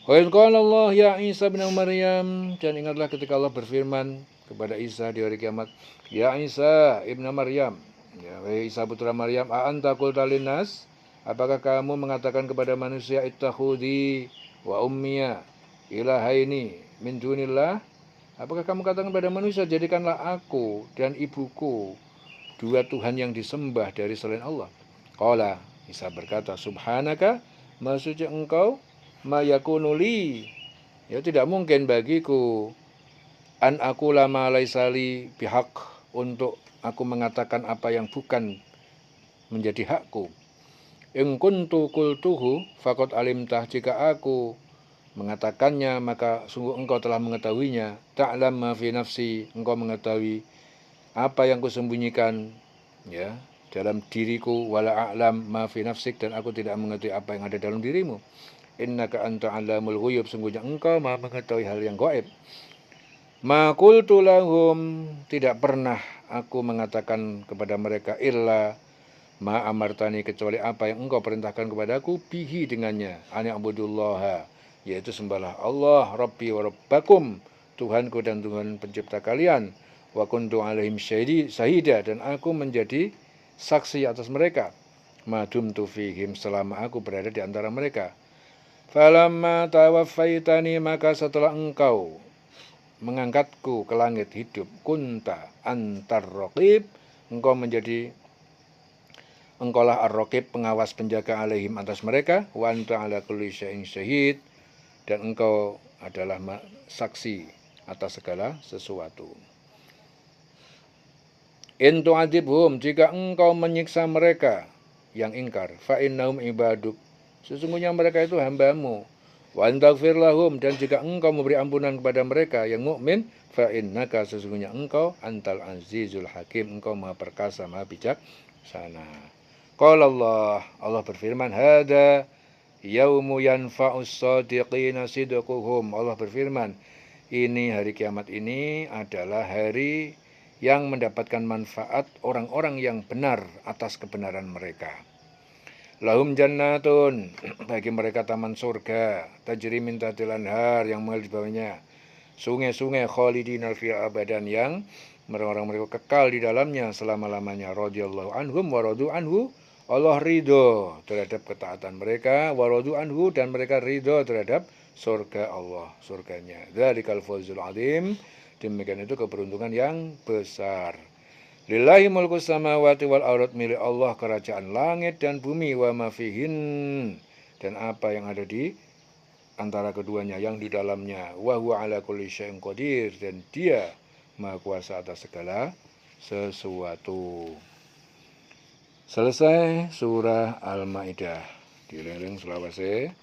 Wa idz qala Allah ya Isa bin Maryam, dan ingatlah ketika Allah berfirman kepada Isa di hari kiamat, ya Isa ibnu Maryam, ya wahai Isa putra Maryam, a anta qulta linnas, apakah kamu mengatakan kepada manusia, ittakhudhi wa ummiya ilahaini min dunillah, apakah kamu katakan kepada manusia, jadikanlah aku dan ibuku dua Tuhan yang disembah dari selain Allah. Qala, Isa berkata, subhanaka, maha suci engkau, ma yakunu li, ya tidak mungkin bagiku, an aku lama laisali bihaq, untuk aku mengatakan apa yang bukan menjadi hakku. In kuntu qultuhu faqad alimtah, jika aku mengatakannya maka sungguh engkau telah mengetahuinya. Ta'lam ma fi nafsi, engkau mengetahui apa yang kusembunyikan, ya, dalam diriku, wala a'lam ma fi nafsik, dan aku tidak mengetahui apa yang ada dalam dirimu. Innaka anta 'allamul ghuyub, sungguhnya engkau maha mengetahui hal yang gaib. Ma qultu lahum, tidak pernah aku mengatakan kepada mereka, illa ma amartani, kecuali apa yang engkau perintahkan kepadaku, bihi, dengannya, ani abudullaha, yaitu sembahlah Allah, Rabbi wa Rabbakum, Tuhanku dan Tuhan pencipta kalian, wa kuntu alaihim syahida, dan aku menjadi saksi atas mereka, madumtu fihim, selama aku berada di antara mereka. Falamma tawaffaitani, maka setelah engkau mengangkatku ke langit hidup, kunta antar raqib, engkaulah ar-raqib, pengawas penjaga alaihim atas mereka, wa anta ala kulli syai'in syahid, dan engkau adalah saksi atas segala sesuatu. In tu'adzibhum, jika engkau menyiksa mereka yang ingkar, fa innahum ibaduk, sesungguhnya mereka itu hambamu. Wa antaghfir lahum, dan jika engkau memberi ampunan kepada mereka yang mukmin, fa innaka, sesungguhnya engkau antal azizul hakim, engkau maha perkasa, maha bijaksana. Qala Allah berfirman, hada yaumu yanfa'us shadiqina sidquhum. Allah berfirman, ini hari kiamat ini adalah hari yang mendapatkan manfaat orang-orang yang benar atas kebenaran mereka. Lahum jannatun, bagi mereka taman surga, tajri min tahtil anhar, yang mengalir di bawahnya sungai-sungai, khalidina fiha abadan, yang orang-orang mereka kekal di dalamnya selama-lamanya. Radhiyallahu anhum wa radu anhu, Allah ridho terhadap ketaatan mereka, wa radu anhu, dan mereka ridho terhadap surga Allah, surganya. Dzalikal fawzul azim, demikian itu keberuntungan yang besar. Lillahi mulku samawati wal ardh, milik Allah kerajaan langit dan bumi, wa ma fihin, dan apa yang ada di antara keduanya, yang di dalamnya. Wa huwa ala kulli syai'in qadir, dan dia maha kuasa atas segala sesuatu. Selesai surah Al-Maidah. Dieling-eling selawase.